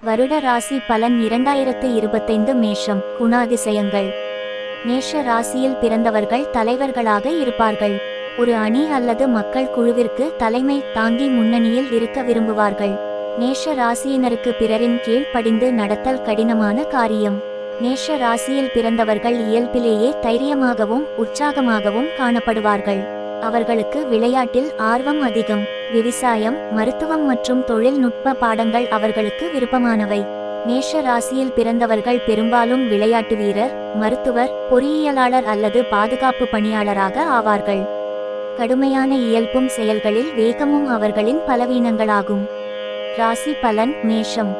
வருட ராசி பலன் 2025 மேஷம். குணாதிசயங்கள். மேஷ ராசியில் பிறந்தவர்கள் தலைவர்களாக இருப்பார்கள். ஒரு அணி அல்லது மக்கள் குழுவிற்கு தலைமை தாங்கி முன்னணியில் இருக்க விரும்புவார்கள். மேஷ ராசியினருக்கு பிறரின் கீழ் படிந்து நடத்தல் கடினமான காரியம். மேஷ ராசியில் பிறந்தவர்கள் இயல்பிலேயே தைரியமாகவும் உற்சாகமாகவும் காணப்படுவார்கள். அவர்களுக்கு விளையாட்டில் ஆர்வம் அதிகம். விவசாயம், மருத்துவம் மற்றும் தொழில்நுட்ப பாடங்கள் அவர்களுக்கு விருப்பமானவை. மேஷ ராசியில் பிறந்தவர்கள் பெரும்பாலும் விளையாட்டு வீரர், மருத்துவர், பொறியியலாளர் அல்லது பாதுகாப்பு பணியாளராக ஆவார்கள். கடுமையான இயல்பும் செயல்களில் வேகமும் அவர்களின் பலவீனங்களாகும். ராசி பலன். மேஷம்.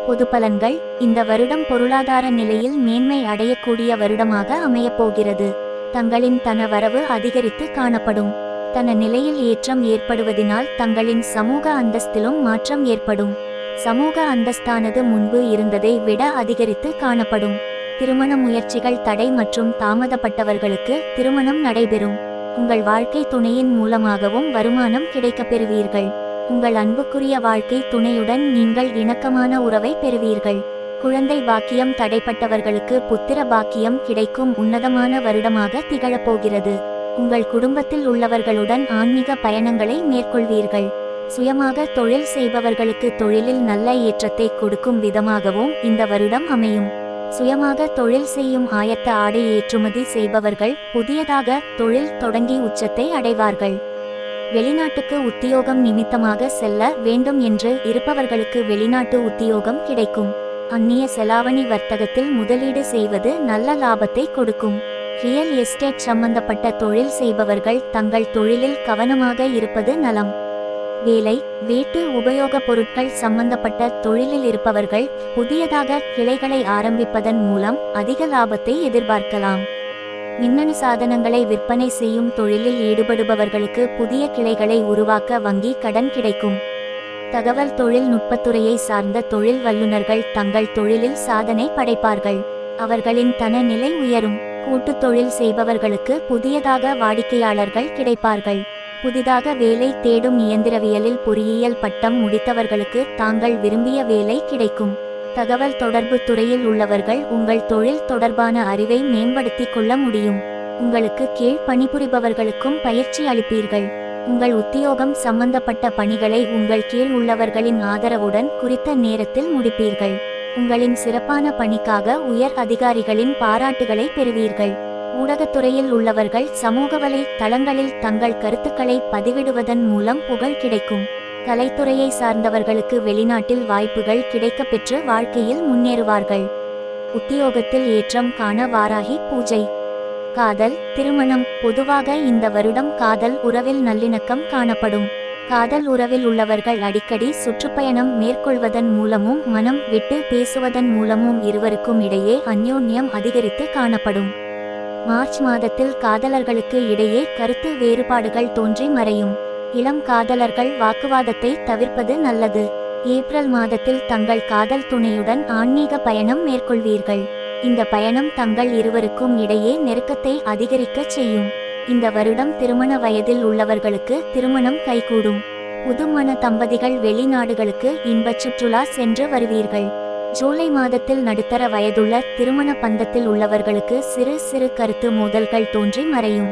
பொது பலன்கள். இந்த வருடம் பொருளாதார நிலையில் மேன்மை அடையக்கூடிய வருடமாக அமையப்போகிறது. தங்களின் தன வரவு அதிகரித்து காணப்படும். தன நிலையில் ஏற்றம் ஏற்படுவதினால் தங்களின் சமூக அந்தஸ்திலும் மாற்றம் ஏற்படும். சமூக அந்தஸ்தானது முன்பு இருந்ததை விட அதிகரித்து காணப்படும். திருமண முயற்சிகள் தடை மற்றும் தாமதப்பட்டவர்களுக்கு திருமணம் நடைபெறும். உங்கள் வாழ்க்கை துணையின் மூலமாகவும் வருமானம் கிடைக்கப் பெறுவீர்கள். உங்கள் அன்புக்குரிய வாழ்க்கை துணையுடன் நீங்கள் இணக்கமான உறவை பெறுவீர்கள். குழந்தை பாக்கியம் தடைப்பட்டவர்களுக்கு புத்திர பாக்கியம் கிடைக்கும் உன்னதமான வருடமாக திகழப்போகிறது. உங்கள் குடும்பத்தில் உள்ளவர்களுடன் ஆன்மீக பயணங்களை மேற்கொள்வீர்கள். சுயமாக தொழில் செய்பவர்களுக்கு தொழிலில் நல்ல ஏற்றத்தை கொடுக்கும் விதமாகவும் இந்த வருடம் அமையும். சுயமாக தொழில் செய்யும் ஆயத்த ஆடை ஏற்றுமதி செய்பவர்கள் புதியதாக தொழில் தொடங்கி உச்சத்தை அடைவார்கள். வெளிநாட்டுக்கு உத்தியோகம் நிமித்தமாக செல்ல வேண்டும் என்று இருப்பவர்களுக்கு வெளிநாட்டு உத்தியோகம் கிடைக்கும். அந்நிய செலாவணி வர்த்தகத்தில் முதலீடு செய்வது நல்ல லாபத்தை கொடுக்கும். ரியல் எஸ்டேட் சம்பந்தப்பட்ட தொழில் செய்பவர்கள் தங்கள் தொழிலில் கவனமாக இருப்பது நலம். வேலை, வீட்டு உபயோக பொருட்கள் சம்பந்தப்பட்ட தொழிலில் இருப்பவர்கள் புதியதாக கிளைகளை ஆரம்பிப்பதன் மூலம் அதிக லாபத்தை எதிர்பார்க்கலாம். மின்னணு சாதனங்களை விற்பனை செய்யும் தொழிலில் ஈடுபடுபவர்களுக்கு புதிய கிளைகளை உருவாக்க வங்கி கடன் கிடைக்கும். தகவல் தொழில்நுட்பத்துறையை சார்ந்த தொழில் வல்லுநர்கள் தங்கள் தொழிலில் சாதனை படைப்பார்கள். அவர்களின் தன நிலை உயரும். கூட்டு தொழில் செய்பவர்களுக்கு புதியதாக வாடிக்கையாளர்கள் கிடைப்பார்கள். புதிதாக வேலை தேடும் இயந்திரவியலில் பொறியியல் பட்டம் முடித்தவர்களுக்கு தாங்கள் விரும்பிய வேலை கிடைக்கும். தகவல் தொடர்பு துறையில் உள்ளவர்கள் உங்கள் தொழில் தொடர்பான அறிவை மேம்படுத்திக் கொள்ள முடியும். உங்களுக்கு கீழ் பணிபுரிபவர்களுக்கும் பயிற்சி அளிப்பீர்கள். உங்கள் உத்தியோகம் சம்பந்தப்பட்ட பணிகளை உங்கள் கீழ் உள்ளவர்களின் ஆதரவுடன் குறித்த நேரத்தில் முடிப்பீர்கள். உங்களின் சிறப்பான பணிக்காக உயர் அதிகாரிகளின் பாராட்டுகளை பெறுவீர்கள். ஊடகத்துறையில் உள்ளவர்கள் சமூக வலை தளங்களில் தங்கள் கருத்துக்களை பதிவிடுவதன் மூலம் புகழ் கிடைக்கும். கலைத்துறையை சார்ந்தவர்களுக்கு வெளிநாட்டில் வாய்ப்புகள் கிடைக்கப் பெற்று வாழ்க்கையில் முன்னேறுவார்கள். உத்தியோகத்தில் ஏற்றம் காண வாராகி பூஜை. காதல், திருமணம். பொதுவாக இந்த வருடம் காதல் உறவில் நல்லிணக்கம் காணப்படும். காதல் உறவில் உள்ளவர்கள் அடிக்கடி சுற்றுப்பயணம் மேற்கொள்வதன் மூலமும் மனம் விட்டு பேசுவதன் மூலமும் இருவருக்கும் இடையே அந்யோன்யம் அதிகரித்து காணப்படும். மார்ச் மாதத்தில் காதலர்களுக்கு இடையே கருத்து வேறுபாடுகள் தோன்றி மறையும். இளம் காதலர்கள் வாக்குவாதத்தை தவிர்ப்பது நல்லது. ஏப்ரல் மாதத்தில் தங்கள் காதல் துணையுடன் ஆன்மீக பயணம் மேற்கொள்வீர்கள். இந்த பயணம் தங்கள் இருவருக்கும் இடையே நெருக்கத்தை அதிகரிக்கச் செய்யும். இந்த வருடம் திருமண வயதில் உள்ளவர்களுக்கு திருமணம் கைகூடும். புதுமண தம்பதிகள் வெளிநாடுகளுக்கு இன்பச் சுற்றுலா சென்று வருவீர்கள். ஜூலை மாதத்தில் நடுத்தர வயதுள்ள திருமண பந்தத்தில் உள்ளவர்களுக்கு சிறு சிறு கருத்து மோதல்கள் தோன்றி மறையும்.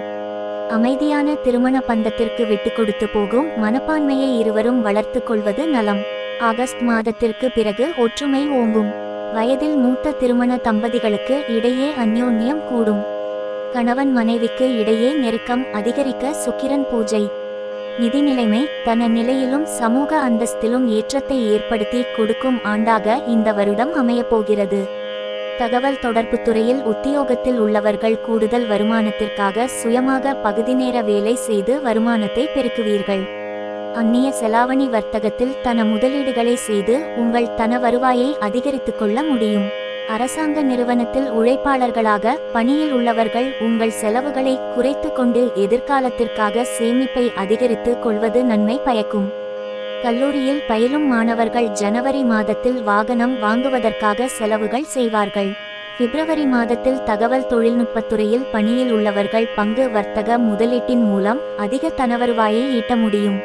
அமைதியான திருமண பந்தத்திற்கு விட்டு கொடுத்து போகும் மனப்பான்மையை இருவரும் வளர்த்து கொள்வது நலம். ஆகஸ்ட் மாதத்திற்கு பிறகு ஒற்றுமை ஓங்கும். வயதில் மூத்த திருமண தம்பதிகளுக்கு இடையே அந்யோன்யம் கூடும். கணவன் மனைவிக்கு இடையே நெருக்கம் அதிகரிக்க சுக்கிரன் பூஜை. நிதி நிலைமை தன நிலையிலும் சமூக அந்தஸ்திலும் ஏற்றத்தை ஏற்படுத்தி கொடுக்கும் ஆண்டாக இந்த வருடம் அமையப்போகிறது. தகவல் தொடர்பு துறையில் உத்தியோகத்தில் உள்ளவர்கள் கூடுதல் வருமானத்திற்காக சுயமாக பகுதி நேர வேலை செய்து வருமானத்தை பெருக்குவீர்கள். அந்நிய செலாவணி வர்த்தகத்தில் தன முதலீடுகளை செய்து உங்கள் தன வருவாயை அதிகரித்துக் கொள்ள முடியும். அரசாங்க நிறுவனத்தில் உழைப்பாளர்களாக பணியில் உள்ளவர்கள் உங்கள் செலவுகளை குறைத்து கொண்டு எதிர்காலத்திற்காக சேமிப்பை அதிகரித்து கொள்வது நன்மை பயக்கும். கல்லூரியில் பயிலும் மாணவர்கள் ஜனவரி மாதத்தில் வாகனம் வாங்குவதற்காக செலவுகள் செய்வார்கள். பிப்ரவரி மாதத்தில் தகவல் தொழில்நுட்பத்துறையில் பணியில் உள்ளவர்கள் பங்கு வர்த்தக முதலீட்டின் மூலம் அதிக தனவருவாயை ஈட்ட முடியும்.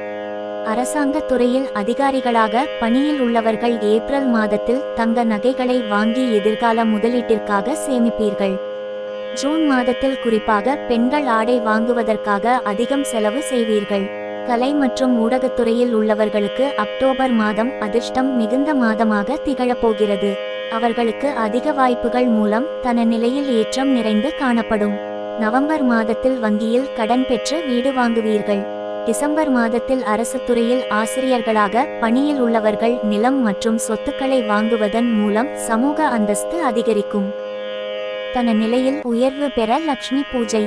அரசாங்க துறையில் அதிகாரிகளாக பணியில் உள்ளவர்கள் ஏப்ரல் மாதத்தில் தங்க நகைகளை வாங்கி எதிர்கால முதலீட்டிற்காக சேமிப்பீர்கள். ஜூன் மாதத்தில் குறிப்பாக பெண்கள் ஆடை வாங்குவதற்காக அதிகம் செலவு செய்வீர்கள். கலை மற்றும் ஊடகத்துறையில் உள்ளவர்களுக்கு அக்டோபர் மாதம் அதிர்ஷ்டம் மிகுந்த மாதமாக திகழப்போகிறது. அவர்களுக்கு அதிக வாய்ப்புகள் மூலம் தன நிலையில் ஏற்றம் நிறைந்து காணப்படும். நவம்பர் மாதத்தில் வங்கியில் கடன் பெற்று வீடு வாங்குவீர்கள். டிசம்பர் மாதத்தில் அரசு துறையில் ஆசிரியர்களாக பணியில் உள்ளவர்கள் நிலம் மற்றும் சொத்துக்களை வாங்குவதன் மூலம் சமூக அந்தஸ்து அதிகரிக்கும். தன நிலையில் உயர்வு பெற லட்சுமி பூஜை.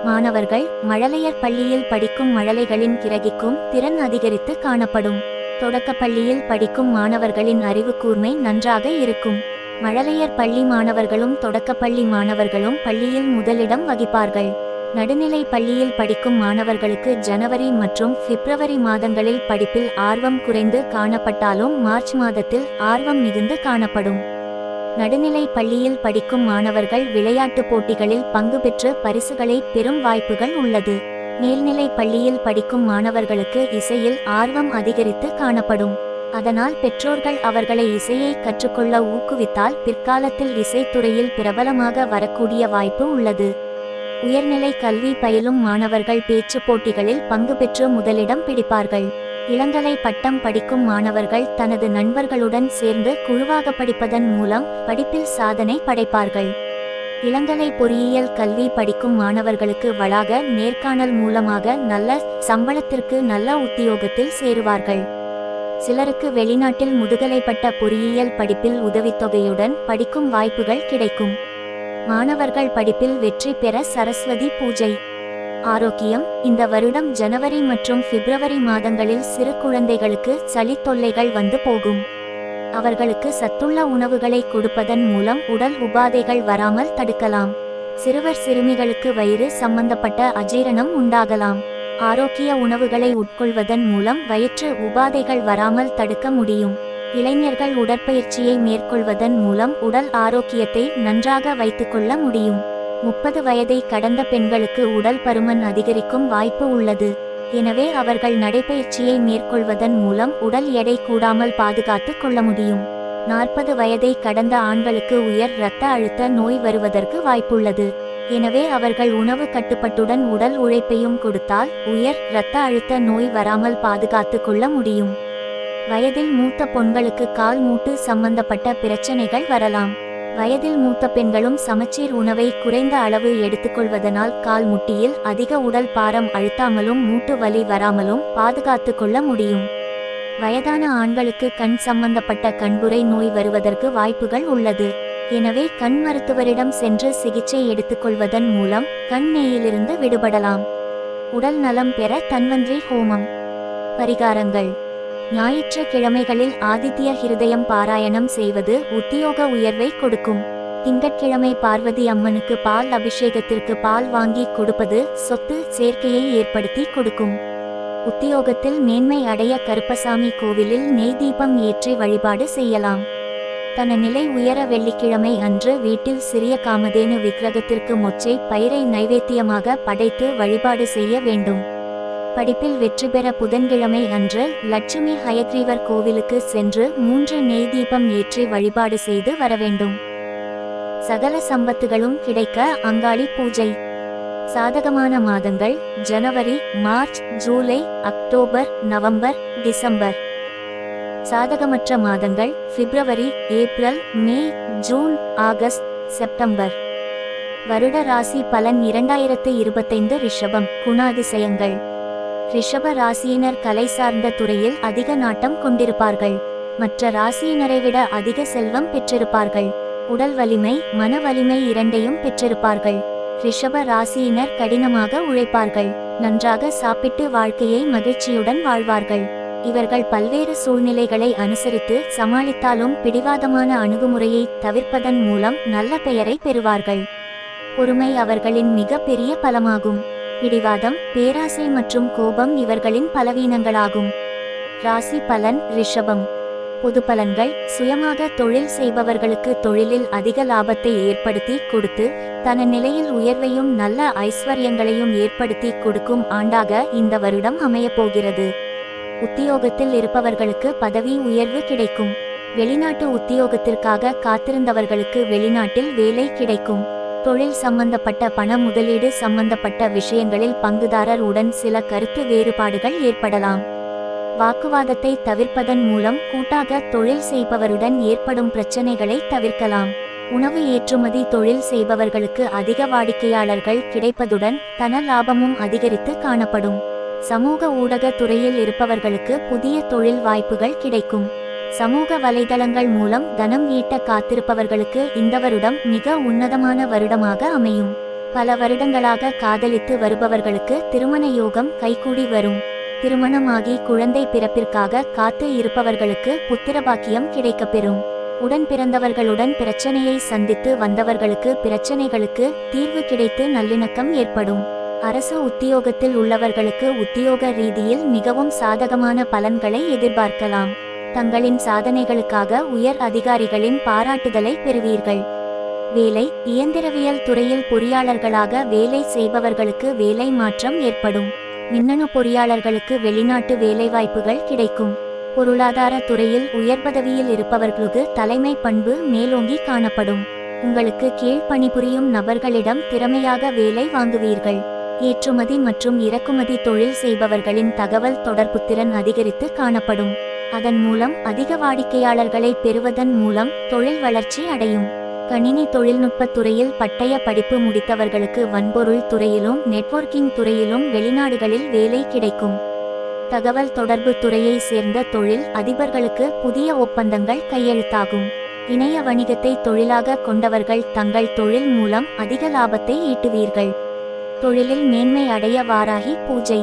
மாணவர்கள் மழலையர் பள்ளியில் படிக்கும் மழலைகளின் கிரகிக்கும் திறன் அதிகரித்து காணப்படும். தொடக்கப்பள்ளியில் படிக்கும் மாணவர்களின் அறிவு கூர்மை நன்றாக இருக்கும். மழலையர் பள்ளி மாணவர்களும் தொடக்கப்பள்ளி மாணவர்களும் பள்ளியில் முதலிடம் வகிப்பார்கள். நடுநிலை பள்ளியில் படிக்கும் மாணவர்களுக்கு ஜனவரி மற்றும் பிப்ரவரி மாதங்களில் படிப்பில் ஆர்வம் குறைந்து காணப்பட்டாலும் மார்ச் மாதத்தில் ஆர்வம் மிகுந்து காணப்படும். நடுநிலை பள்ளியில் படிக்கும் மாணவர்கள் விளையாட்டு போட்டிகளில் பங்கு பெற்று பரிசுகளை பெறும் வாய்ப்புகள் உள்ளது. மேல்நிலை பள்ளியில் படிக்கும் மாணவர்களுக்கு இசையில் ஆர்வம் அதிகரித்து காணப்படும். அதனால் பெற்றோர்கள் அவர்களை இசையை கற்றுக்கொள்ள ஊக்குவித்தால் பிற்காலத்தில் இசைத்துறையில் பிரபலமாக வரக்கூடிய வாய்ப்பு உள்ளது. உயர்நிலை கல்வி பயிலும் மாணவர்கள் பேச்சு போட்டிகளில் பங்கு பெற்று முதலிடம் பிடிப்பார்கள். இளங்கலை பட்டம் படிக்கும் மாணவர்கள் தனது நண்பர்களுடன் சேர்ந்து குழுவாக படிப்பதன் மூலம் படிப்பில் சாதனை படைப்பார்கள். இளங்கலை பொறியியல் கல்வி படிக்கும் மாணவர்களுக்கு வளாக நேர்காணல் மூலமாக நல்ல சம்பளத்திற்கு நல்ல உத்தியோகத்தில் சேருவார்கள். சிலருக்கு வெளிநாட்டில் முதுகலை பட்ட பொறியியல் படிப்பில் உதவித்தொகையுடன் படிக்கும் வாய்ப்புகள் கிடைக்கும். மாணவர்கள் படிப்பில் வெற்றி பெற சரஸ்வதி பூஜை. ஆரோக்கியம். இந்த வருடம் ஜனவரி மற்றும் பிப்ரவரி மாதங்களில் சிறு குழந்தைகளுக்கு சளி தொல்லைகள் வந்து போகும். அவர்களுக்கு சத்துள்ள உணவுகளை கொடுப்பதன் மூலம் உடல் உபாதைகள் வராமல் தடுக்கலாம். சிறுவர் சிறுமிகளுக்கு வயிறு சம்பந்தப்பட்ட அஜீரணம் உண்டாகலாம். ஆரோக்கிய உணவுகளை உட்கொள்வதன் மூலம் வயிற்று உபாதைகள் வராமல் தடுக்க முடியும். இளைஞர்கள் உடற்பயிற்சியை மேற்கொள்வதன் மூலம் உடல் ஆரோக்கியத்தை நன்றாக வைத்துக்கொள்ள முடியும். 30 வயதை கடந்த பெண்களுக்கு உடல் பருமன் அதிகரிக்கும் வாய்ப்பு உள்ளது. எனவே அவர்கள் நடைபயிற்சியை மேற்கொள்வதன் மூலம் உடல் எடை கூடாமல் பாதுகாத்து கொள்ள முடியும். 40 வயதை கடந்த ஆண்களுக்கு உயர் இரத்த அழுத்த நோய் வருவதற்கு வாய்ப்புள்ளது. எனவே அவர்கள் உணவு கட்டுப்பாட்டுடன் உடல் உழைப்பையும் கொடுத்தால் உயர் இரத்த அழுத்த நோய் வராமல் பாதுகாத்து கொள்ள முடியும். வயதில் மூத்த பெண்களுக்கு கால் மூட்டு சம்பந்தப்பட்ட பிரச்சனைகள் வரலாம். வயதில் மூத்த பெண்களும் சமச்சீர் உணவை குறைந்த அளவு எடுத்துக்கொள்வதனால் கால் முட்டியில் அதிக உடல் பாரம் அழுத்தாமலும் மூட்டு வலி வராமலும் பாதுகாத்து கொள்ள முடியும். வயதான ஆண்களுக்கு கண் சம்பந்தப்பட்ட கண்புரை நோய் வருவதற்கு வாய்ப்புகள் உள்ளது. எனவே கண் மருத்துவரிடம் சென்று சிகிச்சை எடுத்துக்கொள்வதன் மூலம் கண் நோயிலிருந்து விடுபடலாம். உடல் நலம் பெற தன்வந்திரி ஹோமம். பரிகாரங்கள். ஞாயிற்றுக்கிழமைகளில் ஆதித்ய ஹிருதயம் பாராயணம் செய்வது உத்தியோக உயர்வை கொடுக்கும். திங்கட்கிழமை பார்வதி அம்மனுக்கு பால் அபிஷேகத்திற்கு பால் வாங்கி கொடுப்பது சொத்து சேர்க்கையை ஏற்படுத்தி கொடுக்கும். உத்தியோகத்தில் மேன்மை அடைய கருப்பசாமி கோவிலில் நெய் தீபம் ஏற்றி வழிபாடு செய்யலாம். தன நிலை உயர வெள்ளிக்கிழமை அன்று வீட்டில் சிறிய காமதேனு விக்கிரகத்திற்கு மொச்சை பயிரை நைவேத்தியமாக படைத்து வழிபாடு செய்ய வேண்டும். படிப்பில் வெற்றி பெற புதன்கிழமை அன்று லட்சுமி ஹயக்ரீவர் கோவிலுக்கு சென்று 3 நெய் தீபம் ஏற்றி வழிபாடு செய்து வர வேண்டும். சகல சம்பத்துகளும் கிடைக்க அங்காளி பூஜை. சாதகமான மாதங்கள் ஜனவரி, மார்ச், ஜூலை, அக்டோபர், நவம்பர், டிசம்பர். சாதகமற்ற மாதங்கள் பிப்ரவரி, ஏப்ரல், மே, ஜூன், ஆகஸ்ட், செப்டம்பர். வருட ராசி பலன் 2025 ரிஷபம். குணாதிசயங்கள். ரிஷப ராசியினர் கலை சார்ந்த துறையில் அதிக நாட்டம் கொண்டிருப்பார்கள். மற்ற ராசியினரை விட அதிக செல்வம் பெற்றிருப்பார்கள். உடல் வலிமை, மன வலிமை இரண்டையும் பெற்றிருப்பார்கள். ரிஷப ராசியினர் கடினமாக உழைப்பார்கள். நன்றாக சாப்பிட்டு வாழ்க்கையை மகிழ்ச்சியுடன் வாழ்வார்கள். இவர்கள் பல்வேறு சூழ்நிலைகளை அனுசரித்து சமாளித்தாலும் பிடிவாதமான அணுகுமுறையை தவிர்ப்பதன் மூலம் நல்ல பெயரை பெறுவார்கள். பொறுமை அவர்களின் மிக பெரிய பலமாகும். பிடிவாதம், பேராசை மற்றும் கோபம் இவர்களின் பலவீனங்களாகும். ராசி பலன் ரிஷபம். பொது பலன்கள். சுயமாக தொழில் செய்பவர்களுக்கு தொழிலில் அதிக லாபத்தை ஏற்படுத்தி கொடுத்து தன நிலையில் உயர்வையும் நல்ல ஐஸ்வர்யங்களையும் ஏற்படுத்தி கொடுக்கும் ஆண்டாக இந்த வருடம் அமையப்போகிறது. உத்தியோகத்தில் இருப்பவர்களுக்கு பதவி உயர்வு கிடைக்கும். வெளிநாட்டு உத்தியோகத்திற்காக காத்திருந்தவர்களுக்கு வெளிநாட்டில் வேலை கிடைக்கும். தொழில் சம்பந்தப்பட்ட பண முதலீடு சம்பந்தப்பட்ட விஷயங்களில் பங்குதாரர் உடன் சில கருத்து வேறுபாடுகள் ஏற்படலாம். வாக்குவாதத்தை தவிர்ப்பதன் மூலம் கூட்டாக தொழில் செய்பவருடன் ஏற்படும் பிரச்சனைகளை தவிர்க்கலாம். உணவு ஏற்றுமதி தொழில் செய்பவர்களுக்கு அதிக வாடிக்கையாளர்கள் கிடைப்பதுடன் தன லாபமும் அதிகரித்து காணப்படும். சமூக ஊடக துறையில் இருப்பவர்களுக்கு புதிய தொழில் வாய்ப்புகள் கிடைக்கும். சமூக வலைதளங்கள் மூலம் தனம் ஈட்ட காத்திருப்பவர்களுக்கு இந்த வருடம் மிக உன்னதமான வருடமாக அமையும். பல வருடங்களாக காதலித்து வருபவர்களுக்கு திருமண யோகம் கைகூடி வரும். திருமணமாகி குழந்தை பிறப்பிற்காக காத்து இருப்பவர்களுக்கு புத்திரபாக்கியம் கிடைக்கப்பெறும். உடன் பிறந்தவர்களுடன் பிரச்சனையை சந்தித்து வந்தவர்களுக்கு பிரச்சனைகளுக்கு தீர்வு கிடைத்து நல்லிணக்கம் ஏற்படும். அரசு உத்தியோகத்தில் உள்ளவர்களுக்கு உத்தியோக ரீதியில் மிகவும் சாதகமான பலன்களை எதிர்பார்க்கலாம். தங்களின் சாதனைகளுக்காக உயர் அதிகாரிகளின் பாராட்டுதலை பெறுவீர்கள். வேலை இயந்திரவியல் துறையில் பொறியாளர்களாக வேலை செய்பவர்களுக்கு வேலை மாற்றம் ஏற்படும். மின்னணு பொறியாளர்களுக்கு வெளிநாட்டு வேலைவாய்ப்புகள் கிடைக்கும். பொருளாதார துறையில் உயர் பதவியில் இருப்பவர்களுக்கு தலைமை பண்பு மேலோங்கி காணப்படும். உங்களுக்கு கீழ் பணிபுரியும் நபர்களிடம் திறமையாக வேலை வாங்குவீர்கள். ஏற்றுமதி மற்றும் இறக்குமதி தொழில் செய்பவர்களின் தகவல் தொடர்பு திறன் அதிகரித்து காணப்படும். அதன் மூலம் அதிக வாடிக்கையாளர்களை பெறுவதன் மூலம் தொழில் வளர்ச்சி அடையும். கணினி தொழில்நுட்ப துறையில் பட்டய படிப்பு முடித்தவர்களுக்கு வன்பொருள் துறையிலும் நெட்வொர்க்கிங் துறையிலும் வெளிநாடுகளில் வேலை கிடைக்கும். தகவல் தொடர்பு துறையை சேர்ந்த தொழில் அதிபர்களுக்கு புதிய ஒப்பந்தங்கள் கையெழுத்தாகும். இணைய வணிகத்தை தொழிலாக கொண்டவர்கள் தங்கள் தொழில் மூலம் அதிக லாபத்தை ஈட்டுவீர்கள். தொழிலில் மேன்மை அடைய வாராகி பூஜை.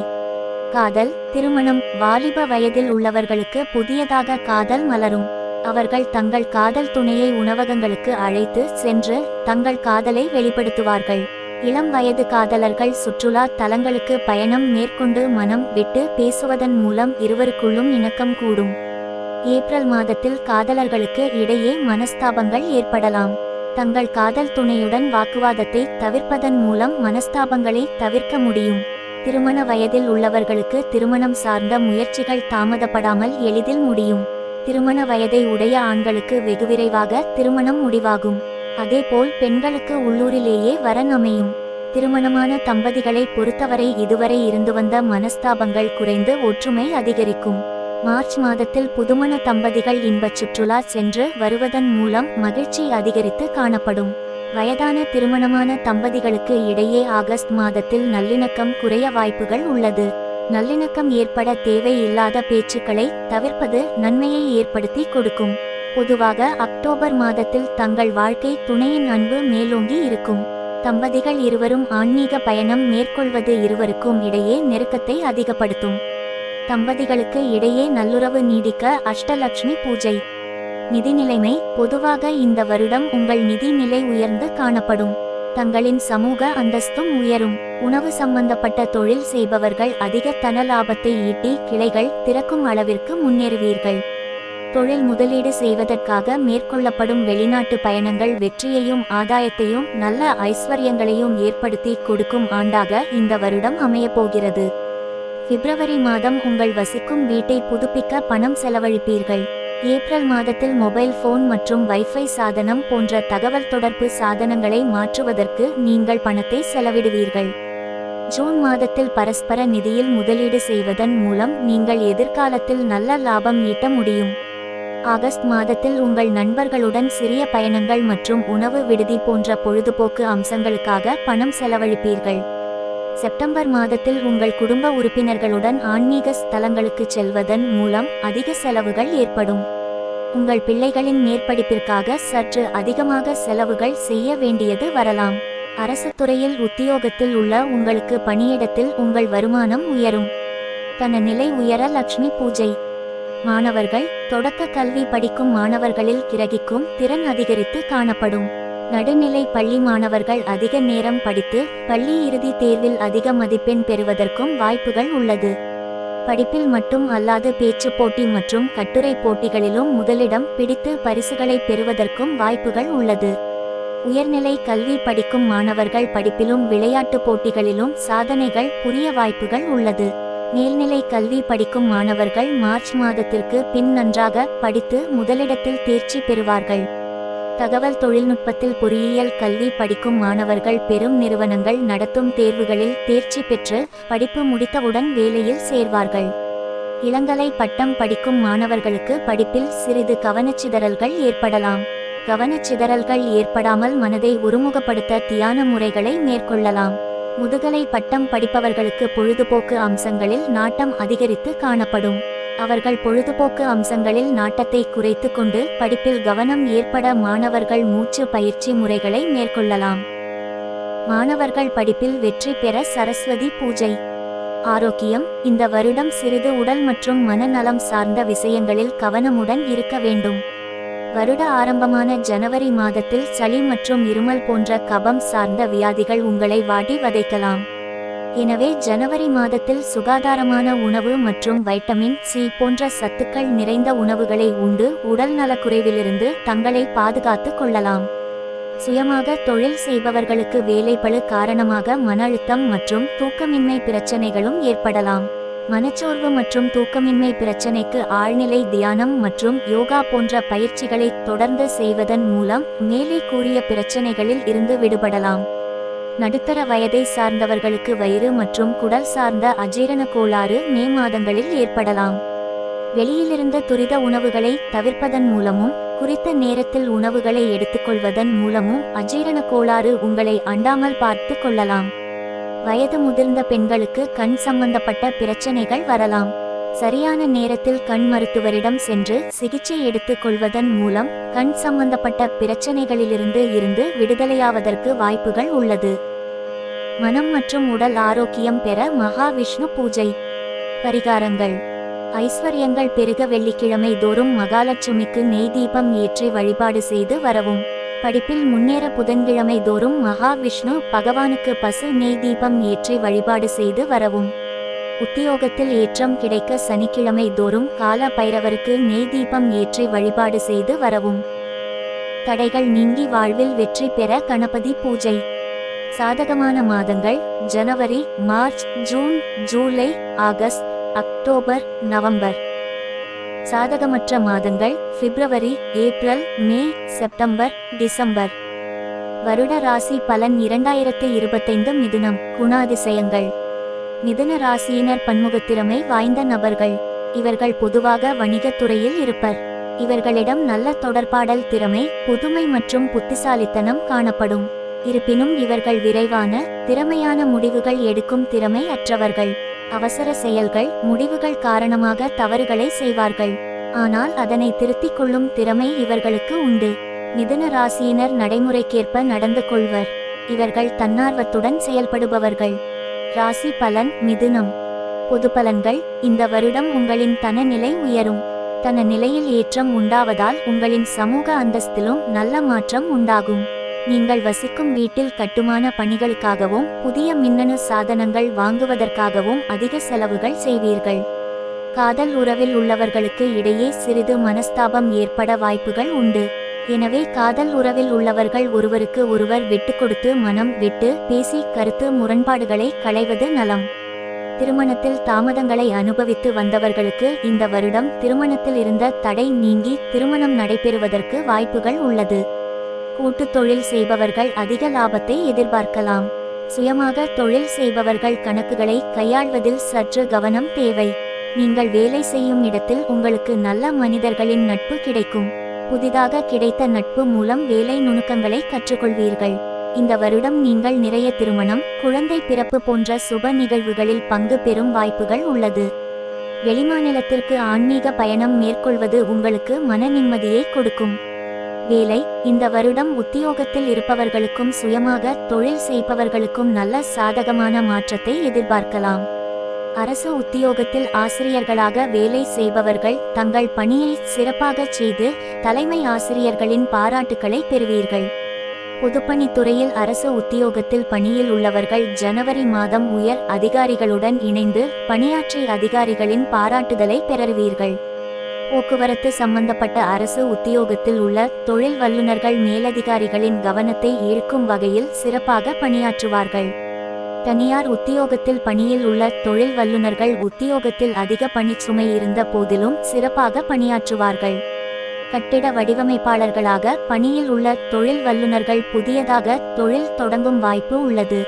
காதல் திருமணம் வாலிப வயதில் உள்ளவர்களுக்கு புதியதாக காதல் மலரும். அவர்கள் தங்கள் காதல் துணையை உணவகங்களுக்கு அழைத்து சென்று தங்கள் காதலை வெளிப்படுத்துவார்கள். இளம் வயது காதலர்கள் சுற்றுலா தலங்களுக்கு பயணம் மேற்கொண்டு மனம் விட்டு பேசுவதன் மூலம் இருவருக்குள்ளும் இணக்கம் கூடும். ஏப்ரல் மாதத்தில் காதலர்களுக்கு இடையே மனஸ்தாபங்கள் ஏற்படலாம். தங்கள் காதல் துணையுடன் வாக்குவாதத்தை தவிர்ப்பதன் மூலம் மனஸ்தாபங்களை தவிர்க்க முடியும். திருமண வயதில் உள்ளவர்களுக்கு திருமணம் சார்ந்த முயற்சிகள் தாமதப்படாமல் எளிதில் முடியும். திருமண வயதை உடைய ஆண்களுக்கு வெகு விரைவாக திருமணம் முடிவாகும். அதேபோல் பெண்களுக்கு உள்ளூரிலேயே வரன் அமையும். திருமணமான தம்பதிகளை பொறுத்தவரை இதுவரை இருந்து வந்த மனஸ்தாபங்கள் குறைந்து ஒற்றுமை அதிகரிக்கும். மார்ச் மாதத்தில் புதுமண தம்பதிகள் இன்பச் சுற்றுலா சென்று வருவதன் மூலம் மகிழ்ச்சி அதிகரித்து காணப்படும். வயதான திருமணமான தம்பதிகளுக்கு இடையே ஆகஸ்ட் மாதத்தில் நல்லிணக்கம் குறைய வாய்ப்புகள் உள்ளது. நல்லிணக்கம் ஏற்பட தேவை இல்லாத பேச்சுக்களை தவிர்ப்பது நன்மையை ஏற்படுத்தி கொடுக்கும். பொதுவாக அக்டோபர் மாதத்தில் தங்கள் வாழ்க்கை துணையின் அன்பு மேலோங்கி இருக்கும். தம்பதிகள் இருவரும் ஆன்மீக பயணம் மேற்கொள்வது இருவருக்கும் இடையே நெருக்கத்தை அதிகப்படுத்தும். தம்பதிகளுக்கு இடையே நல்லுறவு நீடிக்க அஷ்டலட்சுமி பூஜை. நிதி நிலைமை பொதுவாக இந்த வருடம் உங்கள் நிதி நிலை உயர்ந்து காணப்படும். தங்களின் சமூக அந்தஸ்தும் உயரும். உணவு சம்பந்தப்பட்ட தொழில் செய்பவர்கள் அதிக தன லாபத்தை ஈட்டி கிளைகள் திறக்கும் அளவிற்கு முன்னேறுவீர்கள். தொழில் முதலீடு செய்வதற்காக மேற்கொள்ளப்படும் வெளிநாட்டு பயணங்கள் வெற்றியையும் ஆதாயத்தையும் நல்ல ஐஸ்வர்யங்களையும் ஏற்படுத்தி கொடுக்கும் ஆண்டாக இந்த வருடம் அமையப்போகிறது. பிப்ரவரி மாதம் உங்கள் வசிக்கும் வீட்டை புதுப்பிக்க பணம் செலவழிப்பீர்கள். ஏப்ரல் மாதத்தில் மொபைல் போன் மற்றும் வைஃபை சாதனம் போன்ற தகவல் தொடர்பு சாதனங்களை மாற்றுவதற்கு நீங்கள் பணத்தை செலவிடுவீர்கள். ஜூன் மாதத்தில் பரஸ்பர நிதியில் முதலீடு செய்வதன் மூலம் நீங்கள் எதிர்காலத்தில் நல்ல லாபம் ஈட்ட முடியும். ஆகஸ்ட் மாதத்தில் உங்கள் நண்பர்களுடன் சிறிய பயணங்கள் மற்றும் உணவு விடுதி போன்ற பொழுதுபோக்கு அம்சங்களுக்காக பணம் செலவழிப்பீர்கள். செப்டம்பர் மாதத்தில் உங்கள் குடும்ப உறுப்பினர்களுடன் ஆன்மீக ஸ்தலங்களுக்கு செல்வதன் மூலம் அதிக செலவுகள் ஏற்படும். உங்கள் பிள்ளைகளின் மேற்படிப்பிற்காக சற்று அதிகமாக செலவுகள் செய்ய வேண்டியது வரலாம். அரசு துறையில் உத்தியோகத்தில் உள்ள உங்களுக்கு பணியிடத்தில் உங்கள் வருமானம் உயரும். தன நிலை உயர லட்சுமி பூஜை. மாணவர்கள் தொடக்க கல்வி படிக்கும் மாணவர்களில் கிரகிக்கும் திறன் அதிகரித்து காணப்படும். நடுநிலை பள்ளி மாணவர்கள் அதிக நேரம் படித்து பள்ளி இறுதி தேர்வில் அதிக மதிப்பெண் பெறுவதற்கும் வாய்ப்புகள் உள்ளது. படிப்பில் மட்டும் அல்லாது பேச்சு போட்டி மற்றும் கட்டுரை போட்டிகளிலும் முதலிடம் பிடித்து பரிசுகளை பெறுவதற்கும் வாய்ப்புகள் உள்ளது. உயர்நிலை கல்வி படிக்கும் மாணவர்கள் படிப்பிலும் விளையாட்டு போட்டிகளிலும் சாதனைகள் புரிய வாய்ப்புகள் உள்ளது. மேல்நிலை கல்வி படிக்கும் மாணவர்கள் மார்ச் மாதத்திற்கு பின் நன்றாக படித்து முதலிடத்தில் தேர்ச்சி பெறுவார்கள். தகவல் தொழில்நுட்பத்தில் பொறியியல் கல்வி படிக்கும் மாணவர்கள் பெரும் நிறுவனங்கள் நடத்தும் தேர்வுகளில் தேர்ச்சி பெற்று படிப்பு முடித்தவுடன் வேலையில் சேர்வார்கள். இளங்கலை பட்டம் படிக்கும் மாணவர்களுக்கு படிப்பில் சிறிது கவனச்சிதறல்கள் ஏற்படலாம். கவனச்சிதறல்கள் ஏற்படாமல் மனதை ஒருமுகப்படுத்த தியான முறைகளை மேற்கொள்ளலாம். முதுகலை பட்டம் படிப்பவர்களுக்கு பொழுதுபோக்கு அம்சங்களில் நாட்டம் அதிகரித்து காணப்படும். அவர்கள் பொழுதுபோக்கு அம்சங்களில் நாட்டத்தை குறைத்து கொண்டு படிப்பில் கவனம் ஏற்பட மாணவர்கள் மூச்சு பயிற்சி முறைகளை மேற்கொள்ளலாம். மாணவர்கள் படிப்பில் வெற்றி பெற சரஸ்வதி பூஜை. ஆரோக்கியம். இந்த வருடம் சிறிது உடல் மற்றும் மனநலம் சார்ந்த விஷயங்களில் கவனமுடன் இருக்க வேண்டும். வருட ஆரம்பமான ஜனவரி மாதத்தில் சளி மற்றும் இருமல் போன்ற கபம் சார்ந்த வியாதிகள் உங்களை வாட்டி வதைக்கலாம். எனவே ஜனவரி மாதத்தில் சுகாதாரமான உணவு மற்றும் வைட்டமின் சி போன்ற சத்துக்கள் நிறைந்த உணவுகளை உண்டு உடல் நலக்குறைவிலிருந்து தங்களை பாதுகாத்து கொள்ளலாம். சுயமாக தொழில் செய்பவர்களுக்கு வேலைப்பளு காரணமாக மன அழுத்தம் மற்றும் தூக்கமின்மை பிரச்சனைகளும் ஏற்படலாம். மனச்சோர்வு மற்றும் தூக்கமின்மை பிரச்சனைக்கு ஆழ்நிலை தியானம் மற்றும் யோகா போன்ற பயிற்சிகளை தொடர்ந்து செய்வதன் மூலம் மேலே கூறிய பிரச்சனைகளில் இருந்து விடுபடலாம். நடுத்தர வயதை சார்ந்தவர்களுக்கு வயிறு மற்றும் குடல் சார்ந்த அஜீரண கோளாறு மே மாதங்களில் ஏற்படலாம். வெளியிலிருந்து துரித உணவுகளை தவிர்ப்பதன் மூலமும் குறித்த நேரத்தில் உணவுகளை எடுத்துக்கொள்வதன் மூலமும் அஜீரண கோளாறு உங்களை அண்டாமல் பார்த்து கொள்ளலாம். வயது முதிர்ந்த பெண்களுக்கு கண் சம்பந்தப்பட்ட பிரச்சனைகள் வரலாம். சரியான நேரத்தில் கண் மருத்துவரிடம் சென்று சிகிச்சை எடுத்துக் கொள்வதன் மூலம் கண் சம்பந்தப்பட்ட பிரச்சனைகளிலிருந்து விடுதலையாவதற்கு வாய்ப்புகள் உள்ளது. மனம் மற்றும் உடல் ஆரோக்கியம் பெற மகாவிஷ்ணு பூஜை. பரிகாரங்கள். ஐஸ்வர்யங்கள் பெருக வெள்ளிக்கிழமை தோறும் மகாலட்சுமிக்கு நெய் தீபம் ஏற்றி வழிபாடு செய்து வரவும். படிப்பில் முன்னேற புதன்கிழமை தோறும் மகாவிஷ்ணு பகவானுக்கு பசு நெய் தீபம் ஏற்றி வழிபாடு செய்து வரவும். உத்தியோகத்தில் ஏற்றம் கிடைக்க சனிக்கிழமை தோறும் கால பைரவருக்கு நெய் தீபம் ஏற்றி வழிபாடு செய்து வரவும். தடைகள் நீங்கி வாழ்வில் வெற்றி பெற கணபதி பூஜை. சாதகமான மாதங்கள் ஜனவரி, மார்ச், ஜூன், ஜூலை, ஆகஸ்ட், அக்டோபர், நவம்பர். சாதகமற்ற மாதங்கள் பிப்ரவரி, ஏப்ரல், மே, செப்டம்பர், டிசம்பர். வருட ராசி பலன் 2025 மிதுனம். குணாதிசயங்கள். மிதுன ராசியினர் பன்முகத்திறமை வாய்ந்த நபர்கள். இவர்கள் பொதுவாக வணிகத்துறையில் இருப்பர். இவர்களிடம் நல்ல தொடர்பாடல் திறமை, புதுமை மற்றும் புத்திசாலித்தனம் காணப்படும். இருப்பினும் இவர்கள் விரைவான, திறமையான முடிவுகள் எடுக்கும் திறமை அற்றவர்கள். அவசர செயல்கள், முடிவுகள் காரணமாக தவறுகளை செய்வார்கள். ஆனால் அதனை திருத்திக் கொள்ளும் திறமை இவர்களுக்கு உண்டு. மிதுன ராசியினர் நடைமுறைக்கேற்ப நடந்து கொள்வர். இவர்கள் தன்னார்வத்துடன் செயல்படுபவர்கள். ராசி பலன் மிதுனம். பொது பலன்கள். இந்த வருடம் உங்களின் தனநிலை உயரும். தன நிலையில் ஏற்றம் உண்டாவதால் உங்களின் சமூக அந்தஸ்திலும் நல்ல மாற்றம் உண்டாகும். நீங்கள் வசிக்கும் வீட்டில் கட்டுமான பணிகளுக்காகவும் புதிய மின்னணு சாதனங்கள் வாங்குவதற்காகவும் அதிக செலவுகள் செய்வீர்கள். காதல் உறவில் உள்ளவர்களுக்கு இடையே சிறிது மனஸ்தாபம் ஏற்பட வாய்ப்புகள் உண்டு. எனவே காதல் உறவில் உள்ளவர்கள் ஒருவருக்கு ஒருவர் விட்டு கொடுத்து மனம் விட்டு பேசி கருத்து முரண்பாடுகளை களைவது நலம். திருமணத்தில் தாமதங்களை அனுபவித்து வந்தவர்களுக்கு இந்த வருடம் திருமணத்தில் இருந்த தடை நீங்கி திருமணம் நடைபெறுவதற்கு வாய்ப்புகள் உள்ளது. கூட்டு தொழில் செய்பவர்கள் அதிக லாபத்தை எதிர்பார்க்கலாம். சுயமாக தொழில் செய்பவர்கள் கணக்குகளை கையாள்வதில் சற்று கவனம் தேவை. நீங்கள் வேலை செய்யும் இடத்தில் உங்களுக்கு நல்ல மனிதர்களின் நட்பு கிடைக்கும். புதிதாக கிடைத்த நட்பு மூலம் வேலை நுணுக்கங்களை கற்றுக்கொள்வீர்கள். இந்த வருடம் நீங்கள் நிறைய திருமணம், குழந்தை பிறப்பு போன்ற சுப நிகழ்வுகளில் பங்கு பெறும் வாய்ப்புகள் உள்ளது. வெளிமாநிலத்திற்கு ஆன்மீக பயணம் மேற்கொள்வது உங்களுக்கு மன நிம்மதியை கொடுக்கும். வேலை. இந்த வருடம் உத்தியோகத்தில் இருப்பவர்களுக்கும் சுயமாக தொழில் செய்பவர்களுக்கும் நல்ல சாதகமான மாற்றத்தை எதிர்பார்க்கலாம். அரசு உத்தியோகத்தில் ஆசிரியர்களாக வேலை செய்பவர்கள் தங்கள் பணியை சிறப்பாக செய்து தலைமை ஆசிரியர்களின் பாராட்டுக்களை பெறுவீர்கள். பொதுப்பணித்துறையில் அரசு உத்தியோகத்தில் பணியில் உள்ளவர்கள் ஜனவரி மாதம் உயர் அதிகாரிகளுடன் இணைந்து பணியாற்றிய அதிகாரிகளின் பாராட்டுதலை பெறுவீர்கள். போக்குவரத்து சம்பந்தப்பட்ட அரசு உத்தியோகத்தில் உள்ள தொழில் வல்லுநர்கள் மேலதிகாரிகளின் கவனத்தை ஈர்க்கும் வகையில் சிறப்பாக பணியாற்றுவார்கள். தனியார் உத்தியோகத்தில் பணியில் உள்ள தொழில் வல்லுநர்கள் உத்தியோகத்தில் அதிக பணிச்சுமை இருந்த போதிலும் சிறப்பாக பணியாற்றுவார்கள். கட்டிட வடிவமைப்பாளர்களாக பணியில் உள்ள தொழில் வல்லுநர்கள் புதியதாக தொழில் தொடங்கும் வாய்ப்பு உள்ளது.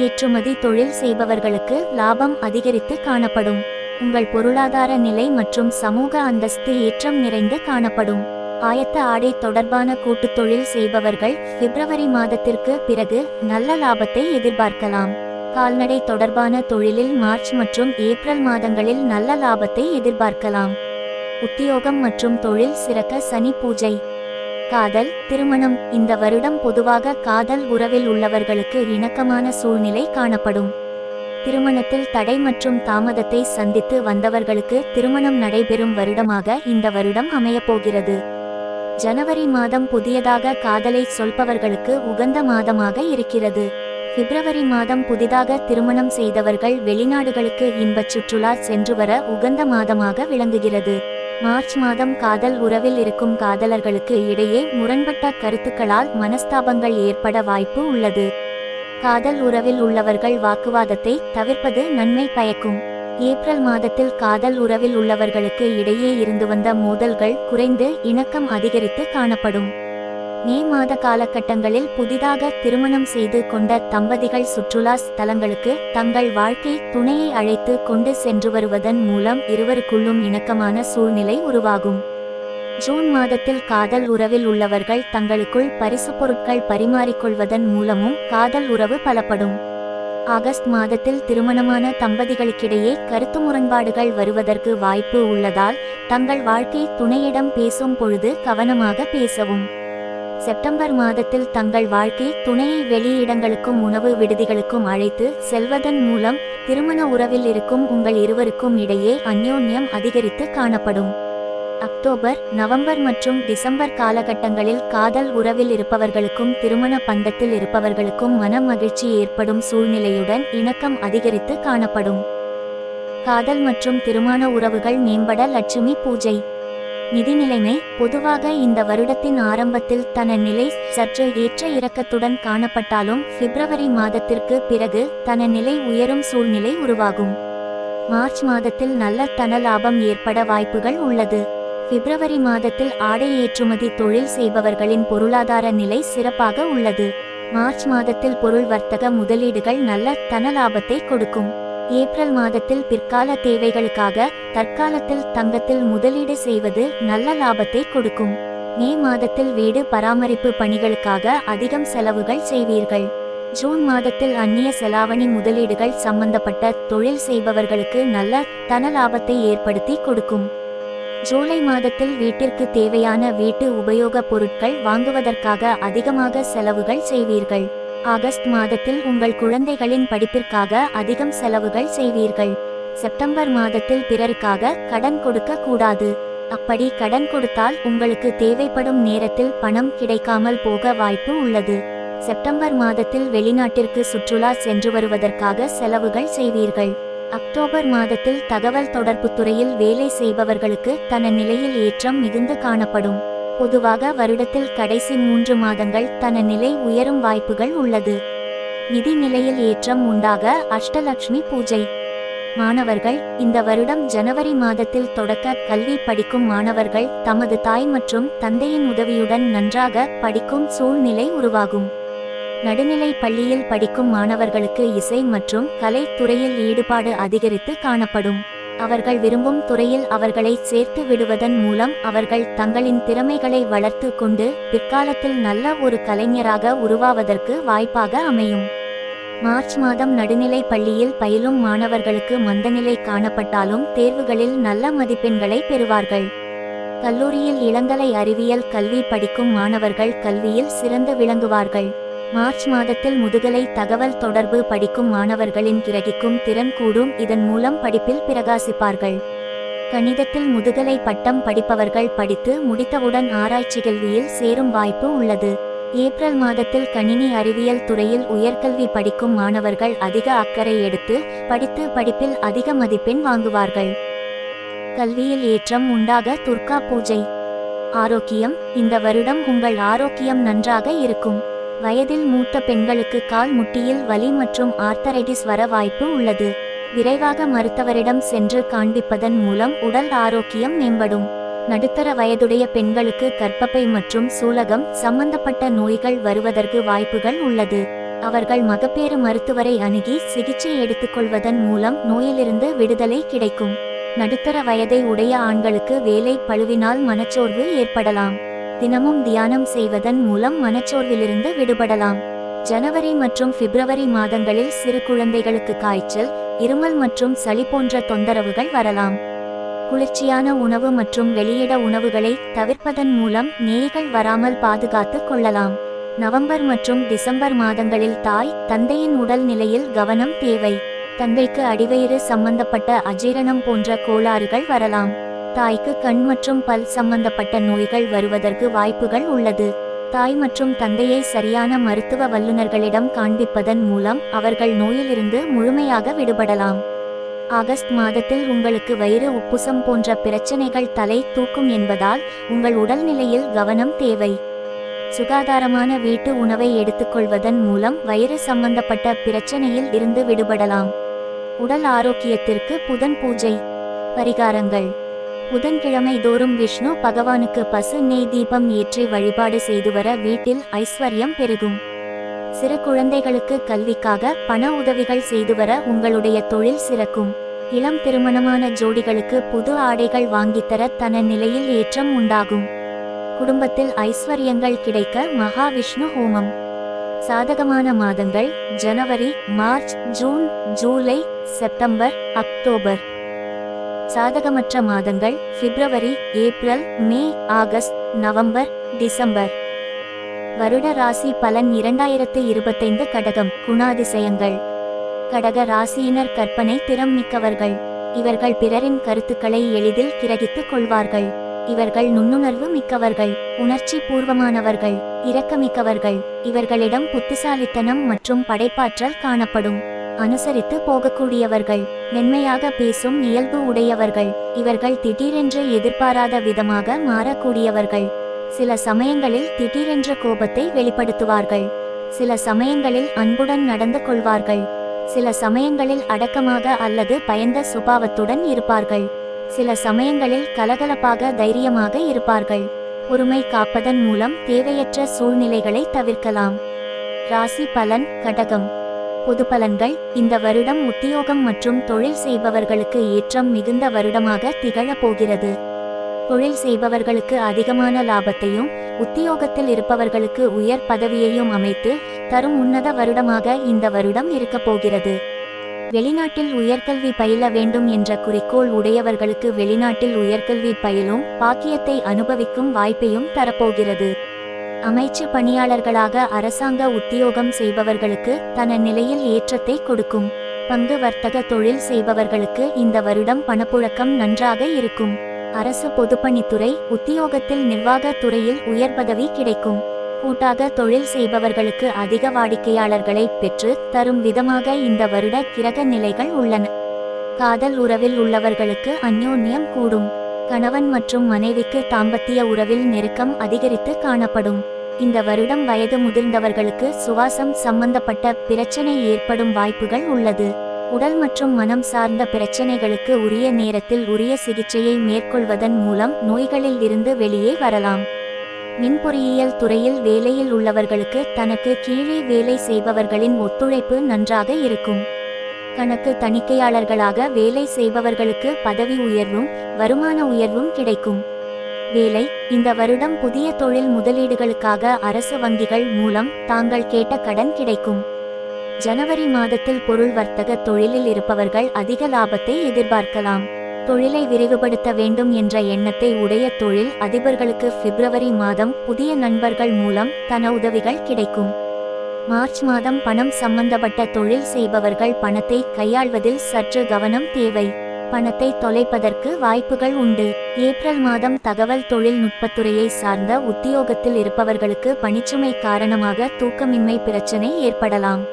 ஏற்றுமதி தொழில் செய்பவர்களுக்கு லாபம் அதிகரித்து காணப்படும். உங்கள் பொருளாதார நிலை மற்றும் சமூக அந்தஸ்து ஏற்றம் நிறைந்து காணப்படும். ஆயத்த ஆடை தொடர்பான கூட்டுத் தொழில் செய்பவர்கள் பிப்ரவரி மாதத்திற்கு பிறகு நல்ல லாபத்தை எதிர்பார்க்கலாம். கால்நடை தொடர்பான தொழிலில் மார்ச் மற்றும் ஏப்ரல் மாதங்களில் நல்ல லாபத்தை எதிர்பார்க்கலாம். உத்தியோகம் மற்றும் தொழில் சிறக்க சனி பூஜை. காதல், திருமணம். இந்த வருடம் பொதுவாக காதல் உறவில் உள்ளவர்களுக்கு இணக்கமான சூழ்நிலை காணப்படும். திருமணத்தில் தடை மற்றும் தாமதத்தை சந்தித்து வந்தவர்களுக்கு திருமணம் நடைபெறும் வருடமாக இந்த வருடம் அமையப்போகிறது. ஜனவரி மாதம் புதியதாக காதலை சொல்பவர்களுக்கு உகந்த மாதமாக இருக்கிறது. பிப்ரவரி மாதம் புதிதாக திருமணம் செய்தவர்கள் வெளிநாடுகளுக்கு இன்பச் சுற்றுலா சென்று வர உகந்த மாதமாக விளங்குகிறது. மார்ச் மாதம் காதல் உறவில் இருக்கும் காதலர்களுக்கு இடையே முரண்பட்ட கருத்துக்களால் மனஸ்தாபங்கள் ஏற்பட வாய்ப்பு உள்ளது. காதல் உறவில் உள்ளவர்கள் வாக்குவாதத்தை தவிர்ப்பது நன்மை பயக்கும். ஏப்ரல் மாதத்தில் காதல் உறவில் உள்ளவர்களுக்கு இடையே இருந்து வந்த மோதல்கள் குறைந்து இணக்கம் அதிகரித்து காணப்படும். மே மாத காலகட்டங்களில் புதிதாக திருமணம் செய்து கொண்ட தம்பதிகள் சுற்றுலா ஸ்தலங்களுக்கு தங்கள் வாழ்க்கை துணையை அழைத்து கொண்டு சென்று வருவதன் மூலம் இருவருக்குள்ளும் இணக்கமான சூழ்நிலை உருவாகும். ஜூன் மாதத்தில் காதல் உறவில் உள்ளவர்கள் தங்களுக்குள் பரிசு பொருட்கள் பரிமாறிக்கொள்வதன் மூலமும் காதல் உறவு பலப்படும். ஆகஸ்ட் மாதத்தில் திருமணமான தம்பதிகளுக்கிடையே கருத்து முரண்பாடுகள் வருவதற்கு வாய்ப்பு உள்ளதால் தங்கள் வாழ்க்கை துணையிடம் பேசும் பொழுது கவனமாக பேசவும். செப்டம்பர் மாதத்தில் தங்கள் வாழ்க்கை துணையை வெளியிடங்களுக்கும் உணவு விடுதிகளுக்கும் அழைத்து செல்வதன் மூலம் திருமண உறவில் இருக்கும் உங்கள் இருவருக்கும் இடையே அந்யோன்யம் அதிகரித்து காணப்படும். அக்டோபர், நவம்பர் மற்றும் டிசம்பர் காலகட்டங்களில் காதல் உறவில் இருப்பவர்களுக்கும் திருமண பந்தத்தில் இருப்பவர்களுக்கும் மன மகிழ்ச்சி ஏற்படும் சூழ்நிலையுடன் இணக்கம் அதிகரித்து காணப்படும். காதல் மற்றும் திருமண உறவுகள் மேம்பட லட்சுமி பூஜை. நிதி நிலைமை. பொதுவாக இந்த வருடத்தின் ஆரம்பத்தில் தன நிலை சற்று ஏற்ற இறக்கத்துடன் காணப்பட்டாலும் பிப்ரவரி மாதத்திற்கு பிறகு தன நிலை உயரும் சூழ்நிலை உருவாகும். மார்ச் மாதத்தில் நல்ல தன லாபம் ஏற்பட வாய்ப்புகள் உள்ளது. பிப்ரவரி மாதத்தில் ஆடை ஏற்றுமதி தொழில் செய்பவர்களின் பொருளாதார நிலை சிறப்பாக உள்ளது. மார்ச் மாதத்தில் பொருள் வர்த்தக முதலீடுகள் நல்ல தன லாபத்தை கொடுக்கும். ஏப்ரல் மாதத்தில் பிற்கால தேவைகளுக்காக தற்காலத்தில் தங்கத்தில் முதலீடு செய்வது நல்ல லாபத்தை கொடுக்கும். மே மாதத்தில் வீடு பராமரிப்பு பணிகளுக்காக அதிகம் செலவுகள் செய்வீர்கள். ஜூன் மாதத்தில் அந்நிய செலாவணி முதலீடுகள் சம்பந்தப்பட்ட தொழில் செய்பவர்களுக்கு நல்ல தன லாபத்தை ஏற்படுத்தி கொடுக்கும். ஜூலை மாதத்தில் வீட்டிற்கு தேவையான வீட்டு உபயோகப் பொருட்கள் வாங்குவதற்காக அதிகமாக செலவுகள் செய்வீர்கள். ஆகஸ்ட் மாதத்தில் உங்கள் குழந்தைகளின் படிப்பிற்காக அதிகம் செலவுகள் செய்வீர்கள். செப்டம்பர் மாதத்தில் பிறருக்காக கடன் கொடுக்க கூடாது. அப்படி கடன் கொடுத்தால் உங்களுக்கு தேவைப்படும் நேரத்தில் பணம் கிடைக்காமல் போக வாய்ப்பு உள்ளது. செப்டம்பர் மாதத்தில் வெளிநாட்டிற்கு சுற்றுலா சென்று வருவதற்காக செலவுகள் செய்வீர்கள். அக்டோபர் மாதத்தில் தகவல் தொடர்பு துறையில் வேலை செய்பவர்களுக்கு தன நிலையில் ஏற்றம் மிகுந்து காணப்படும். பொதுவாக வருடத்தில் கடைசி 3 மாதங்கள் தன நிலை உயரும் வாய்ப்புகள் உள்ளது. நிதி நிலையில் ஏற்றம் உண்டாக அஷ்டலட்சுமி பூஜை. மாணவர்கள். இந்த வருடம் ஜனவரி மாதத்தில் தொடக்க கல்வி படிக்கும் மாணவர்கள் தமது தாய் மற்றும் தந்தையின் உதவியுடன் நன்றாக படிக்கும் சூழ்நிலை உருவாகும். நடுநிலை பள்ளியில் படிக்கும் மாணவர்களுக்கு இசை மற்றும் கலை துறையில் ஈடுபாடு அதிகரித்து காணப்படும். அவர்கள் விரும்பும் துறையில் அவர்களை சேர்த்து விடுவதன் மூலம் அவர்கள் தங்களின் திறமைகளை வளர்த்து கொண்டு பிற்காலத்தில் நல்ல ஒரு கலைஞராக உருவாவதற்கு வாய்ப்பாக அமையும். மார்ச் மாதம் நடுநிலை பள்ளியில் பயிலும் மாணவர்களுக்கு மந்தநிலை காணப்பட்டாலும் தேர்வுகளில் நல்ல மதிப்பெண்களை பெறுவார்கள். கல்லூரியில் இளங்கலை அறிவியல் கல்வி படிக்கும் மாணவர்கள் கல்வியில் சிறந்து விளங்குவார்கள். மார்ச் மாதத்தில் முதுகலை தகவல் தொடர்பு படிக்கும் மாணவர்களின் கிரகிக்கும் திறன் கூடும். இதன் மூலம் படிப்பில் பிரகாசிப்பார்கள். கணிதத்தில் முதுகலை பட்டம் படிப்பவர்கள் படித்து முடித்தவுடன் ஆராய்ச்சி கல்வியில் சேரும் வாய்ப்பு உள்ளது. ஏப்ரல் மாதத்தில் கணினி அறிவியல் துறையில் உயர்கல்வி படிக்கும் மாணவர்கள் அதிக அக்கறை எடுத்து படித்து படிப்பில் அதிக மதிப்பெண் வாங்குவார்கள். கல்வியில் ஏற்றம் உண்டாக துர்கா பூஜை. ஆரோக்கியம். இந்த வருடம் உங்கள் ஆரோக்கியம் நன்றாக இருக்கும். வயதில் மூத்த பெண்களுக்கு கால் முட்டியில் வலி மற்றும் ஆர்த்தரைட்டிஸ் வர வாய்ப்பு உள்ளது. விரைவாக மருத்துவரிடம் சென்று காண்பிப்பதன் மூலம் உடல் ஆரோக்கியம் மேம்படும். நடுத்தர வயதுடைய பெண்களுக்கு கர்ப்பப்பை மற்றும் சூலகம் சம்பந்தப்பட்ட நோய்கள் வருவதற்கு வாய்ப்புகள் உள்ளது. அவர்கள் மகப்பேறு மருத்துவரை அணுகி சிகிச்சை எடுத்துக்கொள்வதன் மூலம் நோயிலிருந்து விடுதலை கிடைக்கும். நடுத்தர வயதை உடைய ஆண்களுக்கு வேலை பளுவினால் மனச்சோர்வு ஏற்படலாம். தினமும் தியானம் செய்வதன் மூலம் மனச்சோர்விலிருந்து விடுபடலாம். ஜனவரி மற்றும் பிப்ரவரி மாதங்களில் சிறு குழந்தைகளுக்கு காய்ச்சல், இருமல் மற்றும் சளி போன்ற தொந்தரவுகள் வரலாம். குளிர்ச்சியான உணவு மற்றும் வெளியிட உணவுகளை தவிர்ப்பதன் மூலம் நோய்கள் வராமல் பாதுகாத்து கொள்ளலாம். நவம்பர் மற்றும் டிசம்பர் மாதங்களில் தாய் தந்தையின் உடல் நிலையில் கவனம் தேவை. தந்தைக்கு அடிவயிறு சம்பந்தப்பட்ட அஜீரணம் போன்ற கோளாறுகள் வரலாம். தாய்க்கு கண் மற்றும் பல் சம்பந்தப்பட்ட நோய்கள் வருவதற்கு வாய்ப்புகள் உள்ளது. தாய் மற்றும் தந்தையை சரியான மருத்துவ வல்லுநர்களிடம் காண்பிப்பதன் மூலம் அவர்கள் நோயிலிருந்து முழுமையாக விடுபடலாம். ஆகஸ்ட் மாதத்தில் உங்களுக்கு வயிறு உப்புசம் போன்ற பிரச்சனைகள் தலை தூக்கும் என்பதால் உங்கள் உடல்நிலையில் கவனம் தேவை. சுகாதாரமான வீட்டு உணவை எடுத்துக்கொள்வதன் மூலம் வயிறு சம்பந்தப்பட்ட பிரச்சனையில் இருந்து விடுபடலாம். உடல் ஆரோக்கியத்திற்கு புதன் பூஜை பரிகாரங்கள். புதன்கிழமை தோறும் விஷ்ணு பகவானுக்கு பசு நெய் தீபம் ஏற்றி வழிபாடு செய்து வர வீட்டில் ஐஸ்வர்யம் பெருகும். சிறு குழந்தைகளுக்கு கல்விக்காக பண உதவிகள் செய்து வர உங்களுடைய தொழில் சிறக்கும். இளம் திருமணமான ஜோடிகளுக்கு புது ஆடைகள் வாங்கித்தர தன நிலையில் ஏற்றம் உண்டாகும். குடும்பத்தில் ஐஸ்வர்யங்கள் கிடைக்க மகாவிஷ்ணு ஹோமம். சாதகமான மாதங்கள் ஜனவரி, மார்ச், ஜூன், ஜூலை, செப்டம்பர், அக்டோபர். சாதகமற்ற மாதங்கள் பிப்ரவரி, ஏப்ரல், மே, ஆகஸ்ட், நவம்பர், டிசம்பர். வருட ராசி பலன் 2025 கடகம். குணாதிசயங்கள். கடக ராசியினர் கற்பனை திறம் மிக்கவர்கள். இவர்கள் பிறரின் கருத்துக்களை எளிதில் கிரகித்துக் கொள்வார்கள். இவர்கள் நுண்ணுணர்வு மிக்கவர்கள், உணர்ச்சி பூர்வமானவர்கள், இரக்கமிக்கவர்கள். இவர்களிடம் புத்திசாலித்தனம் மற்றும் படைப்பாற்றல் காணப்படும். அனுசரித்து போகக்கூடியவர்கள், மென்மையாக பேசும் இயல்பு உடையவர்கள். இவர்கள் திடீரென்று எதிர்பாராத விதமாக மாறக்கூடியவர்கள். சில சமயங்களில் திடீரென்ற கோபத்தை வெளிப்படுத்துவார்கள். சில சமயங்களில் அன்புடன் நடந்து கொள்வார்கள். சில சமயங்களில் அடக்கமாக அல்லது பயந்த சுபாவத்துடன் இருப்பார்கள். சில சமயங்களில் கலகலப்பாக தைரியமாக இருப்பார்கள். பொறுமை காப்பதன் மூலம் தேவையற்ற சூழ்நிலைகளை தவிர்க்கலாம். ராசி பலன் கடகம். பொது பலன்கள். இந்த வருடம் உத்தியோகம் மற்றும் தொழில் செய்பவர்களுக்கு ஏற்றம் மிகுந்த வருடமாக திகழப் போகிறது. தொழில் செய்பவர்களுக்கு அதிகமான லாபத்தையும் உத்தியோகத்தில் இருப்பவர்களுக்கு உயர் பதவியையும் அமைத்து தரும் உன்னத வருடமாக இந்த வருடம் இருக்கப் போகிறது. வெளிநாட்டில் உயர்கல்வி பயில வேண்டும் என்ற குறிக்கோள் உடையவர்களுக்கு வெளிநாட்டில் உயர்கல்வி பயிலும் பாக்கியத்தை அனுபவிக்கும் வாய்ப்பையும் தரப்போகிறது. அமைச்சு பணியாளர்களாக அரசாங்க உத்தியோகம் செய்பவர்களுக்கு தன நிலையில் ஏற்றத்தை கொடுக்கும். பங்கு வர்த்தக தொழில் செய்பவர்களுக்கு இந்த வருடம் பணப்புழக்கம் நன்றாக இருக்கும். அரசு பொதுப்பணித்துறை உத்தியோகத்தில் நிர்வாக துறையில் உயர் பதவி கிடைக்கும். கூட்டாக தொழில் செய்பவர்களுக்கு அதிக வாடிக்கையாளர்களை பெற்று தரும் விதமாக இந்த வருட கிரக நிலைகள் உள்ளன. காதல் உறவில் உள்ளவர்களுக்கு அந்யோன்யம் கூடும். கணவன் மற்றும் மனைவிக்கு தாம்பத்திய உறவில் நெருக்கம் அதிகரித்து காணப்படும். இந்த வருடம் வயது முதிர்ந்தவர்களுக்கு சுவாசம் சம்பந்தப்பட்ட பிரச்சனை ஏற்படும் வாய்ப்புகள் உள்ளது. உடல் மற்றும் மனம் சார்ந்த பிரச்சனைகளுக்கு உரிய நேரத்தில் உரிய சிகிச்சையை மேற்கொள்வதன் மூலம் நோய்களில் இருந்து வெளியே வரலாம். மின்பொறியியல் துறையில் வேலையில் உள்ளவர்களுக்கு தனக்கு கீழே வேலை செய்பவர்களின் ஒத்துழைப்பு நன்றாக இருக்கும். கணக்கு தணிக்கையாளர்களாக வேலை செய்பவர்களுக்கு பதவி உயர்வும் வருமான உயர்வும் கிடைக்கும். வேலை. இந்த வருடம் புதிய தொழில் முதலீடுகளுக்காக அரசு வங்கிகள் மூலம் தாங்கள் கேட்ட கடன் கிடைக்கும். ஜனவரி மாதத்தில் பொருள் வர்த்தக தொழிலில் இருப்பவர்கள் அதிக லாபத்தை எதிர்பார்க்கலாம். தொழிலை விரிவுபடுத்த வேண்டும் என்ற எண்ணத்தை உடைய தொழில் அதிபர்களுக்கு பிப்ரவரி மாதம் புதிய நண்பர்கள் மூலம் தன உதவிகள் கிடைக்கும். மார்ச் மாதம் பணம் சம்பந்தப்பட்ட தொழில் செய்பவர்கள் பணத்தை கையாள்வதில் சற்று கவனம் தேவை. பணத்தை தொலைப்பதற்கு வாய்ப்புகள் உண்டு. ஏப்ரல் மாதம் தகவல் தொழில்நுட்பத்துறையை சார்ந்த உத்தியோகத்தில் இருப்பவர்களுக்கு பணிச்சுமை காரணமாக தூக்கமின்மை பிரச்சனை ஏற்படலாம்.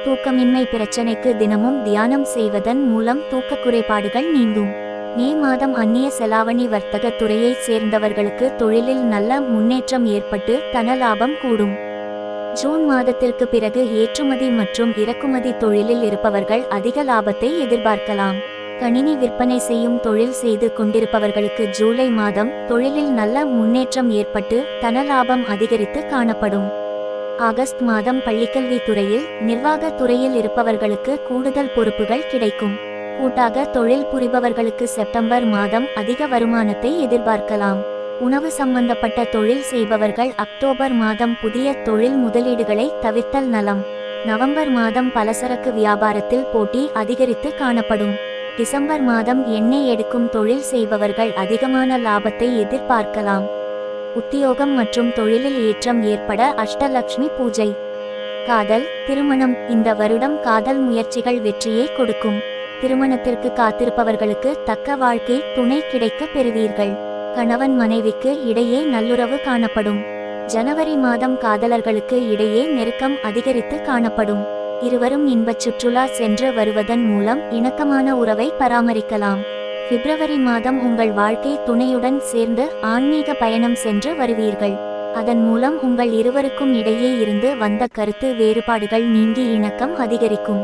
தூக்கமின்மை பிரச்சனைக்கு தினமும் தியானம் செய்வதன் மூலம் தூக்க குறைபாடுகள் நீங்கும். மே மாதம் அந்நிய செலாவணி வர்த்தக துறையை சேர்ந்தவர்களுக்கு தொழிலில் நல்ல முன்னேற்றம் ஏற்பட்டு தன லாபம் கூடும். ஜூன் மாதத்திற்கு பிறகு ஏற்றுமதி மற்றும் இறக்குமதி தொழிலில் இருப்பவர்கள் அதிக லாபத்தை எதிர்பார்க்கலாம். கணினி விற்பனை செய்யும் தொழில் செய்து கொண்டிருப்பவர்களுக்கு ஜூலை மாதம் தொழிலில் நல்ல முன்னேற்றம் ஏற்பட்டு தன லாபம் அதிகரித்து காணப்படும். ஆகஸ்ட் மாதம் பள்ளிக்கல்வி துறையில் நிர்வாக துறையில் இருப்பவர்களுக்கு கூடுதல் பொறுப்புகள் கிடைக்கும். கூட்டாக தொழில் புரிபவர்களுக்கு செப்டம்பர் மாதம் அதிக வருமானத்தை எதிர்பார்க்கலாம். உணவு சம்பந்தப்பட்ட தொழில் செய்பவர்கள் அக்டோபர் மாதம் புதிய தொழில் முதலீடுகளை தவிர்த்தல் நலம். நவம்பர் மாதம் பலசரக்கு வியாபாரத்தில் போட்டி அதிகரித்து காணப்படும். டிசம்பர் மாதம் எண்ணெய் எடுக்கும் தொழில் செய்பவர்கள் அதிகமான லாபத்தை எதிர்பார்க்கலாம். உத்தியோகம் மற்றும் தொழிலில் ஏற்றம் ஏற்பட அஷ்டலக்ஷ்மி பூஜை. காதல், திருமணம். இந்த வருடம் காதல் முயற்சிகள் வெற்றியை கொடுக்கும். திருமணத்திற்கு காத்திருப்பவர்களுக்கு தக்க வாழ்க்கை துணை கிடைக்க பெறுவீர்கள். கணவன் மனைவிக்கு இடையே நல்லுறவு காணப்படும். ஜனவரி மாதம் காதலர்களுக்கு இடையே நெருக்கம் அதிகரித்து காணப்படும். இருவரும் இன்பச் சுற்றுலா சென்று வருவதன் மூலம் இணக்கமான உறவை பராமரிக்கலாம். பிப்ரவரி மாதம் உங்கள் வாழ்க்கை துணையுடன் சேர்ந்து ஆன்மீக பயணம் சென்று வருவீர்கள். அதன் மூலம் உங்கள் இருவருக்கும் இடையே இருந்து வந்த கருத்து வேறுபாடுகள் நீங்கி இணக்கம் அதிகரிக்கும்.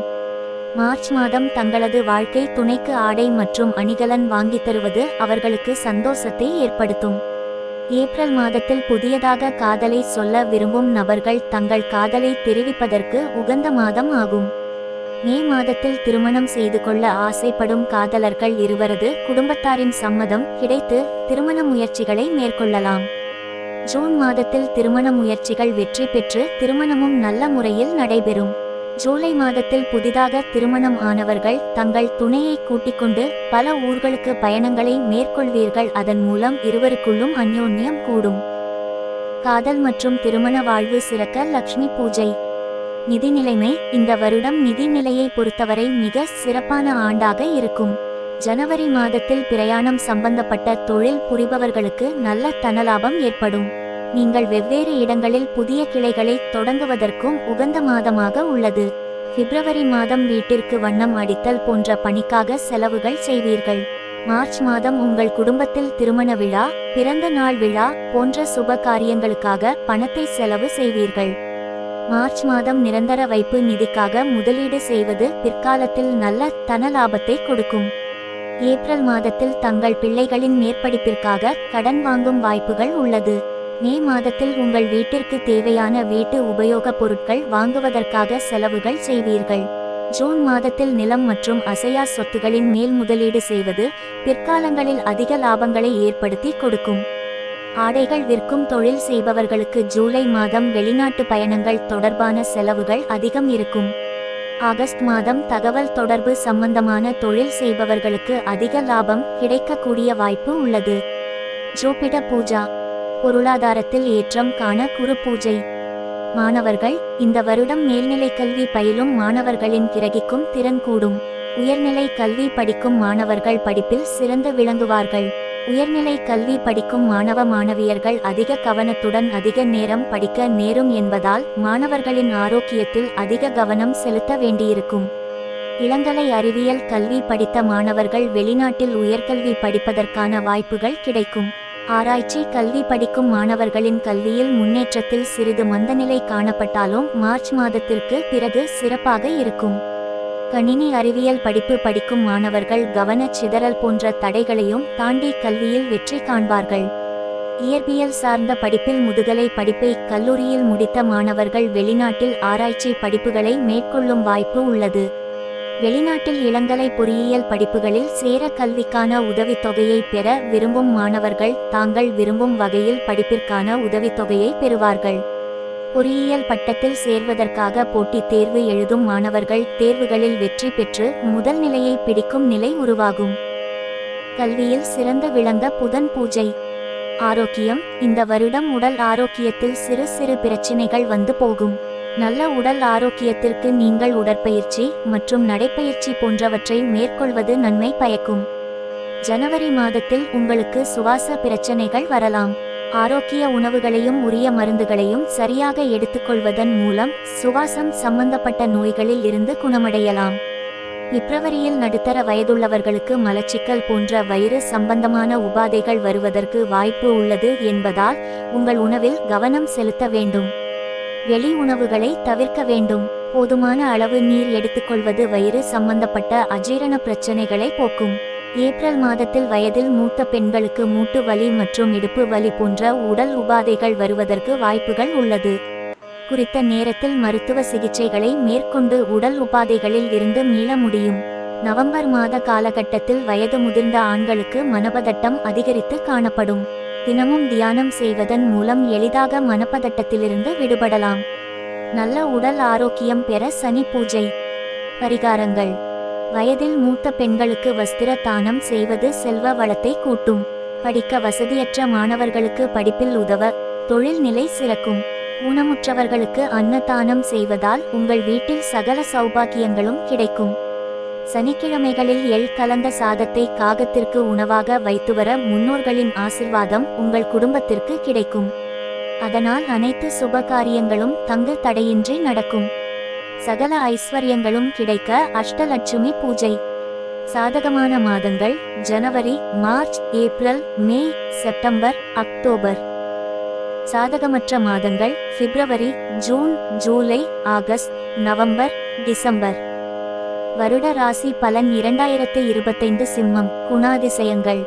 மார்ச் மாதம் தங்களது வாழ்க்கை துணைக்கு ஆடை மற்றும் அணிகலன் வாங்கித் தருவது அவர்களுக்கு சந்தோஷத்தை ஏற்படுத்தும். ஏப்ரல் மாதத்தில் புதியதாக காதலை சொல்ல விரும்பும் நபர்கள் தங்கள் காதலை தெரிவிப்பதற்கு உகந்த மாதம் ஆகும். மே மாதத்தில் திருமணம் செய்து கொள்ள ஆசைப்படும் காதலர்கள் இருவரது குடும்பத்தாரின் சம்மதம் கிடைத்து திருமண முயற்சிகளை மேற்கொள்ளலாம். ஜூன் மாதத்தில் திருமண முயற்சிகள் வெற்றி பெற்று திருமணமும் நல்ல முறையில் நடைபெறும். ஜூலை மாதத்தில் புதிதாக திருமணம் ஆனவர்கள் தங்கள் துணையை கூட்டிக்கொண்டு பல ஊர்களுக்கு பயணங்களை மேற்கொள்வீர்கள். அதன் மூலம் இருவருக்குள்ளும் அந்யோன்யம் கூடும். காதல் மற்றும் திருமண வாழ்வு சிறக்க லக்ஷ்மி பூஜை. நிதி நிலைமை. இந்த வருடம் நிதி நிலையை பொறுத்தவரை மிக சிறப்பான ஆண்டாக இருக்கும். ஜனவரி மாதத்தில் பிரயாணம் சம்பந்தப்பட்ட தொழில் புரிபவர்களுக்கு நல்ல தனலாபம் ஏற்படும். நீங்கள் வெவ்வேறு இடங்களில் புதிய கிளைகளை தொடங்குவதற்கும் உகந்த மாதமாக உள்ளது. பிப்ரவரி மாதம் வீட்டிற்கு வண்ணம் அடித்தல் போன்ற பணிக்காக செலவுகள் செய்வீர்கள். மார்ச் மாதம் உங்கள் குடும்பத்தில் திருமண விழா, பிறந்த நாள் விழா போன்ற சுப காரியங்களுக்காக பணத்தை செலவு செய்வீர்கள். மார்ச் மாதம் நிரந்தர வைப்பு நிதிக்காக முதலீடு செய்வது பிற்காலத்தில் நல்ல தன லாபத்தை கொடுக்கும். ஏப்ரல் மாதத்தில் தங்கள் பிள்ளைகளின் மேற்படிப்பிற்காக கடன் வாங்கும் வாய்ப்புகள் உள்ளது. மே மாதத்தில் உங்கள் வீட்டிற்கு தேவையான வீட்டு உபயோகப் பொருட்கள் வாங்குவதற்காக செலவுகள் செய்வீர்கள். ஜூன் மாதத்தில் நிலம் மற்றும் அசையா சொத்துகளின் மேல் முதலீடு செய்வது பிற்காலங்களில் அதிக லாபங்களை ஏற்படுத்தி கொடுக்கும். ஆடைகள் விற்கும் தொழில் செய்பவர்களுக்கு ஜூலை மாதம் வெளிநாட்டு பயணங்கள் தொடர்பான செலவுகள் அதிகம் இருக்கும். ஆகஸ்ட் மாதம் தகவல் தொடர்பு சம்பந்தமான தொழில் செய்பவர்களுக்கு அதிக லாபம் கிடைக்கக்கூடிய வாய்ப்பு உள்ளது. ஜூபிட பூஜா. பொருளாதாரத்தில் ஏற்றம் காண குரு பூஜை. மாணவர்கள். இந்த வருடம் மேல்நிலை கல்வி பயிலும் மாணவர்களின் கிரகிக்கும் திறன் கூடும். உயர்நிலை கல்வி படிக்கும் மாணவர்கள் படிப்பில் சிறந்து விளங்குவார்கள். உயர்நிலை கல்வி படிக்கும் மாணவ மாணவியர்கள் அதிக கவனத்துடன் அதிக நேரம் படிக்க நேரும் என்பதால் மாணவர்களின் ஆரோக்கியத்தில் அதிக கவனம் செலுத்த வேண்டியிருக்கும். இளங்கலை அறிவியல் கல்வி படித்த மாணவர்கள் வெளிநாட்டில் உயர்கல்வி படிப்பதற்கான வாய்ப்புகள் கிடைக்கும். ஆராய்ச்சி கல்வி படிக்கும் மாணவர்களின் கல்வியில் முன்னேற்றத்தில் சிறிது மந்தநிலை காணப்பட்டாலும் மார்ச் மாதத்திற்கு பிறகு சிறப்பாக இருக்கும். கணினி அறிவியல் படிப்பு படிக்கும் மாணவர்கள் கவன சிதறல் போன்ற தடைகளையும் தாண்டி கல்வியில் வெற்றி காண்பார்கள். இயற்பியல் சார்ந்த படிப்பில் முதுகலை படிப்பை கல்லூரியில் முடித்த மாணவர்கள் வெளிநாட்டில் ஆராய்ச்சி படிப்புகளை மேற்கொள்ளும் வாய்ப்பு உள்ளது. வெளிநாட்டில் இளங்கலை பொறியியல் படிப்புகளில் சேர கல்விக்கான உதவித்தொகையை பெற விரும்பும் மாணவர்கள் தாங்கள் விரும்பும் வகையில் படிப்பிற்கான உதவித்தொகையை பெறுவார்கள். பொறியியல் பட்டத்தில் சேர்வதற்காக போட்டித் தேர்வு எழுதும் மாணவர்கள் தேர்வுகளில் வெற்றி பெற்று முதல் நிலையை பிடிக்கும் நிலை உருவாகும். கல்வியில் சிறந்த விளங்க புதன் பூஜை. ஆரோக்கியம். இந்த வருடம் உடல் ஆரோக்கியத்தில் சிறு சிறு பிரச்சினைகள் வந்து போகும். நல்ல உடல் ஆரோக்கியத்திற்கு நீங்கள் உடற்பயிற்சி மற்றும் நடைப்பயிற்சி போன்றவற்றை மேற்கொள்வது நன்மை பயக்கும். ஜனவரி மாதத்தில் உங்களுக்கு சுவாச பிரச்சனைகள் வரலாம். ஆரோக்கிய உணவுகளையும் உரிய மருந்துகளையும் சரியாக எடுத்துக்கொள்வதன் மூலம் சுவாசம் சம்பந்தப்பட்ட நோய்களில் இருந்து குணமடையலாம். பிப்ரவரியில் நடுத்தர வயதுள்ளவர்களுக்கு மலச்சிக்கல் போன்ற வயிறு சம்பந்தமான உபாதைகள் வருவதற்கு வாய்ப்பு உள்ளது என்பதால் உங்கள் உணவில் கவனம் செலுத்த வேண்டும். வெளி உணவுகளை தவிர்க்க வேண்டும். போதுமான அளவு நீர் எடுத்துக்கொள்வது வயிறு சம்பந்தப்பட்ட அஜீரண பிரச்சனைகளை போக்கும். ஏப்ரல் மாதத்தில் வயதில் மூத்த பெண்களுக்கு மூட்டு வலி மற்றும் இடுப்பு வலி போன்ற உடல் உபாதைகள் வருவதற்கு வாய்ப்புகள் உள்ளது. குறித்த நேரத்தில் மருத்துவ சிகிச்சைகளை மேற்கொண்டு உடல் உபாதைகளில் இருந்து மீள முடியும். நவம்பர் மாத காலகட்டத்தில் வயது முதிர்ந்த ஆண்களுக்கு மனப்பதட்டம் அதிகரித்து காணப்படும். தினமும் தியானம் செய்வதன் மூலம் எளிதாக மனப்பதட்டத்திலிருந்து விடுபடலாம். நல்ல உடல் ஆரோக்கியம் பெற சனி பூஜை பரிகாரங்கள். வயதில் மூத்த பெண்களுக்கு வஸ்திர தானம் செய்வது செல்வ வளத்தை கூட்டும். படிக்க வசதியற்ற மாணவர்களுக்கு படிப்பில் உதவ, தொழில் நிலை சிறக்கும். ஊனமுற்றவர்களுக்கு அன்னதானம் செய்வதால் உங்கள் வீட்டில் சகல சௌபாக்கியங்களும் கிடைக்கும். சனிக்கிழமைகளில் எள் கலந்த சாதத்தை காகத்திற்கு உணவாக வைத்துவர முன்னோர்களின் ஆசிர்வாதம் உங்கள் குடும்பத்திற்கு கிடைக்கும். அதனால் அனைத்து சுப காரியங்களும் தங்கு தடையின்றி நடக்கும். சகல ஐஸ்வர்யங்களும் கிடைக்க அஷ்டலட்சுமி பூஜை. சாதகமான மாதங்கள் ஜனவரி, மார்ச், ஏப்ரல், மே, செப்டம்பர், அக்டோபர். சாதகமற்ற மாதங்கள் பிப்ரவரி, ஜூன், ஜூலை, ஆகஸ்ட், நவம்பர், டிசம்பர். வருட ராசி பலன் 2025 சிம்மம். குணாதிசயங்கள்.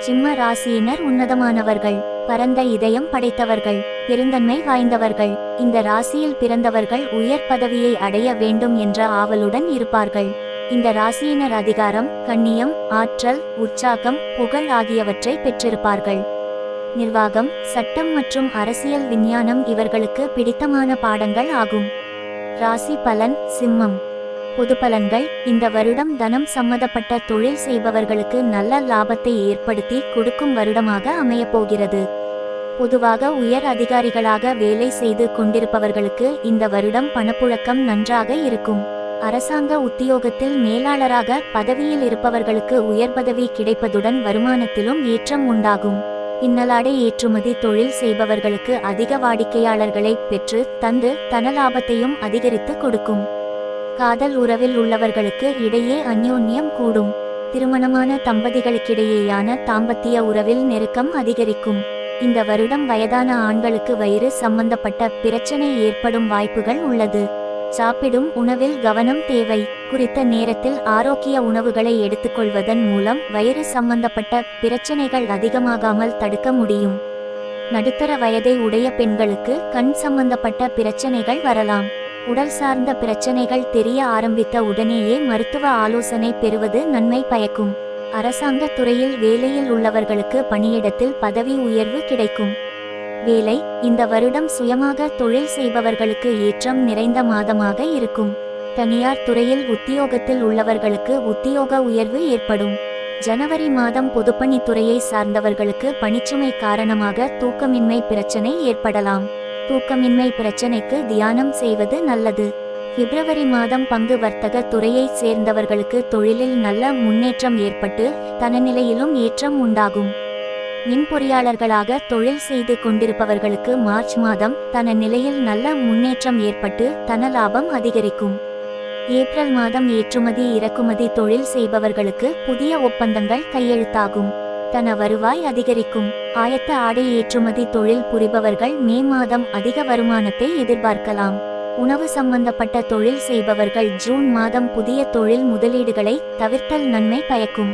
சிம்ம ராசியினர் உன்னதமானவர்கள், பரந்த இதயம் படைத்தவர்கள், பெருந்தன்மை வாய்ந்தவர்கள். இந்த ராசியில் பிறந்தவர்கள் உயர் பதவியை அடைய வேண்டும் என்ற ஆவலுடன் இருப்பார்கள். இந்த ராசியினர் அதிகாரம், கண்ணியம், ஆற்றல், உற்சாகம், புகழ் ஆகியவற்றை பெற்றிருப்பார்கள். நிர்வாகம், சட்டம் மற்றும் அரசியல் விஞ்ஞானம் இவர்களுக்கு பிடித்தமான பாடங்கள் ஆகும். ராசி பலன் சிம்மம். பொது பலன்கள். இந்த வருடம் தனம் சம்பந்தப்பட்ட தொழில் செய்பவர்களுக்கு நல்ல லாபத்தை ஏற்படுத்தி கொடுக்கும் வருடமாக அமையப்போகிறது. பொதுவாக உயர் அதிகாரிகளாக வேலை செய்து கொண்டிருப்பவர்களுக்கு இந்த வருடம் பணப்புழக்கம் நன்றாக இருக்கும். அரசாங்க உத்தியோகத்தில் மேலாளராக பதவியில் இருப்பவர்களுக்கு உயர் பதவி கிடைப்பதுடன் வருமானத்திலும் ஏற்றம் உண்டாகும். பின்னலாடை ஏற்றுமதி தொழில் செய்பவர்களுக்கு அதிக வாடிக்கையாளர்களை பெற்று தந்து தனலாபத்தையும் அதிகரித்து கொடுக்கும். காதல் உறவில் உள்ளவர்களுக்கு இடையே அந்யோன்யம் கூடும். திருமணமான தம்பதிகளுக்கிடையேயான தாம்பத்திய உறவில் நெருக்கம் அதிகரிக்கும். இந்த வருடம் வயதான ஆண்களுக்கு வயிறு சம்பந்தப்பட்ட பிரச்சனை ஏற்படும் வாய்ப்புகள் உள்ளது. சாப்பிடும் உணவில் கவனம் தேவை. குறித்த நேரத்தில் ஆரோக்கிய உணவுகளை எடுத்துக்கொள்வதன் மூலம் வயிறு சம்பந்தப்பட்ட பிரச்சனைகள் அதிகமாகாமல் தடுக்க முடியும். நடுத்தர வயதை உடைய பெண்களுக்கு கண் சம்பந்தப்பட்ட பிரச்சனைகள் வரலாம். உடல் சார்ந்த பிரச்சனைகள் தெரிய ஆரம்பித்த உடனேயே மருத்துவ ஆலோசனை பெறுவது நன்மை பயக்கும். அரசாங்க துறையில் வேலையில் உள்ளவர்களுக்கு பணியிடத்தில் பதவி உயர்வு கிடைக்கும். வேலை. இந்த வருடம் சுயமாக தொழில் செய்பவர்களுக்கு ஏற்றம் நிறைந்த மாதமாக இருக்கும். தனியார் துறையில் உத்தியோகத்தில் உள்ளவர்களுக்கு உத்தியோக உயர்வு ஏற்படும். ஜனவரி மாதம் பொதுப்பணித்துறையை சார்ந்தவர்களுக்கு பணிச்சுமை காரணமாக தூக்கமின்மை பிரச்சனை ஏற்படலாம். தூக்கமின்மை பிரச்சனைக்கு தியானம் செய்வது நல்லது. பிப்ரவரி மாதம் பங்கு வர்த்தக துறையை சேர்ந்தவர்களுக்கு தொழிலில் நல்ல முன்னேற்றம் ஏற்பட்டு தனநிலையிலும் ஏற்றம் உண்டாகும். மின் பொறியாளர்களாக தொழில் செய்து கொண்டிருப்பவர்களுக்கு மார்ச் மாதம் தன நிலையில் நல்ல முன்னேற்றம் ஏற்பட்டு தன லாபம் அதிகரிக்கும். ஏப்ரல் மாதம் ஏற்றுமதி இறக்குமதி தொழில் செய்பவர்களுக்கு புதிய ஒப்பந்தங்கள் கையெழுத்தாகும். தன வருவாய் அதிகரிக்கும். ஆயத்த ஆடை ஏற்றுமதி தொழில் புரிபவர்கள் மே மாதம் அதிக வருமானத்தை எதிர்பார்க்கலாம். உணவு சம்பந்தப்பட்ட தொழில் செய்பவர்கள் ஜூன் மாதம் புதிய தொழில் முதலீடுகளை தவிர்த்தல் நன்மை பயக்கும்.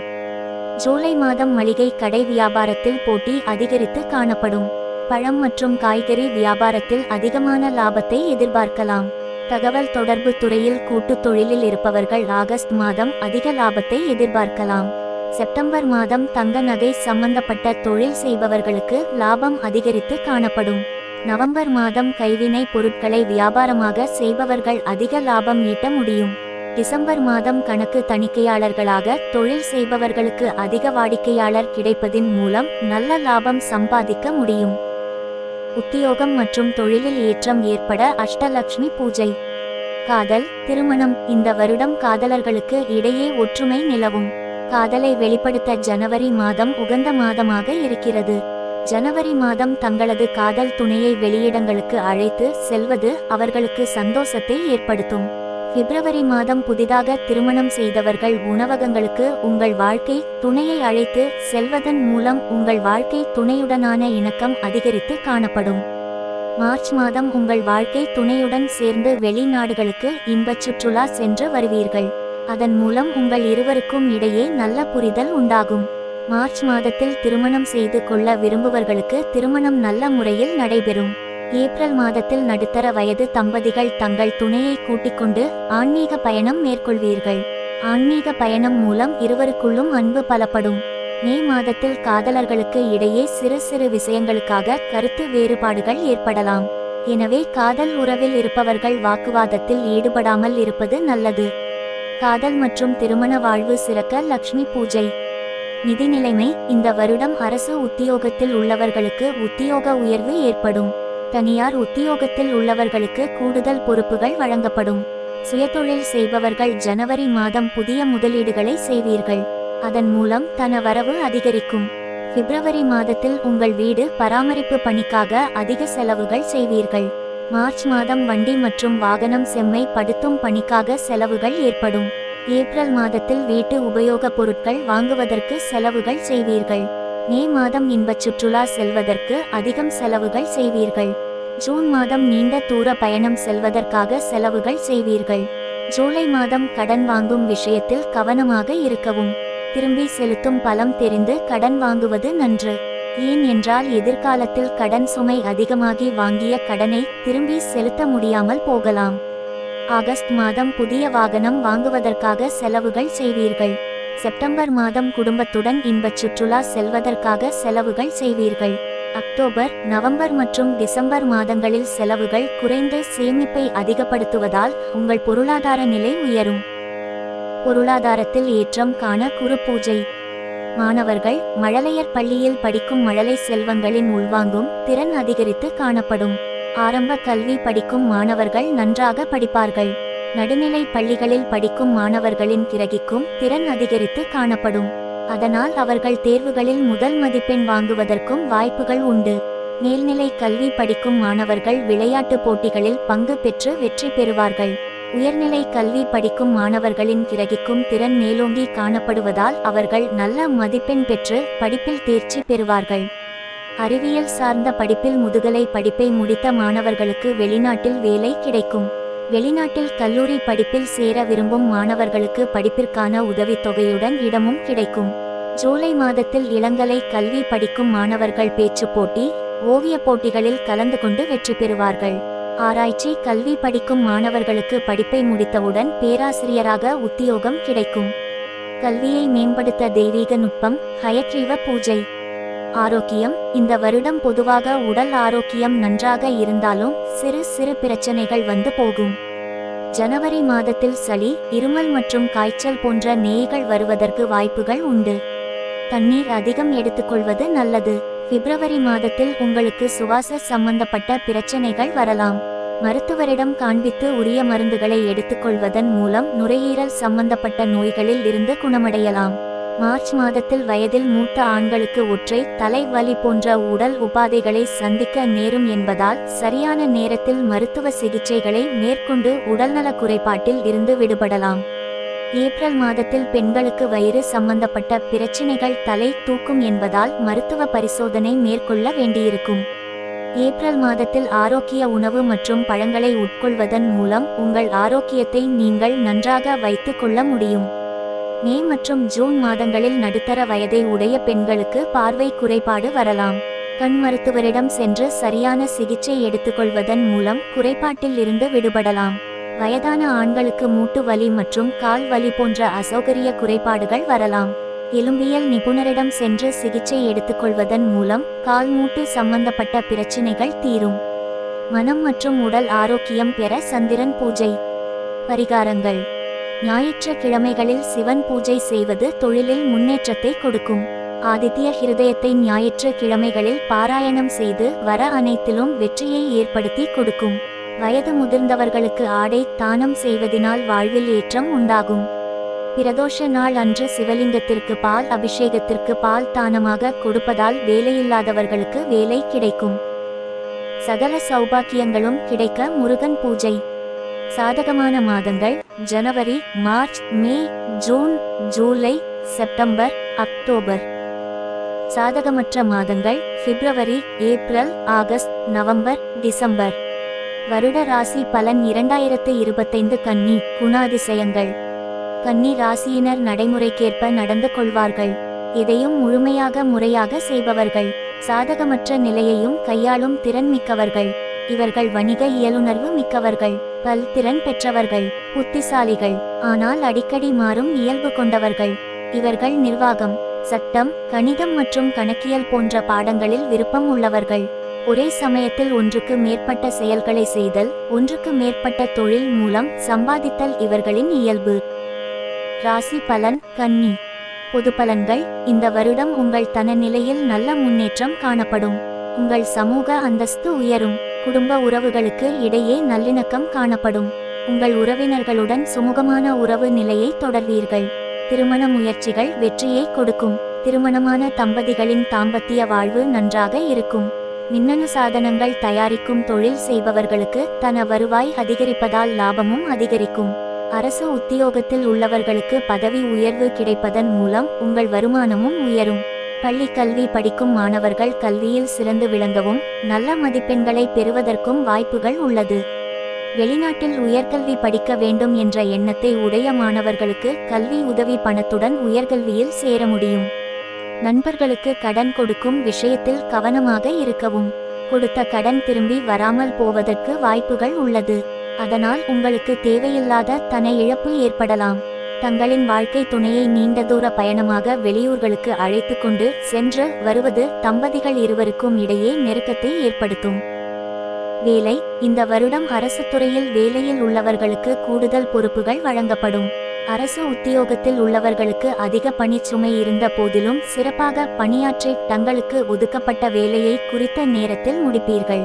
ஜூலை மாதம் மளிகை கடை வியாபாரத்தில் போட்டி அதிகரித்து காணப்படும். பழம் மற்றும் காய்கறி வியாபாரத்தில் அதிகமான லாபத்தை எதிர்பார்க்கலாம். தகவல் தொடர்பு துறையில் கூட்டு தொழிலில் இருப்பவர்கள் ஆகஸ்ட் மாதம் அதிக லாபத்தை எதிர்பார்க்கலாம். செப்டம்பர் மாதம் தங்க நகை சம்பந்தப்பட்ட தொழில் செய்பவர்களுக்கு லாபம் அதிகரித்து காணப்படும். நவம்பர் மாதம் கைவினை பொருட்களை வியாபாரமாக செய்பவர்கள் அதிக லாபம் ஈட்ட முடியும். டிசம்பர் மாதம் கணக்கு தணிக்கையாளர்களாக தொழில் செய்பவர்களுக்கு அதிக வாடிக்கையாளர் கிடைப்பதின் மூலம் நல்ல லாபம் சம்பாதிக்க முடியும். உத்தியோகம் மற்றும் தொழிலில் ஏற்றம் ஏற்பட அஷ்டலட்சுமி பூஜை. காதல், திருமணம். இந்த வருடம் காதலர்களுக்கு இடையே ஒற்றுமை நிலவும். காதலை வெளிப்படுத்த ஜனவரி மாதம் உகந்த மாதமாக இருக்கிறது. ஜனவரி மாதம் தங்களது காதல் துணையை வெளியிடங்களுக்கு அழைத்து செல்வது அவர்களுக்கு சந்தோஷத்தை ஏற்படுத்தும். பிப்ரவரி மாதம் புதிதாக திருமணம் செய்தவர்கள் உணவகங்களுக்கு உங்கள் வாழ்க்கை துணையை அழைத்து செல்வதன் மூலம் உங்கள் வாழ்க்கை துணையுடனான இணக்கம் அதிகரித்து காணப்படும். மார்ச் மாதம் உங்கள் வாழ்க்கை துணையுடன் சேர்ந்து வெளிநாடுகளுக்கு இன்பச் சுற்றுலா சென்று வருவீர்கள். அதன் மூலம் உங்கள் இருவருக்கும் இடையே நல்ல புரிதல் உண்டாகும். மார்ச் மாதத்தில் திருமணம் செய்து கொள்ள விரும்புவர்களுக்கு திருமணம் நல்ல முறையில் நடைபெறும். ஏப்ரல் மாதத்தில் நடுத்தர வயது தம்பதிகள் தங்கள் துணையை கூட்டிக் கொண்டு ஆன்மீக பயணம் மேற்கொள்வீர்கள். ஆன்மீக பயணம் மூலம் இருவருக்குள்ளும் அன்பு பலப்படும். மே மாதத்தில் காதலர்களுக்கு இடையே சிறு சிறு விஷயங்களுக்காக கருத்து வேறுபாடுகள் ஏற்படலாம். எனவே காதல் உறவில் இருப்பவர்கள் வாக்குவாதத்தில் ஈடுபடாமல் இருப்பது நல்லது. காதல் மற்றும் திருமண வாழ்வு சிறக்க லக்ஷ்மி பூஜை. நிதி நிலைமை. இந்த வருடம் அரசு உத்தியோகத்தில் உள்ளவர்களுக்கு உத்தியோக உயர்வு ஏற்படும். தனியார் உத்தியோகத்தில் உள்ளவர்களுக்கு கூடுதல் பொறுப்புகள் வழங்கப்படும். சுயதொழில் செய்பவர்கள் ஜனவரி மாதம் புதிய முதலீடுகளை செய்வீர்கள். அதன் மூலம் தன வரவு அதிகரிக்கும். பிப்ரவரி மாதத்தில் உங்கள் வீடு பராமரிப்பு பணிக்காக அதிக செலவுகள் செய்வீர்கள். மார்ச் மாதம் வண்டி மற்றும் வாகனம் செம்மை படுத்தும் பணிக்காக செலவுகள் ஏற்படும். ஏப்ரல் மாதத்தில் வீட்டு உபயோகப் பொருட்கள் வாங்குவதற்கு செலவுகள் செய்வீர்கள். மே மாதம் இன்பச் சுற்றுலா செல்வதற்கு அதிகம் செலவுகள் செய்வீர்கள். ஜூன் மாதம் நீண்ட தூர பயணம் செல்வதற்காக செலவுகள் செய்வீர்கள். ஜூலை மாதம் கடன் வாங்கும் விஷயத்தில் கவனமாக இருக்கவும். திரும்பி செலுத்தும் பலம் தெரிந்து கடன் வாங்குவது நன்று. ஏன் என்றால் எதிர்காலத்தில் கடன் சுமை அதிகமாகி வாங்கிய கடனை திரும்பி செலுத்த முடியாமல் போகலாம். ஆகஸ்ட் மாதம் புதிய வாகனம் வாங்குவதற்காக செலவுகள் செய்வீர்கள். செப்டம்பர் மாதம் குடும்பத்துடன் இன்பச் சுற்றுலா செல்வதற்காக செலவுகள் செய்வீர்கள். அக்டோபர், நவம்பர் மற்றும் டிசம்பர் மாதங்களில் செலவுகள் குறைந்து சேமிப்பை அதிகப்படுத்துவதால் உங்கள் பொருளாதார நிலை உயரும். பொருளாதாரத்தில் ஏற்றம் காண குரு பூஜை. மாணவர்கள் மழலையர் பள்ளியில் படிக்கும் மழலை செல்வங்களின் உள்வாங்கும் திறன் அதிகரித்து காணப்படும். ஆரம்ப கல்வி படிக்கும் மாணவர்கள் நன்றாக படிப்பார்கள். நடுநிலை பள்ளிகளில் படிக்கும் மாணவர்களின் கிரகிக்கும் திறன் அதிகரித்து காணப்படும். அதனால் அவர்கள் தேர்வுகளில் முதல் மதிப்பெண் வாங்குவதற்கும் வாய்ப்புகள் உண்டு. மேல்நிலை கல்வி படிக்கும் மாணவர்கள் விளையாட்டு போட்டிகளில் பங்கு பெற்று வெற்றி பெறுவார்கள். உயர்நிலை கல்வி படிக்கும் மாணவர்களின் கிரகிக்கும் திறன் மேலோங்கி காணப்படுவதால் அவர்கள் நல்ல மதிப்பெண் பெற்று படிப்பில் தேர்ச்சி பெறுவார்கள். அறிவியல் சார்ந்த படிப்பில் முதுகலை படிப்பை முடித்த மாணவர்களுக்கு வெளிநாட்டில் வேலை கிடைக்கும். வெளிநாட்டில் கல்லூரி படிப்பில் சேர விரும்பும் மாணவர்களுக்கு படிப்பிற்கான உதவித்தொகையுடன் இடமும் கிடைக்கும். ஜூலை மாதத்தில் இளங்கலை கல்வி படிக்கும் மாணவர்கள் பேச்சு போட்டி, ஓவிய போட்டிகளில் கலந்து கொண்டு வெற்றி பெறுவார்கள். ஆராய்ச்சி கல்வி படிக்கும் மாணவர்களுக்கு படிப்பை முடித்தவுடன் பேராசிரியராக உத்தியோகம் கிடைக்கும். கல்வியை மேம்படுத்த தெய்வீக நுட்பம் ஹயக்ரீவ பூஜை. ஆரோக்கியம். இந்த வருடம் பொதுவாக உடல் ஆரோக்கியம் நன்றாக இருந்தாலும் சிறு சிறு பிரச்சனைகள் வந்து போகும். ஜனவரி மாதத்தில் சளி, இருமல் மற்றும் காய்ச்சல் போன்ற நோய்கள் வருவதற்கு வாய்ப்புகள் உண்டு. தண்ணீர் அதிகம் எடுத்துக்கொள்வது நல்லது. பிப்ரவரி மாதத்தில் உங்களுக்கு சுவாச சம்பந்தப்பட்ட பிரச்சனைகள் வரலாம். மருத்துவரிடம் காண்பித்து உரிய மருந்துகளை எடுத்துக்கொள்வதன் மூலம் நுரையீரல் சம்பந்தப்பட்ட நோய்களில் இருந்து குணமடையலாம். மார்ச் மாதத்தில் வயதில் மூத்த ஆண்களுக்கு ஒற்றை தலை வலி போன்ற உடல் உபாதைகளை சந்திக்க நேரும் என்பதால் சரியான நேரத்தில் மருத்துவ சிகிச்சைகளை மேற்கொண்டு உடல்நல குறைபாட்டில் இருந்து விடுபடலாம். ஏப்ரல் மாதத்தில் பெண்களுக்கு வயிறு சம்பந்தப்பட்ட பிரச்சினைகள் தலை தூக்கும் என்பதால் மருத்துவ பரிசோதனை மேற்கொள்ள வேண்டியிருக்கும். ஏப்ரல் மாதத்தில் ஆரோக்கிய உணவு மற்றும் பழங்களை உட்கொள்வதன் மூலம் உங்கள் ஆரோக்கியத்தை நீங்கள் நன்றாக வைத்துக் கொள்ள முடியும். மே மற்றும் ஜூன் மாதங்களில் நடுத்தர வயதை உடைய பெண்களுக்கு பார்வை குறைபாடு வரலாம். கண் மருத்துவரிடம் சென்று சரியான சிகிச்சை எடுத்துக்கொள்வதன் மூலம் குறைபாட்டில் இருந்து விடுபடலாம். வயதான ஆண்களுக்கு மூட்டு வலி மற்றும் கால் வலி போன்ற அசௌகரிய குறைபாடுகள் வரலாம். எலும்பியல் நிபுணரிடம் சென்று சிகிச்சை எடுத்துக்கொள்வதன் மூலம் கால் மூட்டு சம்பந்தப்பட்ட பிரச்சினைகள் தீரும். மனம் மற்றும் உடல் ஆரோக்கியம் பெற சந்திரன் பூஜை. பரிகாரங்கள். ஞாயிற்றுக்கிழமைகளில் சிவன் பூஜை செய்வது தொழிலில் முன்னேற்றத்தை கொடுக்கும். ஆதித்ய ஹிருதயத்தை ஞாயிற்றுக்கிழமைகளில் பாராயணம் செய்து வர அனைத்திலும் வெற்றியை ஏற்படுத்தி கொடுக்கும். வயது முதிர்ந்தவர்களுக்கு ஆடை தானம் செய்வதினால் வாழ்வில் ஏற்றம் உண்டாகும். பிரதோஷ நாள் அன்று சிவலிங்கத்திற்கு பால் அபிஷேகத்திற்கு பால் தானமாக கொடுப்பதால் வேலையில்லாதவர்களுக்கு வேலை கிடைக்கும். சகல சௌபாக்கியங்களும் கிடைக்க முருகன் பூஜை. சாதகமான மாதங்கள் ஜனவரி, மார்ச், மே, ஜூன், ஜூலை, செப்டம்பர், அக்டோபர். சாதகமற்ற மாதங்கள் பிப்ரவரி, ஏப்ரல், ஆகஸ்ட், நவம்பர், டிசம்பர். வருட ராசி பலன் 2025. கன்னி. குணாதிசயங்கள். கன்னி ராசியினர் நடைமுறைக்கேற்ப நடந்து கொள்வார்கள். எதையும் முழுமையாக முறையாக செய்பவர்கள். சாதகமற்ற நிலையையும் கையாளும் திறன் மிக்கவர்கள். இவர்கள் வணிக இயலுணர்வு மிக்கவர்கள். பல்திறன் பெற்றவர்கள். புத்திசாலிகள். ஆனால் அடிக்கடி மாறும் இயல்பு கொண்டவர்கள். இவர்கள் நிர்வாகம், சட்டம், கணிதம் மற்றும் கணக்கியல் போன்ற பாடங்களில் விருப்பம் உள்ளவர்கள். ஒரே சமயத்தில் ஒன்றுக்கு மேற்பட்ட செயல்களை செய்தல், ஒன்றுக்கு மேற்பட்ட தொழில் மூலம் சம்பாதித்தல் இவர்களின் இயல்பு. ராசி பலன். கன்னி. பொது பலன்கள். இந்த வருடம் உங்கள் தனநிலையில் நல்ல முன்னேற்றம் காணப்படும். உங்கள் சமூக அந்தஸ்து உயரும். குடும்ப உறவுகளுக்கு இடையே நல்லிணக்கம் காணப்படும். உங்கள் உறவினர்களுடன் சுமூகமான உறவு நிலையை தொடர்வீர்கள். திருமண முயற்சிகள் வெற்றியை கொடுக்கும். திருமணமான தம்பதிகளின் தாம்பத்திய வாழ்வு நன்றாக இருக்கும். மின்னணு சாதனங்கள் தயாரிக்கும் தொழில் செய்பவர்களுக்கு தன வருவாய் அதிகரிப்பதால் லாபமும் அதிகரிக்கும். அரசு உத்தியோகத்தில் உள்ளவர்களுக்கு பதவி உயர்வு கிடைப்பதன் மூலம் உங்கள் வருமானமும் உயரும். பள்ளி கல்வி படிக்கும் மாணவர்கள் கல்வியில் சிறந்து விளங்கவும் நல்ல மதிப்பெண்களை பெறுவதற்கும் வாய்ப்புகள் உள்ளது. வெளிநாட்டில் உயர்கல்வி படிக்க வேண்டும் என்ற எண்ணத்தை உடைய மாணவர்களுக்கு கல்வி உதவி பணத்துடன் உயர்கல்வியில் சேர முடியும். நண்பர்களுக்கு கடன் கொடுக்கும் விஷயத்தில் கவனமாக இருக்கவும். கொடுத்த கடன் திரும்பி வராமல் போவதற்கு வாய்ப்புகள் உள்ளது. அதனால் உங்களுக்கு தேவையில்லாத தன இழப்பு ஏற்படலாம். தங்களின் வாழ்க்கை துணையை நீண்ட தூர பயணமாக வெளியூர்களுக்கு அழைத்து கொண்டு சென்று வருவது தம்பதிகள் இருவருக்கும் இடையே நெருக்கத்தை ஏற்படுத்தும். வேலை. இந்த வருடம் அரசு துறையில் வேலையில் உள்ளவர்களுக்கு கூடுதல் பொறுப்புகள் வழங்கப்படும். அரசு உத்தியோகத்தில் உள்ளவர்களுக்கு அதிக பணிச்சுமை இருந்த போதிலும் சிறப்பாக பணியாற்றி தங்களுக்கு ஒதுக்கப்பட்ட வேலையை குறித்த நேரத்தில் முடிப்பீர்கள்.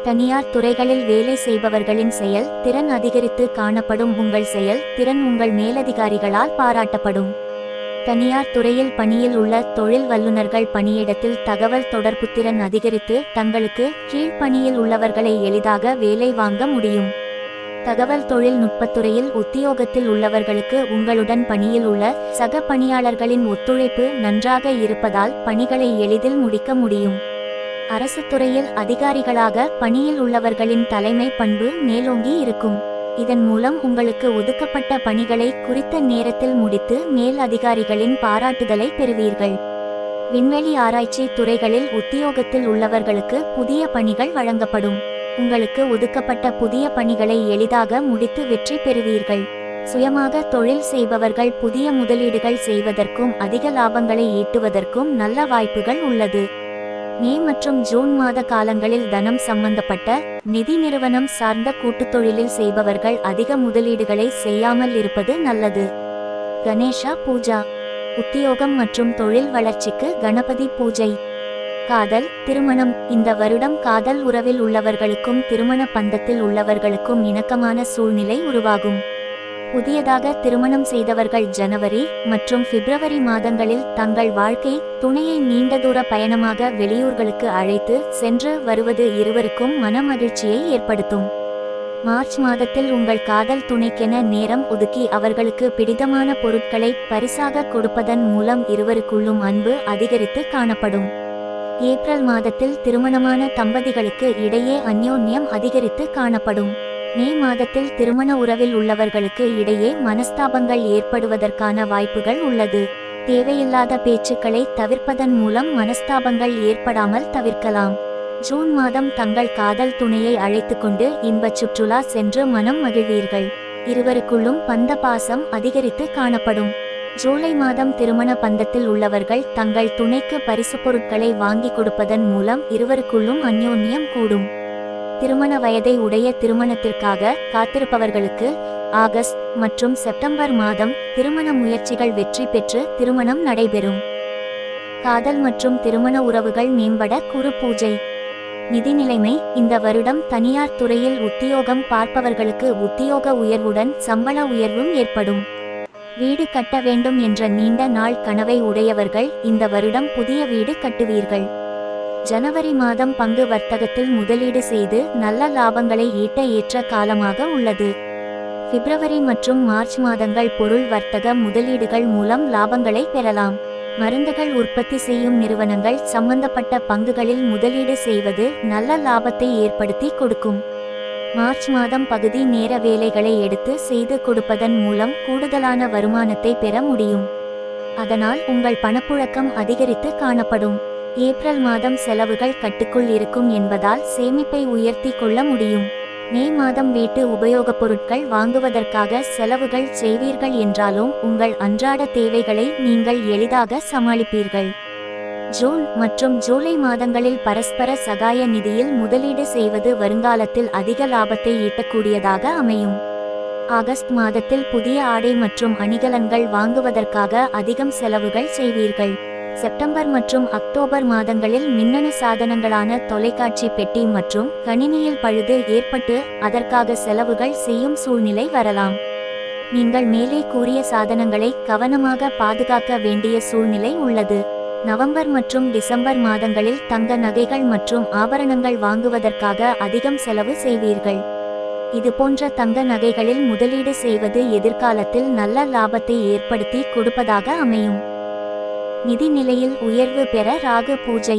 தனியார் துறைகளில் வேலை செய்பவர்களின் செயல் திறன் அதிகரித்து காணப்படும். உங்கள் செயல் திறன் உங்கள் மேலதிகாரிகளால் பாராட்டப்படும். தனியார் துறையில் பணியில் உள்ள தொழில் வல்லுநர்கள் பணியிடத்தில் தகவல் தொடர்பு திறன் அதிகரித்து தங்களுக்கு கீழ்ப்பணியில் உள்ளவர்களை எளிதாக வேலை வாங்க முடியும். தகவல் தொழில்நுட்பத்துறையில் உத்தியோகத்தில் உள்ளவர்களுக்கு உங்களுடன் பணியில் உள்ள சக பணியாளர்களின் ஒத்துழைப்பு நன்றாக இருப்பதால் பணிகளை எளிதில் முடிக்க முடியும். அரசு துறையில் அதிகாரிகளாக பணியில் உள்ளவர்களின் தலைமை பண்பு மேலோங்கி இருக்கும். இதன் மூலம் உங்களுக்கு ஒதுக்கப்பட்ட பணிகளை குறித்த நேரத்தில் முடித்து மேல் அதிகாரிகளின் பாராட்டுதலை பெறுவீர்கள். விண்வெளி ஆராய்ச்சி துறைகளில் உத்தியோகத்தில் உள்ளவர்களுக்கு புதிய பணிகள் வழங்கப்படும். உங்களுக்கு ஒதுக்கப்பட்ட புதிய பணிகளை எளிதாக முடித்து வெற்றி பெறுவீர்கள். சுயமாக தொழில் செய்பவர்கள் புதிய முதலீடுகள் செய்வதற்கும் அதிக லாபங்களை ஈட்டுவதற்கும் நல்ல வாய்ப்புகள் உள்ளது. மே மற்றும் ஜூன் மாத காலங்களில் தனம் சம்பந்தப்பட்ட நிதி நிறுவனம் சார்ந்த கூட்டுத்தொழிலில் செய்பவர்கள் அதிக முதலீடுகளை செய்யாமல் இருப்பது நல்லது. கணேசா பூஜா. உத்தியோகம் மற்றும் தொழில் வளர்ச்சிக்கு கணபதி பூஜை. காதல், திருமணம். இந்த வருடம் காதல் உறவில் உள்ளவர்களுக்கும் திருமண பந்தத்தில் உள்ளவர்களுக்கும் இணக்கமான சூழ்நிலை உருவாகும். புதியதாக திருமணம் செய்தவர்கள் ஜனவரி மற்றும் பிப்ரவரி மாதங்களில் தங்கள் வாழ்க்கை துணையை நீண்ட தூர பயணமாக வெளியூர்களுக்கு அழைத்து சென்று வருவது இருவருக்கும் மன மகிழ்ச்சியை ஏற்படுத்தும். மார்ச் மாதத்தில் உங்கள் காதல் துணைக்கென நேரம் ஒதுக்கி அவர்களுக்கு பிடித்தமான பொருட்களை பரிசாக கொடுப்பதன் மூலம் இருவருக்குள்ளும் அன்பு அதிகரித்து காணப்படும். ஏப்ரல் மாதத்தில் திருமணமான தம்பதிகளுக்கு இடையே அந்யோன்யம் அதிகரித்து காணப்படும். மே மாதத்தில் திருமண உறவில் உள்ளவர்களுக்கு இடையே மனஸ்தாபங்கள் ஏற்படுவதற்கான வாய்ப்புகள் உள்ளது. தேவையில்லாத பேச்சுக்களை தவிர்ப்பதன் மூலம் மனஸ்தாபங்கள் ஏற்படாமல் தவிர்க்கலாம். ஜூன் மாதம் தங்கள் காதல் துணையை அழைத்து கொண்டு இன்பச் சுற்றுலா சென்று மனம் மகிழ்வீர்கள். இருவருக்குள்ளும் பந்த பாசம் அதிகரித்து காணப்படும். ஜூலை மாதம் திருமண பந்தத்தில் உள்ளவர்கள் தங்கள் துணைக்கு பரிசு பொருட்களை வாங்கி கொடுப்பதன் மூலம் இருவருக்குள்ளும் அந்யோன்யம் கூடும். திருமண வயதை உடைய திருமணத்திற்காக காத்திருப்பவர்களுக்கு ஆகஸ்ட் மற்றும் செப்டம்பர் மாதம் திருமண முயற்சிகள் வெற்றி பெற்று திருமணம் நடைபெறும். காதல் மற்றும் திருமண உறவுகள் மேம்பட குரு பூஜை. நிதி நிலைமை. இந்த வருடம் தனியார் துறையில் உத்தியோகம் பார்ப்பவர்களுக்கு உத்தியோக உயர்வுடன் சம்பள உயர்வும் ஏற்படும். வீடு கட்ட வேண்டும் என்ற நீண்ட நாள் கனவை உடையவர்கள் இந்த வருடம் புதிய வீடு கட்டுவீர்கள். ஜனவரி மாதம் பங்கு வர்த்தகத்தில் முதலீடு செய்து நல்ல லாபங்களை ஈட்ட ஏற்ற காலமாக உள்ளது. பிப்ரவரி மற்றும் மார்ச் மாதங்கள் பொருள் வர்த்தக முதலீடுகள் மூலம் லாபங்களை பெறலாம். மருந்துகள் உற்பத்தி செய்யும் நிறுவனங்கள் சம்பந்தப்பட்ட பங்குகளில் முதலீடு செய்வது நல்ல லாபத்தை ஏற்படுத்தி கொடுக்கும். மார்ச் மாதம் பகுதி நேர வேலைகளை எடுத்து செய்து கொடுப்பதன் மூலம் கூடுதலான வருமானத்தை பெற முடியும். அதனால் உங்கள் பணப்புழக்கம் அதிகரித்து காணப்படும். ஏப்ரல் மாதம் செலவுகள் கட்டுக்குள் இருக்கும் என்பதால் சேமிப்பை உயர்த்தி கொள்ள முடியும். மே மாதம் வீட்டு உபயோகப் பொருட்கள் வாங்குவதற்காக செலவுகள் செய்வீர்கள் என்றாலும் உங்கள் அன்றாட தேவைகளை நீங்கள் எளிதாக சமாளிப்பீர்கள். ஜூன் மற்றும் ஜூலை மாதங்களில் பரஸ்பர சகாய நிதியில் முதலீடு செய்வது வருங்காலத்தில் அதிக லாபத்தை ஈட்டக்கூடியதாக அமையும். ஆகஸ்ட் மாதத்தில் புதிய ஆடை மற்றும் அணிகலன்கள் வாங்குவதற்காக அதிகம் செலவுகள் செய்வீர்கள். செப்டம்பர் மற்றும் அக்டோபர் மாதங்களில் மின்னணு சாதனங்களான தொலைக்காட்சி பெட்டி மற்றும் கணினியில் பழுது ஏற்பட்டு அதற்காக செலவுகள் செய்யும் சூழ்நிலை வரலாம். நீங்கள் மேலே கூறிய சாதனங்களை கவனமாக பாதுகாக்க வேண்டிய சூழ்நிலை உள்ளது. நவம்பர் மற்றும் டிசம்பர் மாதங்களில் தங்க நகைகள் மற்றும் ஆபரணங்கள் வாங்குவதற்காக அதிகம் செலவு செய்வீர்கள். இதுபோன்ற தங்க நகைகளில் முதலீடு செய்வது எதிர்காலத்தில் நல்ல லாபத்தை ஏற்படுத்தி கொடுப்பதாக அமையும். நிதி நிலையில் உயர்வு பெற ராகு பூஜை.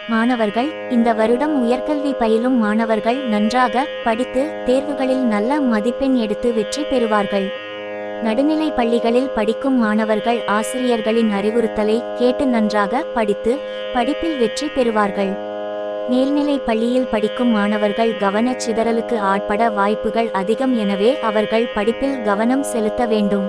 மாணவர்கள், இந்த வருடம் உயர்கல்வி பயிலும் மாணவர்கள் நன்றாக படித்து தேர்வுகளில் நல்ல மதிப்பெண் எடுத்து வெற்றி பெறுவார்கள். நடுநிலை பள்ளிகளில் படிக்கும் மாணவர்கள் ஆசிரியர்களின் அறிவுறுத்தலை கேட்டு நன்றாக படித்து படிப்பில் வெற்றி பெறுவார்கள். மேல்நிலை பள்ளியில் படிக்கும் மாணவர்கள் கவனச் சிதறலுக்கு ஆட்பட வாய்ப்புகள் அதிகம். எனவே அவர்கள் படிப்பில் கவனம் செலுத்த வேண்டும்.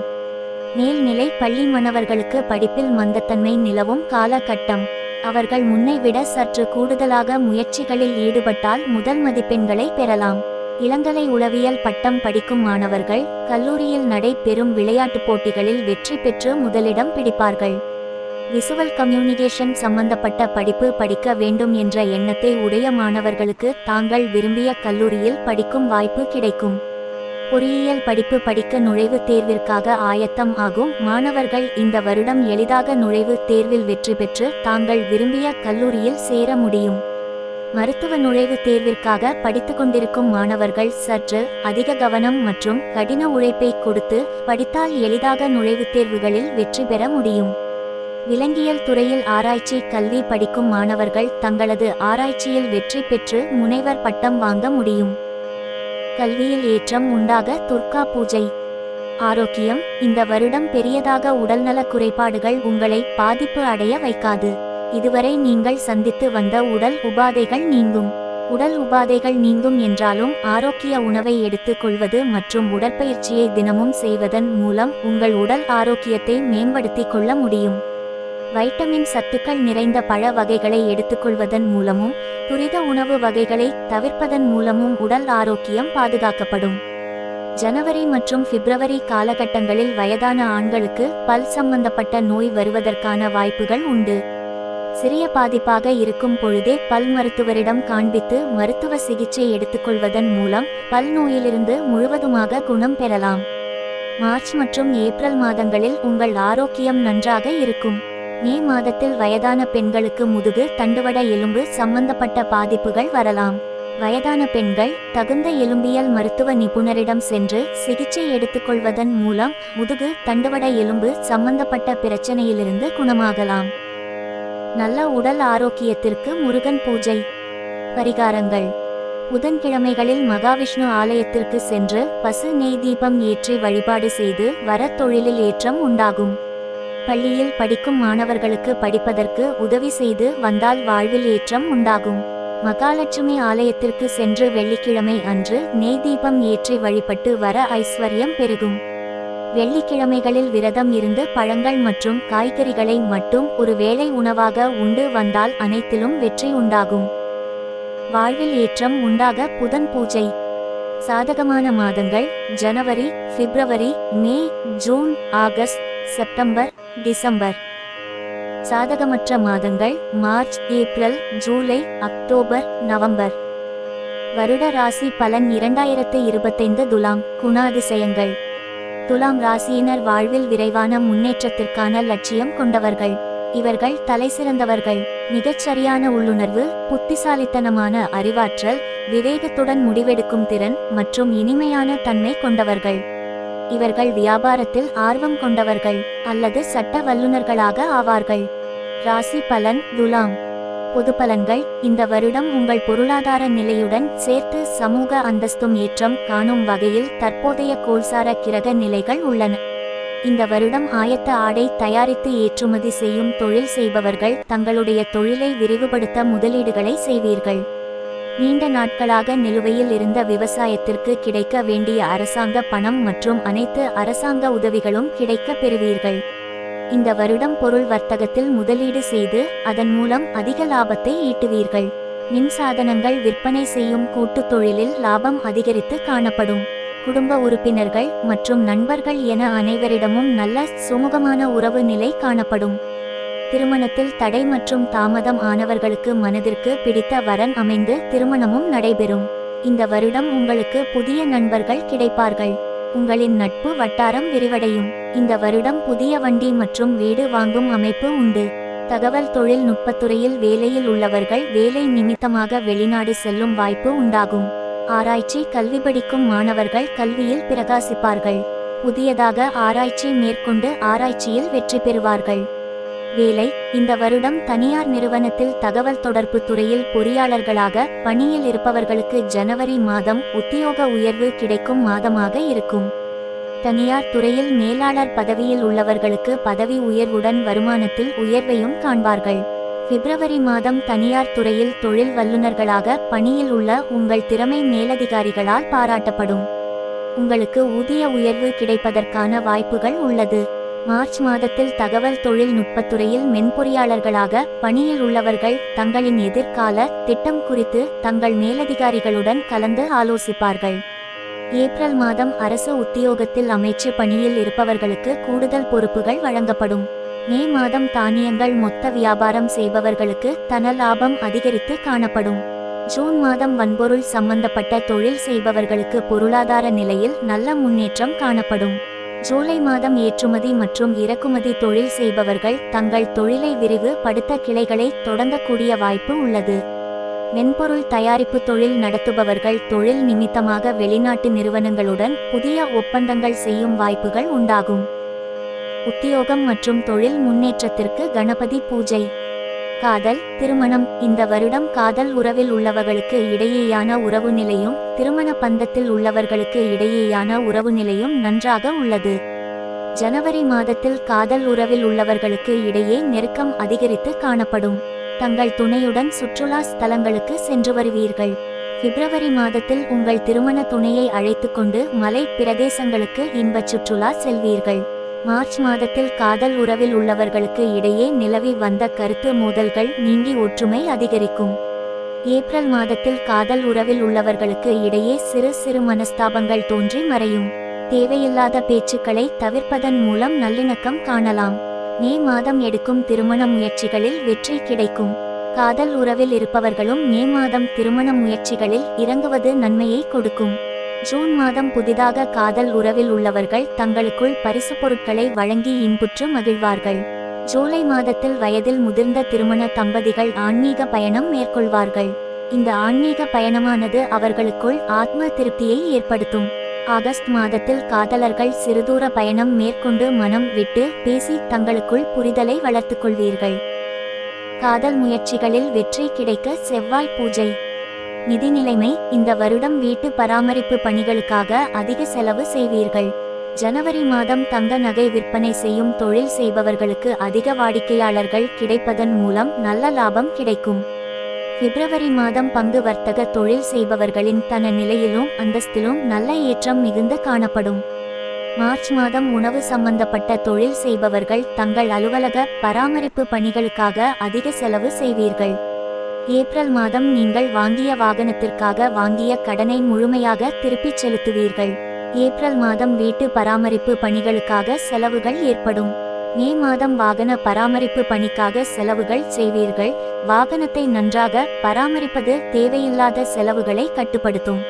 மேல்நிலை பள்ளி மாணவர்களுக்கு படிப்பில் மந்தத்தன்மை நிலவும் காலகட்டம். அவர்கள் முன்னை விட சற்று கூடுதலாக முயற்சிகளில் ஈடுபட்டால் முதல் மதிப்பெண்களை பெறலாம். இளங்கலை உளவியல் பட்டம் படிக்கும் மாணவர்கள் கல்லூரியில் நடைபெறும் விளையாட்டுப் போட்டிகளில் வெற்றி பெற்று முதலிடம் பிடிப்பார்கள். விசுவல் கம்யூனிகேஷன் சம்பந்தப்பட்ட படிப்பு படிக்க வேண்டும் என்ற எண்ணத்தை உடைய மாணவர்களுக்கு தாங்கள் விரும்பிய கல்லூரியில் படிக்கும் வாய்ப்பு கிடைக்கும். பொறியியல் படிப்பு படிக்க நுழைவுத் தேர்விற்காக ஆயத்தம் ஆகும் மாணவர்கள் இந்த வருடம் எளிதாக நுழைவுத் தேர்வில் வெற்றி பெற்று தாங்கள் விரும்பிய கல்லூரியில் சேர முடியும். மருத்துவ நுழைவுத் தேர்விற்காக படித்துக் கொண்டிருக்கும் மாணவர்கள் சற்று அதிக கவனம் மற்றும் கடின உழைப்பை கொடுத்து படித்தால் எளிதாக நுழைவுத் தேர்வுகளில் வெற்றி பெற முடியும். விலங்கியல் துறையில் ஆராய்ச்சி கல்வி படிக்கும் மாணவர்கள் தங்களது ஆராய்ச்சியில் வெற்றி பெற்று முனைவர் பட்டம் வாங்க முடியும். கல்வியில் ஏற்றம் உண்டாக துர்கா பூஜை. ஆரோக்கியம், இந்த வருடம் பெரியதாக உடல்நல குறைபாடுகள் உங்களை பாதிப்பு அடைய வைக்காது. இதுவரை நீங்கள் சந்தித்து வந்த உடல் உபாதைகள் நீங்கும். உடல் உபாதைகள் நீங்கும் என்றாலும் ஆரோக்கிய உணவை எடுத்துக் கொள்வது மற்றும் உடற்பயிற்சியை தினமும் செய்வதன் மூலம் உங்கள் உடல் ஆரோக்கியத்தை மேம்படுத்திக் கொள்ள முடியும். வைட்டமின் சத்துக்கள் நிறைந்த பழ வகைகளை எடுத்துக்கொள்வதன் மூலமும் துரித உணவு வகைகளை தவிர்ப்பதன் மூலமும் உடல் ஆரோக்கியம் பாதுகாக்கப்படும். ஜனவரி மற்றும் பிப்ரவரி காலகட்டங்களில் வயதான ஆண்களுக்கு பல் சம்பந்தப்பட்ட நோய் வருவதற்கான வாய்ப்புகள் உண்டு. சிறிய பாதிப்பாக இருக்கும் பொழுதே பல் மருத்துவரிடம் காண்பித்து மருத்துவ சிகிச்சை எடுத்துக்கொள்வதன் மூலம் பல் நோயிலிருந்து முழுவதுமாக குணம் பெறலாம். மார்ச் மற்றும் ஏப்ரல் மாதங்களில் உங்கள் ஆரோக்கியம் நன்றாக இருக்கும். மே மாதத்தில் வயதான பெண்களுக்கு முதுகு தண்டுவட எலும்பு சம்பந்தப்பட்ட பாதிப்புகள் வரலாம். வயதான பெண்கள் தகுந்த எலும்பியல் மருத்துவ நிபுணரிடம் சென்று சிகிச்சை எடுத்துக்கொள்வதன் மூலம் முதுகு தண்டுவட எலும்பு சம்பந்தப்பட்ட பிரச்சனையிலிருந்து குணமாகலாம். நல்ல உடல் ஆரோக்கியத்திற்கு முருகன் பூஜை. பரிகாரங்கள். புதன்கிழமைகளில் மகாவிஷ்ணு ஆலயத்திற்கு சென்று பசு நெய் தீபம் ஏற்றி வழிபாடு செய்து வர தொழிலில் ஏற்றம் உண்டாகும். பள்ளியில் படிக்கும் மாணவர்களுக்கு படிப்பதற்கு உதவி செய்து வந்தால் வாழ்வில் ஏற்றம் உண்டாகும். மகாலட்சுமி ஆலயத்திற்கு சென்று வெள்ளிக்கிழமை அன்று நெய் தீபம் ஏற்றி வழிபட்டு வர ஐஸ்வர்யம் பெருகும். வெள்ளிக்கிழமைகளில் விரதம் இருந்து பழங்கள் மற்றும் காய்கறிகளை மட்டும் ஒரு வேளை உணவாக உண்டு வந்தால் அனைத்திலும் வெற்றி உண்டாகும். வாழ்வில் ஏற்றம் உண்டாக புதன் பூஜை. சாதகமான மாதங்கள் ஜனவரி, பிப்ரவரி, மே, ஜூன், ஆகஸ்ட், செப்டம்பர், டிசம்பர். சாதகமற்ற மாதங்கள் மார்ச், ஏப்ரல், ஜூலை, அக்டோபர், நவம்பர். வருட ராசி பலன் 2025 துலாம். குணாதிசயங்கள். துலாம் ராசியினர் வாழ்வில் விரைவான முன்னேற்றத்திற்கான லட்சியம் கொண்டவர்கள். இவர்கள் தலைசிறந்தவர்கள். மிகச்சரியான உள்ளுணர்வு, புத்திசாலித்தனமான அறிவாற்றல், விவேகத்துடன் முடிவெடுக்கும் திறன் மற்றும் இனிமையான தன்மை கொண்டவர்கள். இவர்கள் வியாபாரத்தில் ஆர்வம் கொண்டவர்கள் அல்லது சட்ட வல்லுநர்களாக ஆவார்கள். ராசி பலன். துலாம். பொது பலன்கள். இந்த வருடம் உங்கள் பொருளாதார நிலையுடன் சேர்த்து சமூக அந்தஸ்தும் ஏற்றம் காணும் வகையில் தற்போதைய கோல்சார கிரக நிலைகள் உள்ளன. இந்த வருடம் ஆயத்த ஆடை தயாரித்து ஏற்றுமதி செய்யும் தொழில் செய்பவர்கள் தங்களுடைய தொழிலை விரிவுபடுத்த முதலீடுகளை செய்வீர்கள். நீண்ட நாட்களாக நிலுவையில் இருந்த விவசாயத்திற்கு கிடைக்க வேண்டிய அரசாங்க பணம் மற்றும் அனைத்து அரசாங்க உதவிகளும் கிடைக்க பெறுவீர்கள். இந்த வருடம் பொருள் வர்த்தகத்தில் முதலீடு செய்து அதன் மூலம் அதிக லாபத்தை ஈட்டுவீர்கள். மின்சாதனங்கள் விற்பனை செய்யும் கூட்டுத் தொழிலில் லாபம் அதிகரித்து காணப்படும். குடும்ப உறுப்பினர்கள் மற்றும் நண்பர்கள் என அனைவரிடமும் நல்ல சுமூகமான உறவு நிலை காணப்படும். திருமணத்தில் தடை மற்றும் தாமதம் ஆனவர்களுக்கு மனதிற்கு பிடித்த வரன் அமைந்து திருமணமும் நடைபெறும். இந்த வருடம் உங்களுக்கு புதிய நண்பர்கள் கிடைப்பார்கள். உங்களின் நட்பு வட்டாரம் விரிவடையும். இந்த வருடம் புதிய வண்டி மற்றும் வீடு வாங்கும் அமைப்பு உண்டு. தகவல் தொழில்நுட்பத்துறையில் வேலையில் உள்ளவர்கள் வேலை நிமித்தமாக வெளிநாடு செல்லும் வாய்ப்பு உண்டாகும். ஆராய்ச்சி கல்வி படிக்கும் மாணவர்கள் கல்வியில் பிரகாசிப்பார்கள். புதியதாக ஆராய்ச்சி மேற்கொண்டு ஆராய்ச்சியில் வெற்றி பெறுவார்கள். வேலை. இந்த வருடம் தனியார் நிறுவனத்தில் தகவல் தொடர்பு துறையில் பொறியாளர்களாக பணியில் இருப்பவர்களுக்கு ஜனவரி மாதம் உத்தியோக உயர்வு கிடைக்கும் மாதமாக இருக்கும். தனியார் துறையில் மேலாளர் பதவியில் உள்ளவர்களுக்கு பதவி உயர்வுடன் வருமானத்தில் உயர்வையும் காண்பார்கள். பிப்ரவரி மாதம் தனியார் துறையில் தொழில் வல்லுநர்களாக பணியில் உள்ள உங்கள் திறமை மேலதிகாரிகளால் பாராட்டப்படும். உங்களுக்கு ஊதிய உயர்வு கிடைப்பதற்கான வாய்ப்புகள் உள்ளது. மார்ச் மாதத்தில் தகவல் தொழில்நுட்பத்துறையில் மென்பொறியாளர்களாக பணியில் உள்ளவர்கள் தங்களின் எதிர்கால திட்டம் குறித்து தங்கள் மேலதிகாரிகளுடன் கலந்து ஆலோசிப்பார்கள். ஏப்ரல் மாதம் அரசு உத்தியோகத்தில் அமைச்சு பணியில் இருப்பவர்களுக்கு கூடுதல் பொறுப்புகள் வழங்கப்படும். மே மாதம் தானியங்கள் மொத்த வியாபாரம் செய்பவர்களுக்கு தன லாபம் அதிகரித்து காணப்படும். ஜூன் மாதம் வன்பொருள் சம்பந்தப்பட்ட தொழில் செய்பவர்களுக்கு பொருளாதார நிலையில் நல்ல முன்னேற்றம் காணப்படும். ஜூலை மாதம் ஏற்றுமதி மற்றும் இறக்குமதி தொழில் செய்பவர்கள் தங்கள் தொழிலை விரிவு படுத்த கிளைகளை தொடங்கக்கூடிய வாய்ப்பு உள்ளது. மென்பொருள் தயாரிப்பு தொழில் நடத்துபவர்கள் தொழில் நிமித்தமாக வெளிநாட்டு நிறுவனங்களுடன் புதிய ஒப்பந்தங்கள் செய்யும் வாய்ப்புகள் உண்டாகும். உத்தியோகம் மற்றும் தொழில் முன்னேற்றத்திற்கு கணபதி பூஜை. காதல். திருமணம். இந்த வருடம் காதல் உறவில் உள்ளவர்களுக்கு இடையேயான உறவு நிலையும் திருமண பந்தத்தில் உள்ளவர்களுக்கு இடையேயான உறவு நிலையும் நன்றாக உள்ளது. ஜனவரி மாதத்தில் காதல் உறவில் உள்ளவர்களுக்கு இடையே நெருக்கம் அதிகரித்து காணப்படும். தங்கள் துணையுடன் சுற்றுலா ஸ்தலங்களுக்கு சென்று வருவீர்கள். பிப்ரவரி மாதத்தில் உங்கள் திருமண துணையை அழைத்து கொண்டு மலை பிரதேசங்களுக்கு இன்பச் சுற்றுலா செல்வீர்கள். மார்ச் மாதத்தில் காதல் உறவில் உள்ளவர்களுக்கு இடையே நிலவி வந்த கருத்து மோதல்கள் நீங்கி ஒற்றுமை அதிகரிக்கும். ஏப்ரல் மாதத்தில் காதல் உறவில் உள்ளவர்களுக்கு இடையே சிறு சிறு மனஸ்தாபங்கள் தோன்றி மறையும். தேவையில்லாத பேச்சுக்களை தவிர்ப்பதன் மூலம் நல்லிணக்கம் காணலாம். மே மாதம் எடுக்கும் திருமண முயற்சிகளில் வெற்றி கிடைக்கும். காதல் உறவில் இருப்பவர்களும் மே மாதம் திருமண முயற்சிகளில் இறங்குவது நன்மையை கொடுக்கும். ஜூன் மாதம் புதிதாக காதல் உறவில் உள்ளவர்கள் தங்களுக்குள் பரிசு பொருட்களை வழங்கி இன்புற்று மகிழ்வார்கள். ஜூலை மாதத்தில் வயதில் முதிர்ந்த திருமண தம்பதிகள் ஆன்மீக பயணம் மேற்கொள்வார்கள். இந்த ஆன்மீக பயணமானது அவர்களுக்குள் ஆத்ம திருப்தியை ஏற்படுத்தும். ஆகஸ்ட் மாதத்தில் காதலர்கள் சிறுதூர பயணம் மேற்கொண்டு மனம் விட்டு பேசி தங்களுக்குள் புரிதலை வளர்த்து கொள்வீர்கள். காதல் முயற்சிகளில் வெற்றி கிடைக்க செவ்வாய் பூஜை. நிதி நிலைமை. இந்த வருடம் வீட்டு பராமரிப்பு பணிகளுக்காக அதிக செலவு செய்வீர்கள். ஜனவரி மாதம் தங்க நகை விற்பனை செய்யும் தொழில் செய்பவர்களுக்கு அதிக வாடிக்கையாளர்கள் கிடைப்பதன் மூலம் நல்ல லாபம் கிடைக்கும். பிப்ரவரி மாதம் பங்கு வர்த்தக தொழில் செய்பவர்களின் தன நிலையிலும் அந்தஸ்திலும் நல்ல ஏற்றம் மிகுந்து காணப்படும். மார்ச் மாதம் உணவு சம்பந்தப்பட்ட தொழில் செய்பவர்கள் தங்கள் அலுவலக பராமரிப்பு பணிகளுக்காக அதிக செலவு செய்வீர்கள். ஏப்ரல் மாதம் நீங்கள் வாங்கிய வாகனத்திற்காக வாங்கிய கடனை முழுமையாக திருப்பிச் செலுத்துவீர்கள். ஏப்ரல் மாதம் வீட்டு பராமரிப்பு பணிகளுக்காக செலவுகள் ஏற்படும். மே மாதம் வாகன பராமரிப்பு பணிக்காக செலவுகள் செய்வீர்கள். வாகனத்தை நன்றாக பராமரிப்பது தேவையில்லாத செலவுகளை கட்டுப்படுத்தும்.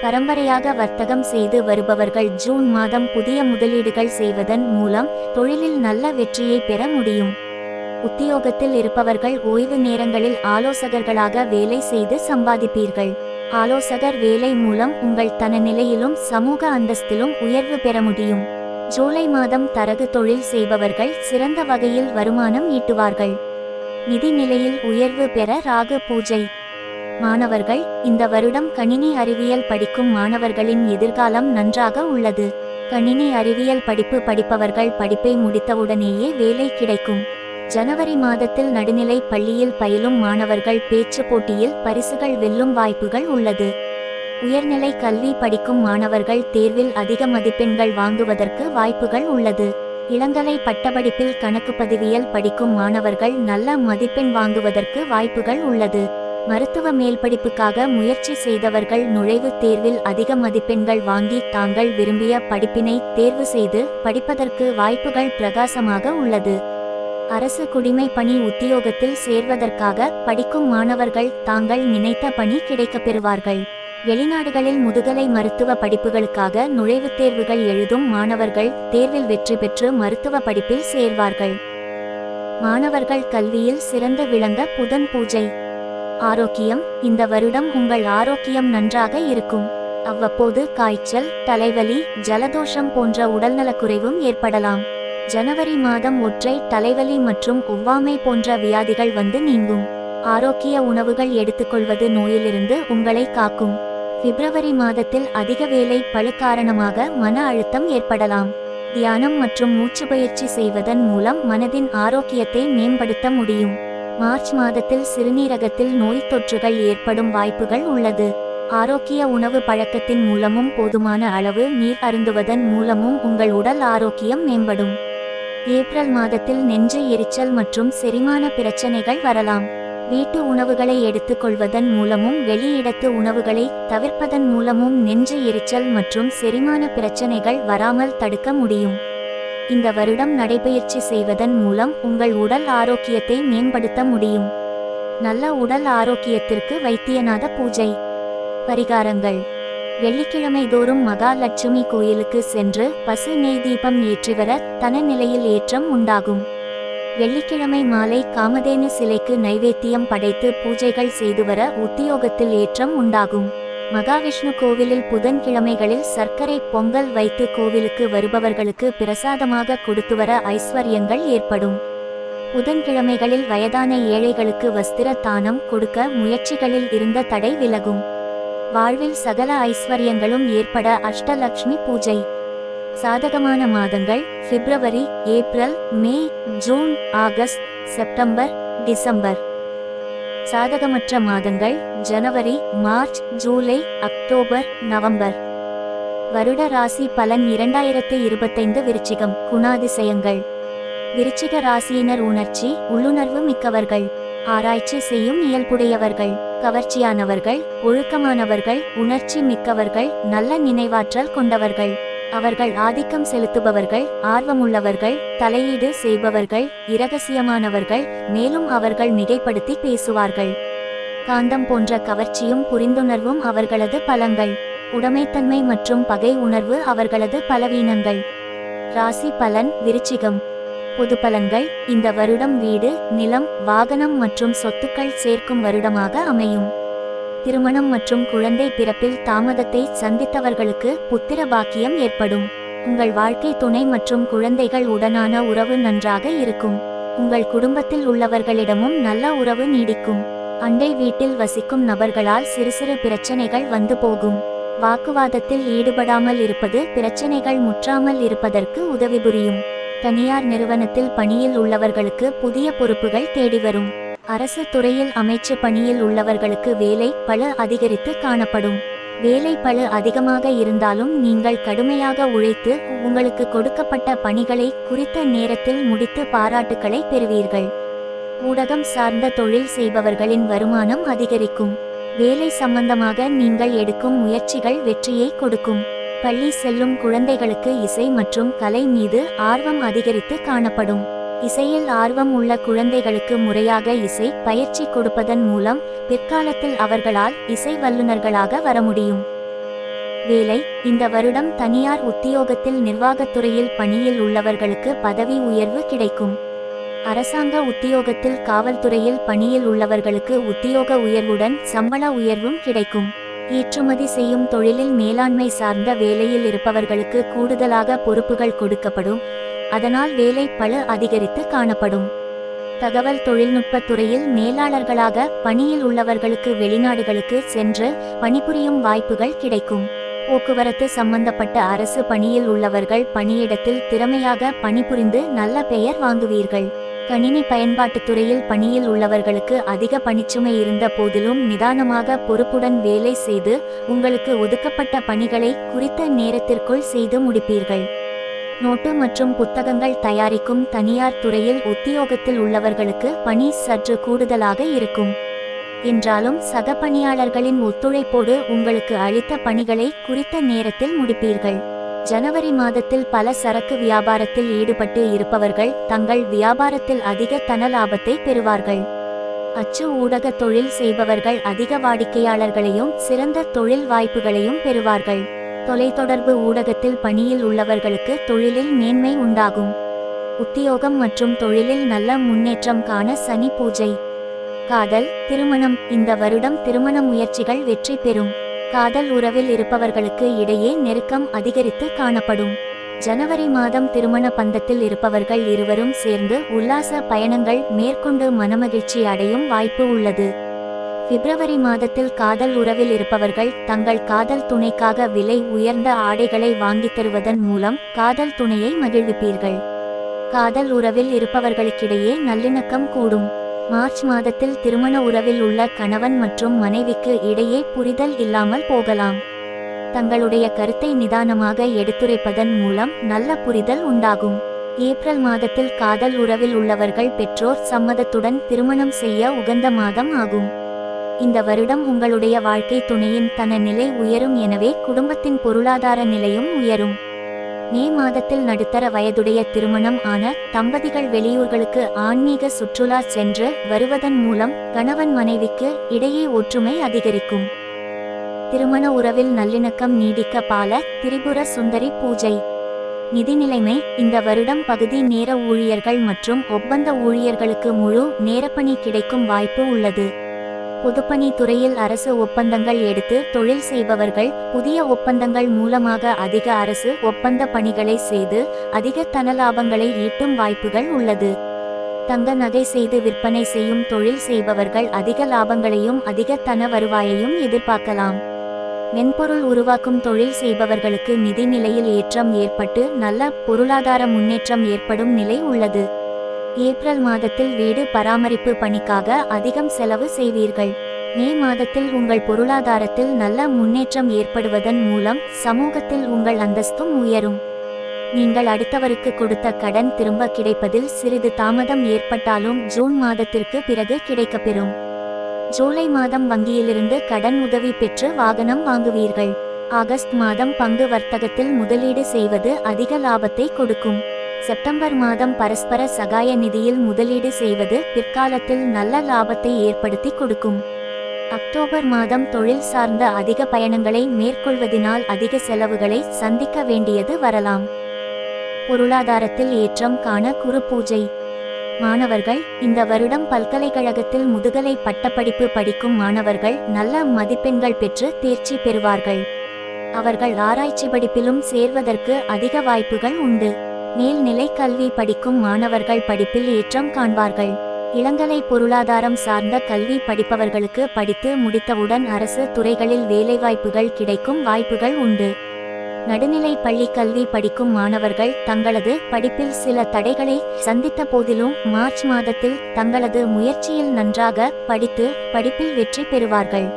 பரம்பரையாக வர்த்தகம் செய்து வருபவர்கள் ஜூன் மாதம் புதிய முதலீடுகள் செய்வதன் மூலம் தொழிலில் நல்ல வெற்றியை பெற முடியும். உத்தியோகத்தில் இருப்பவர்கள் ஓய்வு நேரங்களில் ஆலோசகர்களாக வேலை செய்து சம்பாதிப்பீர்கள். ஆலோசகர் வேலை மூலம் உங்கள் தனநிலையிலும் சமூக அந்தஸ்திலும் உயர்வு பெற முடியும். ஜூலை மாதம் தரகு தொழில் செய்பவர்கள் சிறந்த வகையில் வருமானம் ஈட்டுவார்கள். நிதி நிலையில் உயர்வு பெற ராகு பூஜை. மாணவர்கள், இந்த வருடம் கணினி அறிவியல் படிக்கும் மாணவர்களின் எதிர்காலம் நன்றாக உள்ளது. கணினி அறிவியல் படிப்பு படிப்பவர்கள் படிப்பை முடித்தவுடனேயே வேலை கிடைக்கும். ஜனவரி மாதத்தில் நடுநிலை பள்ளியில் பயிலும் மாணவர்கள் பேச்சு போட்டியில் பரிசுகள் வெல்லும் வாய்ப்புகள் உள்ளது. உயர்நிலை கல்வி படிக்கும் மாணவர்கள் தேர்வில் அதிக மதிப்பெண்கள் வாங்குவதற்கு வாய்ப்புகள் உள்ளது. இளங்கலை பட்டப்படிப்பில் கணக்கு பதிவியல் படிக்கும் மாணவர்கள் நல்ல மதிப்பெண் வாங்குவதற்கு வாய்ப்புகள் உள்ளது. மருத்துவ மேல்படிப்புக்காக முயற்சி செய்தவர்கள் நுழைவுத் தேர்வில் அதிக மதிப்பெண்கள் வாங்கி தாங்கள் விரும்பிய படிப்பினை தேர்வு செய்து படிப்பதற்கு வாய்ப்புகள் பிரகாசமாக உள்ளது. அரசு குடிமை பணி உத்தியோகத்தில் சேர்வதற்காக படிக்கும் மாணவர்கள் தாங்கள் நினைத்த பணி கிடைக்கப் பெறுவார்கள். வெளிநாடுகளில் முதுகலை மருத்துவ படிப்புகளுக்காக நுழைவுத் தேர்வுகள் எழுதும் மாணவர்கள் தேர்வில் வெற்றி பெற்று மருத்துவ படிப்பில் சேர்வார்கள். மாணவர்கள் கல்வியில் சிறந்து விளங்க புதன் பூஜை. ஆரோக்கியம். இந்த வருடம் உங்கள் ஆரோக்கியம் நன்றாக இருக்கும். அவ்வப்போது காய்ச்சல், தலைவலி, ஜலதோஷம் போன்ற உடல்நலக்குறைவும் ஏற்படலாம். ஜனவரி மாதம் ஒற்றை தலைவலி மற்றும் ஒவ்வாமை போன்ற வியாதிகள் வந்து நீங்கும். ஆரோக்கிய உணவுகள் எடுத்துக்கொள்வது நோயிலிருந்து உங்களை காக்கும். பிப்ரவரி மாதத்தில் அதிக வேலை பளு காரணமாக மன அழுத்தம் ஏற்படலாம். தியானம் மற்றும் மூச்சு பயிற்சி செய்வதன் மூலம் மனதின் ஆரோக்கியத்தை மேம்படுத்த முடியும். மார்ச் மாதத்தில் சிறுநீரகத்தில் நோய் தொற்றுகள் ஏற்படும் வாய்ப்புகள் உள்ளது. ஆரோக்கிய உணவு பழக்கத்தின் மூலமும் போதுமான அளவு நீர் அருந்துவதன் மூலமும் உங்கள் உடல் ஆரோக்கியம் மேம்படும். ஏப்ரல் மாதத்தில் நெஞ்சு எரிச்சல் மற்றும் செரிமான பிரச்சனைகள் வரலாம். வீட்டு உணவுகளை எடுத்துக்கொள்வதன் மூலமும் வெளியிடத்து உணவுகளை தவிர்ப்பதன் மூலமும் நெஞ்சு எரிச்சல் மற்றும் செரிமான பிரச்சனைகள் வராமல் தடுக்க முடியும். இந்த வருடம் நடைபயிற்சி செய்வதன் மூலம் உங்கள் உடல் ஆரோக்கியத்தை மேம்படுத்த முடியும். நல்ல உடல் ஆரோக்கியத்திற்கு வைத்தியநாத பூஜை. பரிகாரங்கள். வெள்ளிக்கிழமை தோறும் மகாலட்சுமி கோயிலுக்கு சென்று பசு நெய் தீபம் ஏற்றிவர தன நிலையில் ஏற்றம் உண்டாகும். வெள்ளிக்கிழமை மாலை காமதேனு சிலைக்கு நைவேத்தியம் படைத்து பூஜைகள் செய்துவர உத்தியோகத்தில் ஏற்றம் உண்டாகும். மகாவிஷ்ணு கோவிலில் புதன்கிழமைகளில் சர்க்கரை பொங்கல் வைத்து கோவிலுக்கு வருபவர்களுக்கு பிரசாதமாக கொடுத்துவர ஐஸ்வர்யங்கள் ஏற்படும். புதன்கிழமைகளில் வயதான ஏழைகளுக்கு வஸ்திர தானம் கொடுக்க முயற்சிகளில் இருந்த தடை விலகும். வாழ்வில் சகல ஐஸ்வர்யங்களும் ஏற்பட அஷ்டலக்ஷ்மி பூஜை. சாதகமான மாதங்கள் பிப்ரவரி, ஏப்ரல், மே, ஜூன், ஆகஸ்ட், செப்டம்பர், டிசம்பர். சாதகமற்ற மாதங்கள் ஜனவரி, மார்ச், ஜூலை, அக்டோபர், நவம்பர். வருட ராசி பலன் 2025 விருச்சிகம். குணாதிசயங்கள். விருச்சிக ராசியினர் உணர்ச்சி உள்ளுணர்வு மிக்கவர்கள், ஆராய்ச்சி செய்யும் இயல்புடையவர்கள், கவர்ச்சியானவர்கள், ஒழுக்கமானவர்கள், உணர்ச்சி மிக்கவர்கள், நல்ல நினைவாற்றல் கொண்டவர்கள். அவர்கள் ஆதிக்கம் செலுத்துபவர்கள், ஆர்வமுள்ளவர்கள், தலையீடு செய்பவர்கள், இரகசியமானவர்கள், மேலும் அவர்கள் மிகைப்படுத்தி பேசுவார்கள். காந்தம் போன்ற கவர்ச்சியும் புரிந்துணர்வும் அவர்களது பலங்கள். உடைமைத்தன்மை மற்றும் பகை உணர்வு அவர்களது பலவீனங்கள். ராசி பலன் விருச்சிகம். பொது பலன்கள். இந்த வருடம் வீடு, நிலம், வாகனம் மற்றும் சொத்துக்கள் சேர்க்கும் வருடமாக அமையும். திருமணம் மற்றும் குழந்தை பிறப்பில் தாமதத்தை சந்தித்தவர்களுக்கு புத்திர பாக்கியம் ஏற்படும். உங்கள் வாழ்க்கை துணை மற்றும் குழந்தைகள் உடனான உறவு நன்றாக இருக்கும். உங்கள் குடும்பத்தில் உள்ளவர்களிடமும் நல்ல உறவு நீடிக்கும். அண்டை வீட்டில் வசிக்கும் நபர்களால் சிறு சிறு பிரச்சனைகள் வந்து போகும். வாக்குவாதத்தில் ஈடுபடாமல் இருப்பது பிரச்சனைகள் முற்றாமல் இருப்பதற்கு உதவி புரியும். தனியார் நிறுவனத்தில் பணியில் உள்ளவர்களுக்கு புதிய பொறுப்புகள் தேடி வரும். அரசு துறையில் அமைச்சு பணியில் உள்ளவர்களுக்கு வேலை பளு அதிகரித்து காணப்படும். வேலை பளு அதிகமாக இருந்தாலும் நீங்கள் கடுமையாக உழைத்து உங்களுக்கு கொடுக்கப்பட்ட பணிகளை குறித்த நேரத்தில் முடித்து பாராட்டுக்களை பெறுவீர்கள். ஊடகம் சார்ந்த தொழில் செய்பவர்களின் வருமானம் அதிகரிக்கும். வேலை சம்பந்தமாக நீங்கள் எடுக்கும் முயற்சிகள் வெற்றியை கொடுக்கும். பள்ளி செல்லும் குழந்தைகளுக்கு இசை மற்றும் கலை மீது ஆர்வம் அதிகரித்து காணப்படும். இசையில் ஆர்வம் உள்ள குழந்தைகளுக்கு முறையாக இசை பயிற்சி கொடுப்பதன் மூலம் பிற்காலத்தில் அவர்களால் இசை வல்லுநர்களாக வர முடியும். வேலை. இந்த வருடம் தனியார் உத்தியோகத்தில் நிர்வாகத்துறையில் பணியில் உள்ளவர்களுக்கு பதவி உயர்வு கிடைக்கும். அரசாங்க உத்தியோகத்தில் காவல்துறையில் பணியில் உள்ளவர்களுக்கு உத்தியோக உயர்வுடன் சம்பள உயர்வும் கிடைக்கும். ஏற்றுமதி செய்யும் தொழிலில் மேலாண்மை சார்ந்த வேலையில் இருப்பவர்களுக்கு கூடுதலாக பொறுப்புகள் கொடுக்கப்படும். அதனால் வேலை பளு அதிகரித்து காணப்படும். தகவல் தொழில்நுட்பத் துறையில் மேலாளர்களாக பணியில் உள்ளவர்களுக்கு வெளிநாடுகளுக்கு சென்று பணிபுரியும் வாய்ப்புகள் கிடைக்கும். போக்குவரத்து சம்பந்தப்பட்ட அரசு பணியில் உள்ளவர்கள் பணியிடத்தில் திறமையாக பணிபுரிந்து நல்ல பெயர் வாங்குவீர்கள். கணினி பயன்பாட்டுத் துறையில் பணியில் உள்ளவர்களுக்கு அதிக பணிச்சுமை இருந்த போதிலும் நிதானமாக பொறுப்புடன் வேலை செய்து உங்களுக்கு ஒதுக்கப்பட்ட பணிகளை குறித்த நேரத்திற்குள் செய்து முடிப்பீர்கள். நோட்டு மற்றும் புத்தகங்கள் தயாரிக்கும் தனியார் துறையில் உத்தியோகத்தில் உள்ளவர்களுக்கு பணி சற்று கூடுதலாக இருக்கும். என்றாலும் சக பணியாளர்களின் ஒத்துழைப்போடு உங்களுக்கு அளித்த பணிகளை குறித்த நேரத்தில் முடிப்பீர்கள். ஜனவரி மாதத்தில் பல சரக்கு வியாபாரத்தில் ஈடுபட்டு இருப்பவர்கள் தங்கள் வியாபாரத்தில் அதிக தன லாபத்தை பெறுவார்கள். அச்சு ஊடக தொழில் செய்பவர்கள் அதிக வாடிக்கையாளர்களையும் சிறந்த தொழில் வாய்ப்புகளையும் பெறுவார்கள். தொலைத்தொடர்பு ஊடகத்தில் பணியில் உள்ளவர்களுக்கு தொழிலில் மேன்மை உண்டாகும். உத்தியோகம் மற்றும் தொழிலில் நல்ல முன்னேற்றம் காண சனி பூஜை. காதல், திருமணம். இந்த வருடம் திருமண முயற்சிகள் வெற்றி பெறும். காதல் உறவில் இருப்பவர்களுக்கு இடையே நெருக்கம் அதிகரித்து காணப்படும். ஜனவரி மாதம் திருமண பந்தத்தில் இருப்பவர்கள் இருவரும் சேர்ந்து உல்லாச பயணங்கள் மேற்கொண்டு மனமகிழ்ச்சி அடையும் வாய்ப்பு உள்ளது. பிப்ரவரி மாதத்தில் காதல் உறவில் இருப்பவர்கள் தங்கள் காதல் துணைக்காக விலை உயர்ந்த ஆடைகளை வாங்கித் தருவதன் மூலம் காதல் துணையை மகிழ்விப்பீர்கள். காதல் உறவில் இருப்பவர்களுக்கிடையே நல்லிணக்கம் கூடும். மார்ச் மாதத்தில் திருமண உறவில் உள்ள கணவன் மற்றும் மனைவிக்கு இடையே புரிதல் இல்லாமல் போகலாம். தங்களுடைய கருத்தை நிதானமாக எடுத்துரைப்பதன் மூலம் நல்ல புரிதல் உண்டாகும். ஏப்ரல் மாதத்தில் காதல் உறவில் உள்ளவர்கள் பெற்றோர் சம்மதத்துடன் திருமணம் செய்ய உகந்த மாதம் ஆகும். இந்த வருடம் உங்களுடைய வாழ்க்கை துணையின் தன நிலை உயரும். எனவே குடும்பத்தின் பொருளாதார நிலையும் உயரும். மே மாதத்தில் நடுத்தர வயதுடைய திருமணம் ஆன தம்பதிகள் வெளியூர்களுக்கு ஆன்மீக சுற்றுலா சென்று வருவதன் மூலம் கணவன் மனைவிக்கு இடையே ஒற்றுமை அதிகரிக்கும். திருமண உறவில் நல்லிணக்கம் நீடிக்க பால திரிபுர சுந்தரி பூஜை. நிதி நிலைமை. இந்த வருடம் பகுதி நேர ஊழியர்கள் மற்றும் ஒப்பந்த ஊழியர்களுக்கு முழு நேரப்பணி கிடைக்கும் வாய்ப்பு உள்ளது. பொதுப்பணி துறையில் அரசு ஒப்பந்தங்கள் எடுத்து தொழில் செய்பவர்கள் புதிய ஒப்பந்தங்கள் மூலமாக அதிக அரசு ஒப்பந்த பணிகளை செய்து அதிக தன லாபங்களை ஈட்டும் வாய்ப்புகள் உள்ளது. தங்க நகை செய்து விற்பனை செய்யும் தொழில் செய்பவர்கள் அதிக லாபங்களையும் அதிக தன வருவாயையும் எதிர்பார்க்கலாம். மென்பொருள் உருவாக்கும் தொழில் செய்பவர்களுக்கு நிதி நிலையில் ஏற்றம் ஏற்பட்டு நல்ல பொருளாதார முன்னேற்றம் ஏற்படும் நிலை உள்ளது. ஏப்ரல் மாதத்தில் வீடு பராமரிப்பு பணிக்காக அதிகம் செலவு செய்வீர்கள். மே மாதத்தில் உங்கள் பொருளாதாரத்தில் நல்ல முன்னேற்றம் ஏற்படுவதன் மூலம் சமூகத்தில் உங்கள் அந்தஸ்தும் உயரும். நீங்கள் அடுத்தவருக்கு கொடுத்த கடன் திரும்ப கிடைப்பதில் சிறிது தாமதம் ஏற்பட்டாலும் ஜூன் மாதத்திற்கு பிறகு கிடைக்கப்பெறும். ஜூலை மாதம் வங்கியிலிருந்து கடன் உதவி பெற்று வாகனம் வாங்குவீர்கள். ஆகஸ்ட் மாதம் பங்கு வர்த்தகத்தில் முதலீடு செய்வது அதிக லாபத்தை கொடுக்கும். செப்டம்பர் மாதம் பரஸ்பர சகாய நிதியில் முதலீடு செய்வது பிற்காலத்தில் நல்ல லாபத்தை ஏற்படுத்தி கொடுக்கும். அக்டோபர் மாதம் தொழில் சார்ந்த அதிக பயணங்களை மேற்கொள்வதினால் அதிக செலவுகளை சந்திக்க வேண்டியது வரலாம். பொருளாதாரத்தில் ஏற்றம் காண குரு பூஜை. மாணவர்கள். இந்த வருடம் பல்கலைக்கழகத்தில் முதுகலை பட்டப்படிப்பு படிக்கும் மாணவர்கள் நல்ல மதிப்பெண்கள் பெற்று தேர்ச்சி பெறுவார்கள். அவர்கள் ஆராய்ச்சி படிப்பிலும் சேர்வதற்கு அதிக வாய்ப்புகள் உண்டு. மேல்நிலை கல்வி படிக்கும் மாணவர்கள் படிப்பில் ஏற்றம் காண்பார்கள். இளங்கலை பொருளாதாரம் சார்ந்த கல்வி படிப்பவர்களுக்கு படித்து முடித்தவுடன் அரசு துறைகளில் வேலைவாய்ப்புகள் கிடைக்கும் வாய்ப்புகள் உண்டு. நடுநிலை பள்ளி கல்வி படிக்கும் மாணவர்கள் தங்களது படிப்பில் சில தடைகளை சந்தித்த போதிலும் மார்ச் மாதத்தில் தங்களது முயற்சியில் நன்றாக படித்து படிப்பில் வெற்றி பெறுவார்கள்.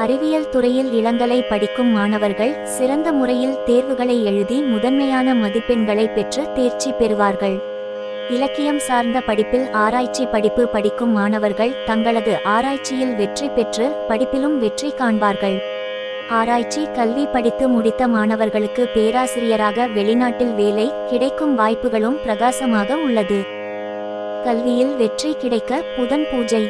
அறிவியல் துறையில் இளங்கலை படிக்கும் மாணவர்கள் சிறந்த முறையில் தேர்வுகளை எழுதி முதன்மையான மதிப்பெண்களை பெற்று தேர்ச்சி பெறுவார்கள். இலக்கியம் சார்ந்த படிப்பில் ஆராய்ச்சி படிப்பு படிக்கும் மாணவர்கள் தங்களது ஆராய்ச்சியில் வெற்றி பெற்று படிப்பிலும் வெற்றி காண்பார்கள். ஆராய்ச்சி கல்வி படித்து முடித்த மாணவர்களுக்கு பேராசிரியராக வெளிநாட்டில் வேலை கிடைக்கும் வாய்ப்புகளும் பிரகாசமாக உள்ளது. கல்வியில் வெற்றி கிடைக்க புதன் பூஜை.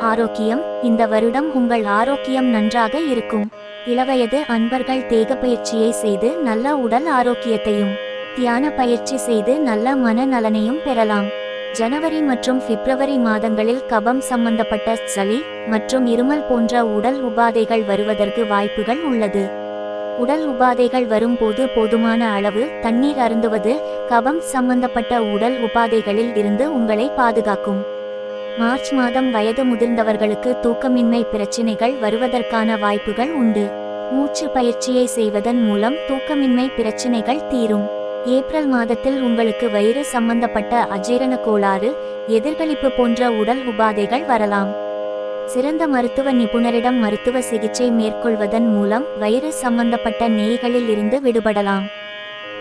ஆரோக்கியம். இந்த வருடம் உங்கள் ஆரோக்கியம் நன்றாக இருக்கும். இளவயது அன்பர்கள் தேக பயிற்சியை செய்து நல்ல உடல் ஆரோக்கியத்தையும் தியான பயிற்சி செய்து நல்ல மன நலனையும் பெறலாம். ஜனவரி மற்றும் பிப்ரவரி மாதங்களில் கபம் சம்பந்தப்பட்ட சளி மற்றும் இருமல் போன்ற உடல் உபாதைகள் வருவதற்கு வாய்ப்புகள் உள்ளது. உடல் உபாதைகள் வரும்போது போதுமான அளவு தண்ணீர் அருந்துவது கபம் சம்பந்தப்பட்ட உடல் உபாதைகளில் இருந்து உங்களை பாதுகாக்கும். மார்ச் மாதம் வயது முதிர்ந்தவர்களுக்கு தூக்கமின்மை பிரச்சினைகள் வருவதற்கான வாய்ப்புகள் உண்டு. மூச்சு பயிற்சியை செய்வதன் மூலம் தூக்கமின்மை பிரச்சினைகள் தீரும். ஏப்ரல் மாதத்தில் உங்களுக்கு வயிறு சம்பந்தப்பட்ட அஜீரண கோளாறு, எதிர்களிப்பு போன்ற உடல் உபாதைகள் வரலாம். சிறந்த மருத்துவ நிபுணரிடம் மருத்துவ சிகிச்சை மேற்கொள்வதன் மூலம் வயிறு சம்பந்தப்பட்ட நோய்களில் இருந்து விடுபடலாம்.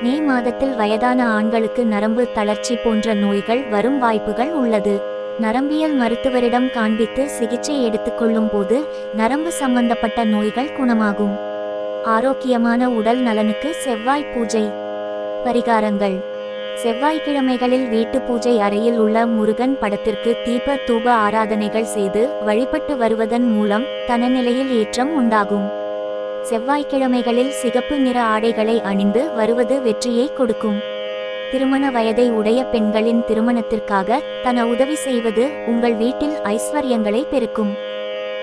மே மாதத்தில் வயதான ஆண்களுக்கு நரம்பு தளர்ச்சி போன்ற நோய்கள் வரும் வாய்ப்புகள் உள்ளது. நரம்பியல் மருத்துவரிடம் காண்பித்து சிகிச்சை எடுத்துக்கொள்ளும் போது நரம்பு சம்பந்தப்பட்ட நோய்கள் குணமாகும். ஆரோக்கியமான உடல் நலனுக்கு செவ்வாய் பூஜை பரிகாரங்கள். செவ்வாய்க்கிழமைகளில் வீட்டு பூஜை அறையில் உள்ள முருகன் படத்திற்கு தீப தூப ஆராதனைகள் செய்து வழிபட்டு வருவதன் மூலம் தனநிலையில் ஏற்றம் உண்டாகும். செவ்வாய்க்கிழமைகளில் சிகப்பு நிற ஆடைகளை அணிந்து வருவது வெற்றியை கொடுக்கும். திருமண வயதை உடைய பெண்களின் திருமணத்திற்காக தன உதவி செய்வது உங்கள் வீட்டில் ஐஸ்வர்யங்களை பெருக்கும்.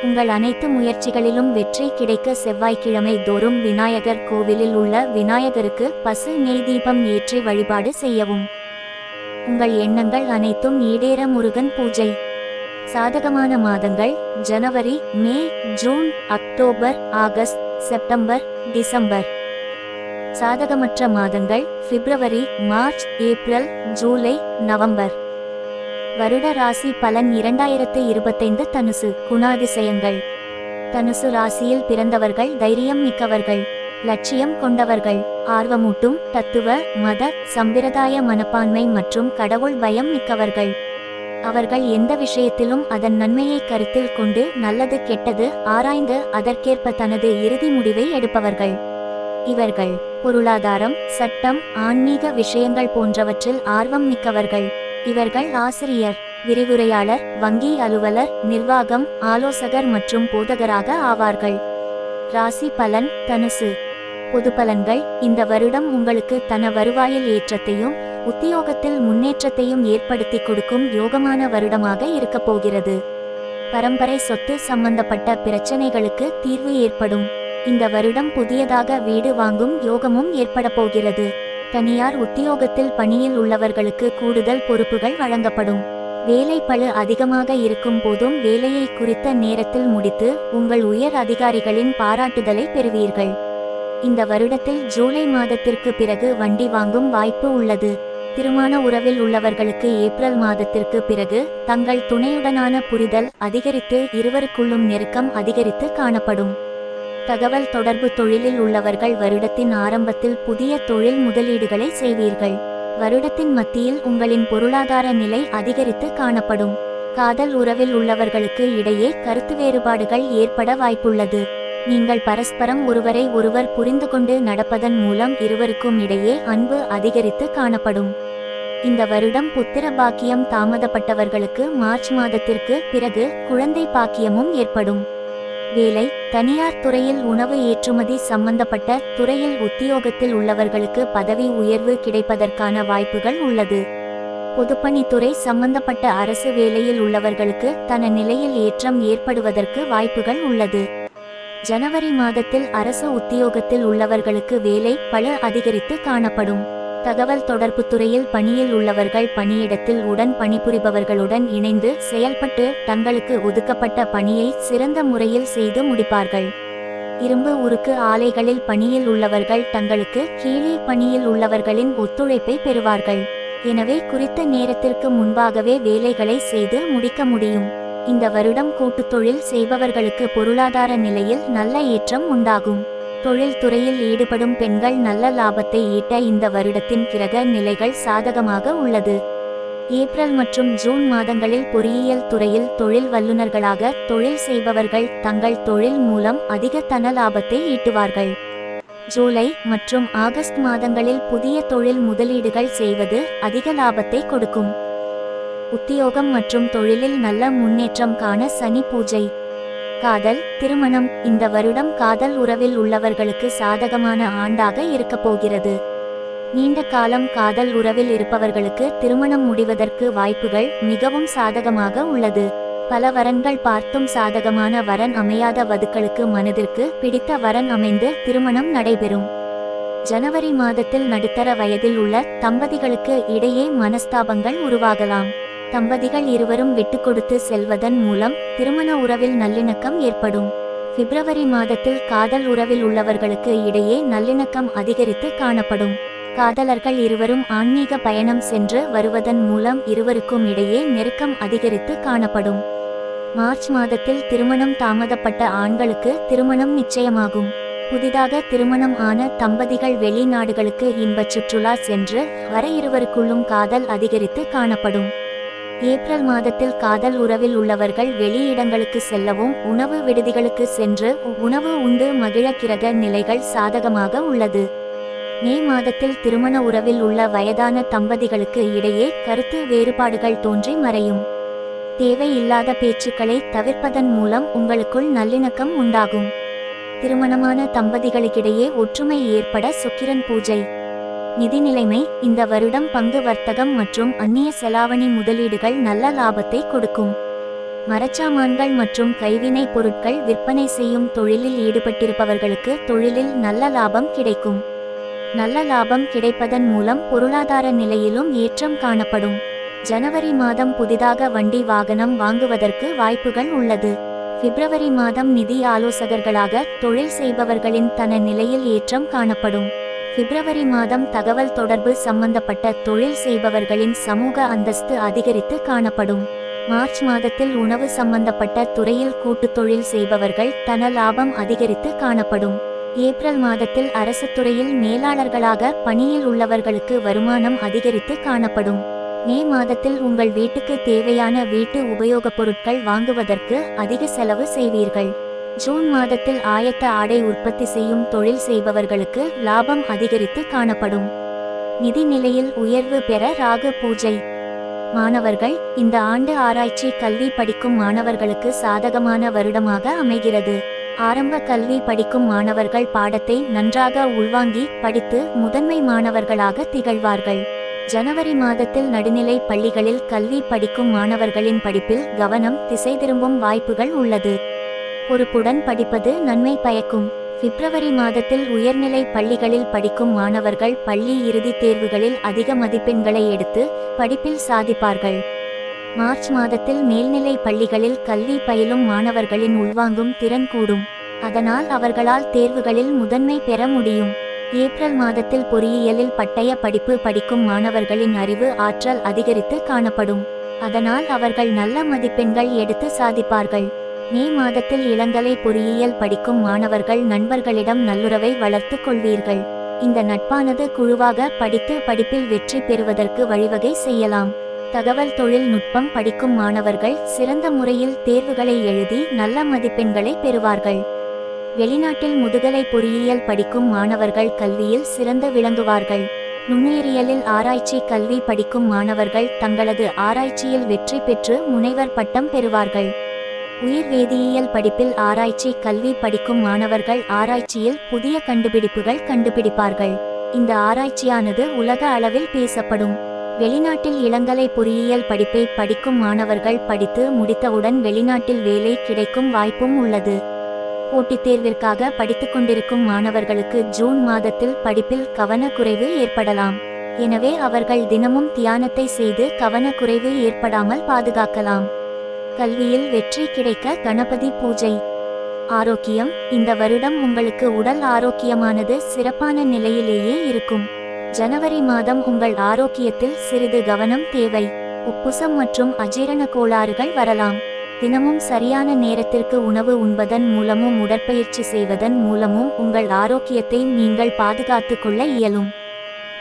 உங்கள் அனைத்து முயற்சிகளிலும் வெற்றி கிடைக்க செவ்வாய்க்கிழமை தோறும் விநாயகர் கோவிலில் உள்ள விநாயகருக்கு பசு நெய் தீபம் ஏற்றி வழிபாடு செய்யவும். உங்கள் எண்ணங்கள் அனைத்தும் ஈடேற முருகன் பூஜை. சாதகமான மாதங்கள் ஜனவரி, மே, ஜூன், அக்டோபர், ஆகஸ்ட், செப்டம்பர், டிசம்பர். சாதகமற்ற மாதங்கள் பிப்ரவரி, மார்ச், ஏப்ரல், ஜூலை, நவம்பர். வருட ராசி பலன் 2025 தனுசு. குணாதிசயங்கள். தனுசு ராசியில் பிறந்தவர்கள் தைரியம் மிக்கவர்கள், லட்சியம் கொண்டவர்கள், ஆர்வமூட்டும் தத்துவ, மத, சம்பிரதாய மனப்பான்மை மற்றும் கடவுள் பயம் மிக்கவர்கள். அவர்கள் எந்த விஷயத்திலும் அதன் நன்மையை கருத்தில் கொண்டு நல்லது கெட்டது ஆராய்ந்து அதற்கேற்ப தனது இறுதி முடிவை எடுப்பவர்கள். இவர்கள் பொருளாதாரம், சட்டம், ஆன்மீக விஷயங்கள் போன்றவற்றில் ஆர்வம் மிக்கவர்கள். இவர்கள் ஆசிரியர், விரிவுரையாளர், வங்கி அலுவலர், நிர்வாகம், ஆலோசகர் மற்றும் போதகராக ஆவார்கள். ராசி பலன் தனுசு. பொது பலன்கள். இந்த வருடம் உங்களுக்கு தன வருவாயில் ஏற்றத்தையும் உத்தியோகத்தில் முன்னேற்றத்தையும் ஏற்படுத்தி கொடுக்கும் யோகமான வருடமாக இருக்கப் போகிறது. பரம்பரை சொத்து சம்பந்தப்பட்ட பிரச்சனைகளுக்கு தீர்வு ஏற்படும். இந்த வருடம் புதியதாக வீடு வாங்கும் யோகமும் ஏற்பட போகிறது. தனியார் உத்தியோகத்தில் பணியில் உள்ளவர்களுக்கு கூடுதல் பொறுப்புகள் வழங்கப்படும். வேலை பளு அதிகமாக இருக்கும் போதும் வேலையை குறித்த நேரத்தில் முடித்து உங்கள் உயர் அதிகாரிகளின் பாராட்டுதலை பெறுவீர்கள். இந்த வருடத்தில் ஜூலை மாதத்திற்கு பிறகு வண்டி வாங்கும் வாய்ப்பு உள்ளது. திருமண உறவில் உள்ளவர்களுக்கு ஏப்ரல் மாதத்திற்கு பிறகு தங்கள் துணையுடனான புரிதல் அதிகரித்து இருவருக்குள்ளும் நெருக்கம் அதிகரித்து காணப்படும். தகவல் தொடர்பு தொழிலில் உள்ளவர்கள் வருடத்தின் ஆரம்பத்தில் புதிய தொழில் முதலீடுகளை செய்வீர்கள். வருடத்தின் மத்தியில் உங்களின் பொருளாதார நிலை அதிகரித்து காணப்படும். காதல் உறவில் உள்ளவர்களுக்கு இடையே கருத்து வேறுபாடுகள் ஏற்பட வாய்ப்புள்ளது. நீங்கள் பரஸ்பரம் ஒருவரை ஒருவர் புரிந்து கொண்டு நடப்பதன் மூலம் இருவருக்கும் இடையே அன்பு அதிகரித்து காணப்படும். இந்த வருடம் புத்திர பாக்கியம் தாமதப்பட்டவர்களுக்கு மார்ச் மாதத்திற்கு பிறகு குழந்தை பாக்கியமும் ஏற்படும். வேலை. தனியார் துறையில் உணவு ஏற்றுமதி சம்பந்தப்பட்ட துறையில் உத்தியோகத்தில் உள்ளவர்களுக்கு பதவி உயர்வு கிடைப்பதற்கான வாய்ப்புகள் உள்ளது. பொதுப்பணித்துறை சம்பந்தப்பட்ட அரசு வேலையில் உள்ளவர்களுக்கு தன நிலையில் ஏற்றம் ஏற்படுவதற்கு வாய்ப்புகள் உள்ளது. ஜனவரி மாதத்தில் அரசு உத்தியோகத்தில் உள்ளவர்களுக்கு வேலை பளு அதிகரித்து காணப்படும். தகவல் தொடர்பு துறையில் பணியில் உள்ளவர்கள் பணியிடத்தில் உடன் பணிபுரிபவர்களுடன் இணைந்து செயல்பட்டு தங்களுக்கு ஒதுக்கப்பட்ட பணியை சிறந்த முறையில் செய்து முடிப்பார்கள். இரும்பு உருக்கு ஆலைகளில் பணியில் உள்ளவர்கள் தங்களுக்கு கீழே பணியில் உள்ளவர்களின் ஒத்துழைப்பை பெறுவார்கள். எனவே குறித்த நேரத்திற்கு முன்பாகவே வேலைகளை செய்து முடிக்க முடியும். இந்த வருடம் கூட்டுத் தொழில் செய்பவர்களுக்கு பொருளாதார நிலையில் நல்ல ஏற்றம் உண்டாகும். தொழில் துறையில் ஈடுபடும் பெண்கள் நல்ல லாபத்தை ஈட்ட இந்த வருடத்தின் கிரக நிலைகள் சாதகமாக உள்ளது. ஏப்ரல் மற்றும் ஜூன் மாதங்களில் பொறியியல் துறையில் தொழில் வல்லுநர்களாக தொழில் செய்பவர்கள் தங்கள் தொழில் மூலம் அதிக தன லாபத்தை ஈட்டுவார்கள். ஜூலை மற்றும் ஆகஸ்ட் மாதங்களில் புதிய தொழில் முதலீடுகள் செய்வது அதிக லாபத்தை கொடுக்கும். உத்தியோகம் மற்றும் தொழிலில் நல்ல முன்னேற்றம் காண சனி பூஜை. காதல், திருமணம். இந்த வருடம் காதல் உறவில் உள்ளவர்களுக்கு சாதகமான ஆண்டாக இருக்கப் போகிறது. நீண்ட காலம் காதல் உறவில் இருப்பவர்களுக்கு திருமணம் முடிவதற்கு வாய்ப்புகள் மிகவும் சாதகமாக உள்ளது. பல வரன்கள் பார்த்தும் சாதகமான வரன் அமையாத வதுக்களுக்கு மனதிற்கு பிடித்த வரன் அமைந்து திருமணம் நடைபெறும். ஜனவரி மாதத்தில் நடுத்தர வயதில் உள்ள தம்பதிகளுக்கு இடையே மனஸ்தாபங்கள் உருவாகலாம். தம்பதிகள் இருவரும் விட்டுக்கொடுத்து செல்வதன் மூலம் திருமண உறவில் நல்லிணக்கம் ஏற்படும். பிப்ரவரி மாதத்தில் காதல் உறவில் உள்ளவர்களுக்கு இடையே நல்லிணக்கம் அதிகரித்து காணப்படும். காதலர்கள் இருவரும் ஆன்மீக பயணம் சென்று வருவதன் மூலம் இருவருக்கும் இடையே நெருக்கம் அதிகரித்து காணப்படும். மார்ச் மாதத்தில் திருமணம் தாமதப்பட்ட ஆண்களுக்கு திருமணம் நிச்சயமாகும். புதிதாக திருமணம் ஆன தம்பதிகள் வெளிநாடுகளுக்கு இன்பச் சுற்றுலா சென்று வர இருவருக்குள்ளும் காதல் அதிகரித்து காணப்படும். ஏப்ரல் மாதத்தில் காதல் உறவில் உள்ளவர்கள் வெளியிடங்களுக்கு செல்லவும் உணவு விடுதிகளுக்கு சென்று உணவு உண்டு மகிழ கிரக நிலைகள் சாதகமாக உள்ளது. மே மாதத்தில் திருமண உறவில் உள்ள வயதான தம்பதிகளுக்கு இடையே கருத்து வேறுபாடுகள் தோன்றி மறையும். தேவையில்லாத பேச்சுக்களை தவிர்ப்பதன் மூலம் உங்களுக்குள் நல்லிணக்கம் உண்டாகும். திருமணமான தம்பதிகளுக்கிடையே ஒற்றுமை ஏற்பட சுக்கிரன் பூஜை. நிதி நிலைமை: இந்த வருடம் பங்கு வர்த்தகம் மற்றும் அந்நிய செலாவணி முதலீடுகள் நல்ல லாபத்தை கொடுக்கும். மரச்சாமான்கள் மற்றும் கைவினை பொருட்கள் விற்பனை செய்யும் தொழிலில் ஈடுபட்டிருப்பவர்களுக்கு தொழிலில் நல்ல லாபம் கிடைக்கும். நல்ல லாபம் கிடைப்பதன் மூலம் பொருளாதார நிலையிலும் ஏற்றம் காணப்படும். ஜனவரி மாதம் புதிதாக வண்டி வாகனம் வாங்குவதற்கு வாய்ப்புகள் உள்ளது. பிப்ரவரி மாதம் நிதி ஆலோசகர்களாக தொழில் செய்பவர்களின் தன நிலையில் ஏற்றம் காணப்படும். பிப்ரவரி மாதம் தகவல் தொடர்பு சம்பந்தப்பட்ட தொழில் செய்பவர்களின் சமூக அந்தஸ்து அதிகரித்து காணப்படும். மார்ச் மாதத்தில் உணவு சம்பந்தப்பட்ட துறையில் கூட்டுத் தொழில் செய்பவர்கள் தன லாபம் அதிகரித்து காணப்படும். ஏப்ரல் மாதத்தில் அரசு துறையில் மேலாளர்களாக பணியில் உள்ளவர்களுக்கு வருமானம் அதிகரித்து காணப்படும். மே மாதத்தில் உங்கள் வீட்டுக்கு தேவையான வீட்டு உபயோகப் பொருட்கள் வாங்குவதற்கு அதிக செலவு செய்வீர்கள். ஜூன் மாதத்தில் ஆயத்த ஆடை உற்பத்தி செய்யும் தொழில் செய்பவர்களுக்கு லாபம் அதிகரித்து காணப்படும். நிதி நிலையில் உயர்வு பெற ராகு பூஜை. மாணவர்கள்: இந்த ஆண்டு ஆராய்ச்சி கல்வி படிக்கும் மாணவர்களுக்கு சாதகமான வருடமாக அமைகிறது. ஆரம்ப கல்வி படிக்கும் மாணவர்கள் பாடத்தை நன்றாக உள்வாங்கி படித்து முதன்மை மாணவர்களாக திகழ்வார்கள். ஜனவரி மாதத்தில் நடுநிலை பள்ளிகளில் கல்வி படிக்கும் மாணவர்களின் படிப்பில் கவனம் திசை திரும்பும் வாய்ப்புகள் உள்ளது. பொறுப்புடன் படிப்பது நன்மை பயக்கும். பிப்ரவரி மாதத்தில் உயர்நிலை பள்ளிகளில் படிக்கும் மாணவர்கள் பள்ளி இறுதித் தேர்வுகளில் அதிக மதிப்பெண்களை எடுத்து படிப்பில் சாதிப்பார்கள். மார்ச் மாதத்தில் மேல்நிலை பள்ளிகளில் கல்வி பயிலும் மாணவர்களின் உள்வாங்கும் திறன் கூடும். அதனால் அவர்களால் தேர்வுகளில் முதன்மை பெற முடியும். ஏப்ரல் மாதத்தில் பொறியியலில் பட்டய படிப்பு படிக்கும் மாணவர்களின் அறிவு ஆற்றல் அதிகரித்து காணப்படும். அதனால் அவர்கள் நல்ல மதிப்பெண்கள் எடுத்து சாதிப்பார்கள். மே மாதத்தில் இளங்கலை பொறியியல் படிக்கும் மாணவர்கள் நண்பர்களிடம் நல்லுறவை வளர்த்து கொள்வீர்கள். இந்த நட்பானது குழுவாக படித்து படிப்பில் வெற்றி பெறுவதற்கு வழிவகை செய்யலாம். தகவல் தொழில்நுட்பம் படிக்கும் மாணவர்கள் சிறந்த முறையில் தேர்வுகளை எழுதி நல்ல மதிப்பெண்களை பெறுவார்கள். வெளிநாட்டில் முதுகலை பொறியியல் படிக்கும் மாணவர்கள் கல்வியில் சிறந்து விளங்குவார்கள். நுண்ணுயிரியலில் ஆராய்ச்சி கல்வி படிக்கும் மாணவர்கள் தங்களது ஆராய்ச்சியில் வெற்றி பெற்று முனைவர் பட்டம் பெறுவார்கள். உயிர் வேதியியல் படிப்பில் ஆராய்ச்சி கல்வி படிக்கும் மாணவர்கள் ஆராய்ச்சியில் புதிய கண்டுபிடிப்புகள் கண்டுபிடிப்பார்கள். இந்த ஆராய்ச்சியானது உலக அளவில் பேசப்படும். வெளிநாட்டில் இளங்கலை பொறியியல் படிப்பை படிக்கும் மாணவர்கள் படித்து முடித்தவுடன் வெளிநாட்டில் வேலை கிடைக்கும் வாய்ப்பும் உள்ளது. போட்டித் தேர்விற்காக படித்துக் கொண்டிருக்கும் மாணவர்களுக்கு ஜூன் மாதத்தில் படிப்பில் கவனக்குறைவு ஏற்படலாம். எனவே அவர்கள் தினமும் தியானத்தை செய்து கவனக்குறைவு ஏற்படாமல் பாதுகாக்கலாம். கல்வியில் வெற்றி கிடைக்க கணபதி பூஜை. ஆரோக்கியம்: இந்த வருடம் உங்களுக்கு உடல் ஆரோக்கியமானது சிறப்பான நிலையிலேயே இருக்கும். ஜனவரி மாதம் உங்கள் ஆரோக்கியத்தில் சிறிது கவனம் தேவை. உப்புசம் மற்றும் அஜீரண கோளாறுகள் வரலாம். தினமும் சரியான நேரத்திற்கு உணவு உண்பதன் மூலமும் உடற்பயிற்சி செய்வதன் மூலமும் உங்கள் ஆரோக்கியத்தை நீங்கள் பாதுகாத்து கொள்ள இயலும்.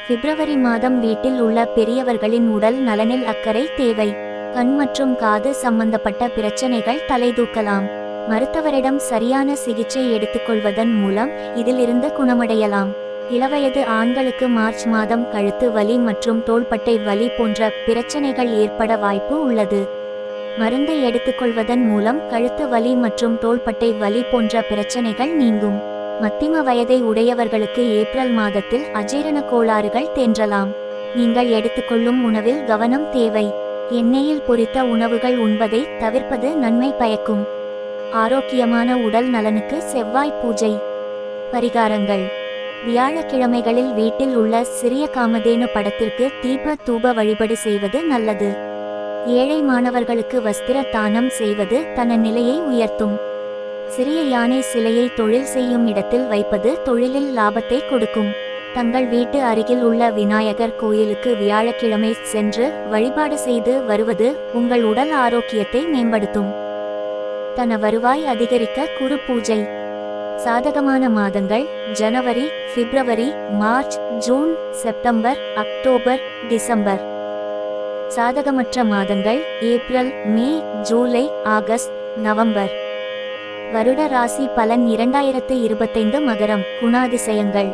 பிப்ரவரி மாதம் வீட்டில் உள்ள பெரியவர்களின் உடல் நலனில் அக்கறை தேவை. கண் மற்றும் காது சம்பந்தப்பட்ட பிரச்சனைகள் தலைதூக்கலாம். மருத்துவரிடம் சரியான சிகிச்சை எடுத்துக்கொள்வதன் மூலம் இதிலிருந்து குணமடையலாம். இளவயது ஆண்களுக்கு மார்ச் மாதம் கழுத்து வலி மற்றும் தோள்பட்டை வலி போன்ற பிரச்சனைகள் ஏற்பட வாய்ப்பு உள்ளது. மருந்தை எடுத்துக்கொள்வதன் மூலம் கழுத்து வலி மற்றும் தோள்பட்டை வலி போன்ற பிரச்சனைகள் நீங்கும். மத்திம வயதை உடையவர்களுக்கு ஏப்ரல் மாதத்தில் அஜீரண கோளாறுகள் தோன்றலாம். நீங்கள் எடுத்துக்கொள்ளும் உணவில் கவனம் தேவை. எண்ணெயில் பொரித்த உணவுகள் உண்பதை தவிர்ப்பது நன்மை பயக்கும். ஆரோக்கியமான உடல் நலனுக்கு செவ்வாய் பூஜை. பரிகாரங்கள்: வியாழக்கிழமைகளில் வீட்டில் உள்ள சிறிய காமதேனு படத்திற்கு தீப தூப வழிபாடு செய்வது நல்லது. ஏழை மாணவர்களுக்கு வஸ்திர தானம் செய்வது தன நிலையை உயர்த்தும். சிறிய யானை சிலையை தொழில் செய்யும் இடத்தில் வைப்பது தொழிலில் லாபத்தை கொடுக்கும். தங்கள் வீட்டு அருகில் உள்ள விநாயகர் கோயிலுக்கு வியாழக்கிழமை சென்று வழிபாடு செய்து வருவது உங்கள் உடல் ஆரோக்கியத்தை மேம்படுத்தும். தன வருவாய் அதிகரிக்க குரு பூஜை. சாதகமான மாதங்கள்: ஜனவரி, பிப்ரவரி, மார்ச், ஜூன், செப்டம்பர், அக்டோபர், டிசம்பர். சாதகமற்ற மாதங்கள்: ஏப்ரல், மே, ஜூலை, ஆகஸ்ட், நவம்பர். வருட ராசி பலன் 2025 மகரம். குணாதிசயங்கள்: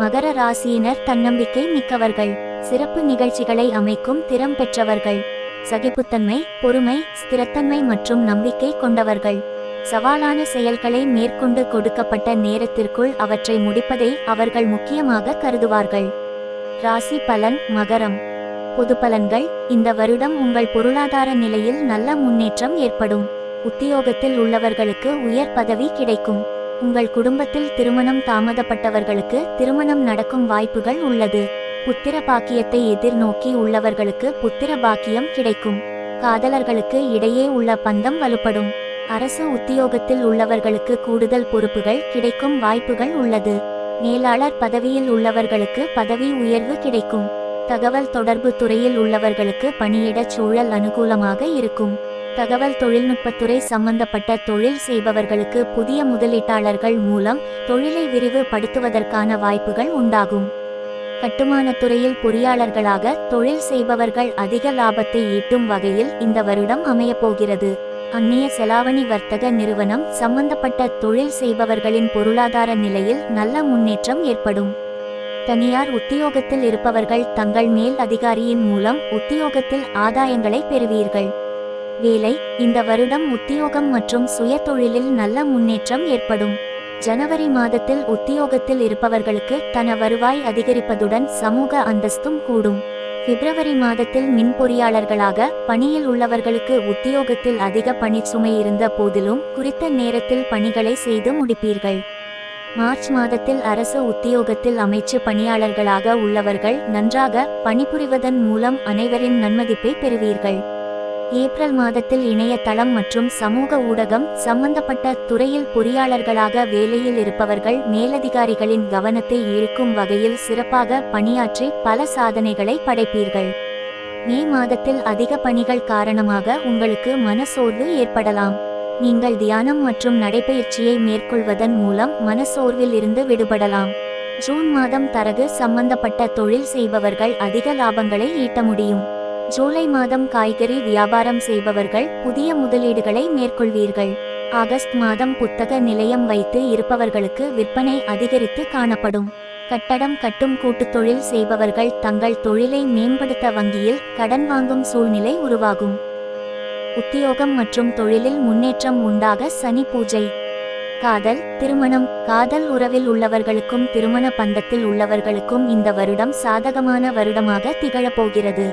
மகர ராசியினர் தன்னம்பிக்கை மிக்கவர்கள். சிறப்பு நிகழ்ச்சிகளை அமைக்கும் திறம் பெற்றவர்கள். சகிப்புத்தன்மை, பொறுமை, ஸ்திரத்தன்மை மற்றும் நம்பிக்கை கொண்டவர்கள். சவாலான செயல்களை மேற்கொண்டு கொடுக்கப்பட்ட நேரத்திற்குள் அவற்றை முடிப்பதை அவர்கள் முக்கியமாக கருதுவார்கள். ராசி பலன் மகரம். பொது பலன்கள்: இந்த வருடம் உங்கள் பொருளாதார நிலையில் நல்ல முன்னேற்றம் ஏற்படும். உத்தியோகத்தில் உள்ளவர்களுக்கு உயர் பதவி கிடைக்கும். உங்கள் குடும்பத்தில் திருமணம் தாமதப்பட்டவர்களுக்கு திருமணம் நடக்கும் வாய்ப்புகள் உள்ளது. புத்திர பாக்கியத்தை எதிர்நோக்கி உள்ளவர்களுக்கு புத்திர பாக்கியம் கிடைக்கும். காதலர்களுக்கு இடையே உள்ள பந்தம் வலுப்படும். அரசு உத்தியோகத்தில் உள்ளவர்களுக்கு கூடுதல் பொறுப்புகள் கிடைக்கும் வாய்ப்புகள் உள்ளது. மேலாளர் பதவியில் உள்ளவர்களுக்கு பதவி உயர்வு கிடைக்கும். தகவல் தொடர்பு துறையில் உள்ளவர்களுக்கு பணியிட சூழல் அனுகூலமாக இருக்கும். தகவல் தொழில்நுட்பத்துறை சம்பந்தப்பட்ட தொழில் செய்பவர்களுக்கு புதிய முதலீட்டாளர்கள் மூலம் தொழிலை விரிவுபடுத்துவதற்கான வாய்ப்புகள் உண்டாகும். கட்டுமான துறையில் பொறியாளர்களாக தொழில் செய்பவர்கள் அதிக லாபத்தை ஈட்டும் வகையில் இந்த வருடம் அமையப்போகிறது. அந்நிய செலாவணி வர்த்தக நிறுவனம் சம்பந்தப்பட்ட தொழில் செய்பவர்களின் பொருளாதார நிலையில் நல்ல முன்னேற்றம் ஏற்படும். தனியார் உத்தியோகத்தில் இருப்பவர்கள் தங்கள் மேல் அதிகாரியின் மூலம் உத்தியோகத்தில் ஆதாயங்களை பெறுவீர்கள். வேலை: இந்த வருடம் உத்தியோகம் மற்றும் சுய தொழிலில் நல்ல முன்னேற்றம் ஏற்படும். ஜனவரி மாதத்தில் உத்தியோகத்தில் இருப்பவர்களுக்கு தன வருவாய் அதிகரிப்பதுடன் சமூக அந்தஸ்தும் கூடும். பிப்ரவரி மாதத்தில் மின் பொறியாளர்களாக பணியில் உள்ளவர்களுக்கு உத்தியோகத்தில் அதிக பணிச்சுமை இருந்த போதிலும் குறித்த நேரத்தில் பணிகளை செய்து முடிப்பீர்கள். மார்ச் மாதத்தில் அரசு உத்தியோகத்தில் அமைச்சு பணியாளர்களாக உள்ளவர்கள் நன்றாக பணிபுரிவதன் மூலம் அனைவரின் நன்மதிப்பை பெறுவீர்கள். ஏப்ரல் மாதத்தில் இணையதளம் மற்றும் சமூக ஊடகம் சம்பந்தப்பட்ட துறையில் பொறியாளர்களாக வேலையில் இருப்பவர்கள் மேலதிகாரிகளின் கவனத்தை ஈர்க்கும் வகையில் சிறப்பாக பணியாற்றி பல சாதனைகளை படைப்பீர்கள். மே மாதத்தில் அதிக பணிகள் காரணமாக உங்களுக்கு மனசோர்வு ஏற்படலாம். நீங்கள் தியானம் மற்றும் நடைபயிற்சியை மேற்கொள்வதன் மூலம் மனசோர்வில் இருந்து விடுபடலாம். ஜூன் மாதம் தரகு சம்பந்தப்பட்ட தொழில் செய்பவர்கள் அதிக லாபங்களை ஈட்ட முடியும். ஜூலை மாதம் காய்கறி வியாபாரம் செய்பவர்கள் புதிய முதலீடுகளை மேற்கொள்வீர்கள். ஆகஸ்ட் மாதம் புத்தக நிலையம் வைத்து இருப்பவர்களுக்கு விற்பனை அதிகரித்து காணப்படும். கட்டடம் கட்டும் கூட்டுத் தொழில் செய்பவர்கள் தங்கள் தொழிலை மேம்படுத்த வங்கியில் கடன் வாங்கும் சூழ்நிலை உருவாகும். உத்தியோகம் மற்றும் தொழிலில் முன்னேற்றம் உண்டாக சனி பூஜை. காதல், திருமணம். காதல் உறவில் உள்ளவர்களுக்கும் திருமண பந்தத்தில் உள்ளவர்களுக்கும் இந்த வருடம் சாதகமான வருடமாக திகழப்போகிறது.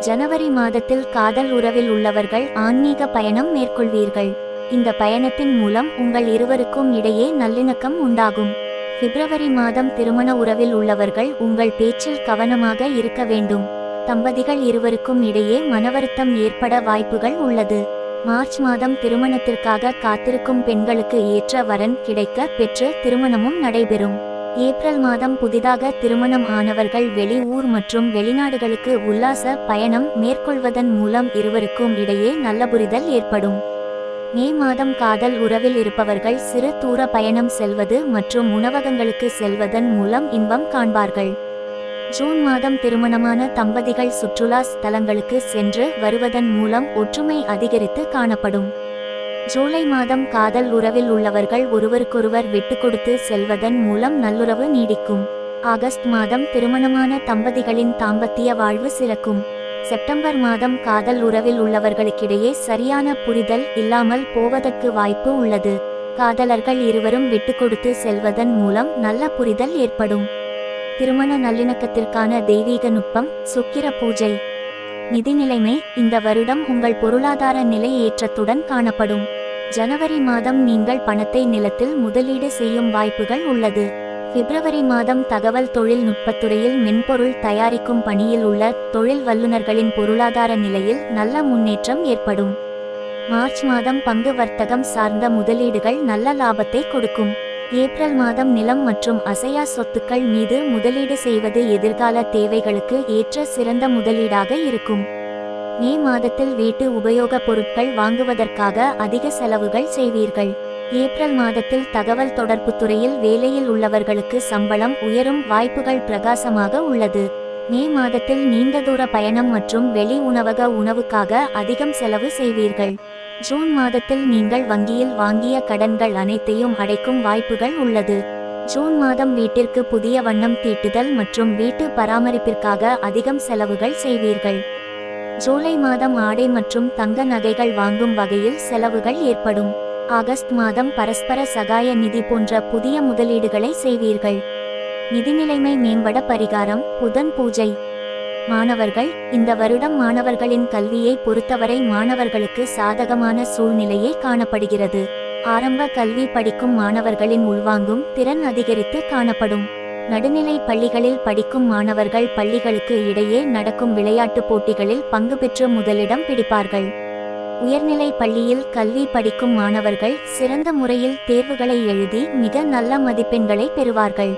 ஜனவரி மாதத்தில் காதல் உறவில் உள்ளவர்கள் ஆன்மீக பயணம் மேற்கொள்வீர்கள். இந்த பயணத்தின் மூலம் உங்கள் இருவருக்கும் இடையே நல்லிணக்கம் உண்டாகும். பிப்ரவரி மாதம் திருமண உறவில் உள்ளவர்கள் உங்கள் பேச்சில் கவனமாக இருக்க வேண்டும். தம்பதிகள் இருவருக்கும் இடையே மனவருத்தம் ஏற்பட வாய்ப்புகள் உள்ளது. மார்ச் மாதம் திருமணத்திற்காக காத்திருக்கும் பெண்களுக்கு ஏற்ற வரன் கிடைக்க பெற்று திருமணமும் நடைபெறும். ஏப்ரல் மாதம் புதிதாக திருமணம் ஆனவர்கள் வெளி ஊர் மற்றும் வெளிநாடுகளுக்கு உல்லாச பயணம் மேற்கொள்வதன் மூலம் இருவருக்கும் இடையே நல்ல புரிதல் ஏற்படும். மே மாதம் காதல் உறவில் இருப்பவர்கள் சிறு தூர பயணம் செல்வது மற்றும் உணவகங்களுக்கு செல்வதன் மூலம் இன்பம் காண்பார்கள். ஜூன் மாதம் திருமணமான தம்பதிகள் சுற்றுலா ஸ்தலங்களுக்கு சென்று வருவதன் மூலம் ஒற்றுமை அதிகரித்து காணப்படும். ஜூலை மாதம் காதல் உறவில் உள்ளவர்கள் ஒருவருக்கொருவர் விட்டுக்கொடுத்து செல்வதன் மூலம் நல்லுறவு நீடிக்கும். ஆகஸ்ட் மாதம் திருமணமான தம்பதிகளின் தாம்பத்திய வாழ்வு சிறக்கும். செப்டம்பர் மாதம் காதல் உறவில் உள்ளவர்களுக்கிடையே சரியான புரிதல் இல்லாமல் போவதற்கு வாய்ப்பு உள்ளது. காதலர்கள் இருவரும் விட்டுக்கொடுத்து செல்வதன் மூலம் நல்ல புரிதல் ஏற்படும். திருமண நல்லிணக்கத்திற்கான தெய்வீக நுட்பம் சுக்கிர பூஜை. நிதி நிலைமை இந்த வருடம் உங்கள் பொருளாதார நிலை ஏற்றத்துடன் காணப்படும். ஜனவரி மாதம் நீங்கள் பணத்தை நிலத்தில் முதலீடு செய்யும் வாய்ப்புகள் உள்ளது. பிப்ரவரி மாதம் தகவல் தொழில்நுட்பத்துறையில் மென்பொருள் தயாரிக்கும் பணியில் உள்ள தொழில் வல்லுநர்களின் பொருளாதார நிலையில் நல்ல முன்னேற்றம் ஏற்படும். மார்ச் மாதம் பங்கு வர்த்தகம் சார்ந்த முதலீடுகள் நல்ல லாபத்தை கொடுக்கும். ஏப்ரல் மாதம் நிலம் மற்றும் அசையா சொத்துக்கள் மீது முதலீடு செய்வது எதிர்கால தேவைகளுக்கு ஏற்ற சிறந்த முதலீடாக இருக்கும். மே மாதத்தில் வீட்டு உபயோகப் பொருட்கள் வாங்குவதற்காக அதிக செலவுகள் செய்வீர்கள். ஏப்ரல் மாதத்தில் தகவல் தொடர்பு துறையில் வேலையில் உள்ளவர்களுக்கு சம்பளம் உயரும் வாய்ப்புகள் பிரகாசமாக உள்ளது. மே மாதத்தில் நீண்ட தூர பயணம் மற்றும் வெளி உணவக உணவுக்காக அதிகம் செலவு செய்வீர்கள். ஜூன் மாதத்தில் நீங்கள் வங்கியில் வாங்கிய கடன்கள் அனைத்தையும் அடைக்கும் வாய்ப்புகள் உள்ளது. ஜூன் மாதம் வீட்டிற்கு புதிய வண்ணம் தீட்டுதல் மற்றும் வீட்டு பராமரிப்பிற்காக அதிகம் செலவுகள் செய்வீர்கள். ஜூலை மாதம் ஆடை மற்றும் தங்க நகைகள் வாங்கும் வகையில் செலவுகள் ஏற்படும். ஆகஸ்ட் மாதம் பரஸ்பர சகாய நிதி போன்ற புதிய முதலீடுகளை செய்வீர்கள். நிதிநிலைமை மேம்பட பரிகாரம் புதன் பூஜை. மாணவர்கள் இந்த வருடம் மாணவர்களின் கல்வியை பொறுத்தவரை மாணவர்களுக்கு சாதகமான சூழ்நிலையே காணப்படுகிறது. ஆரம்ப கல்வி படிக்கும் மாணவர்களின் உள்வாங்கும் திறன் அதிகரித்து காணப்படும். நடுநிலை பள்ளிகளில் படிக்கும் மாணவர்கள் பள்ளிகளுக்கு இடையே நடக்கும் விளையாட்டுப் போட்டிகளில் பங்கு பெற்று முதலிடம் பிடிப்பார்கள். உயர்நிலை பள்ளியில் கல்வி படிக்கும் மாணவர்கள் சிறந்த முறையில் தேர்வுகளை எழுதி மிக நல்ல மதிப்பெண்களை பெறுவார்கள்.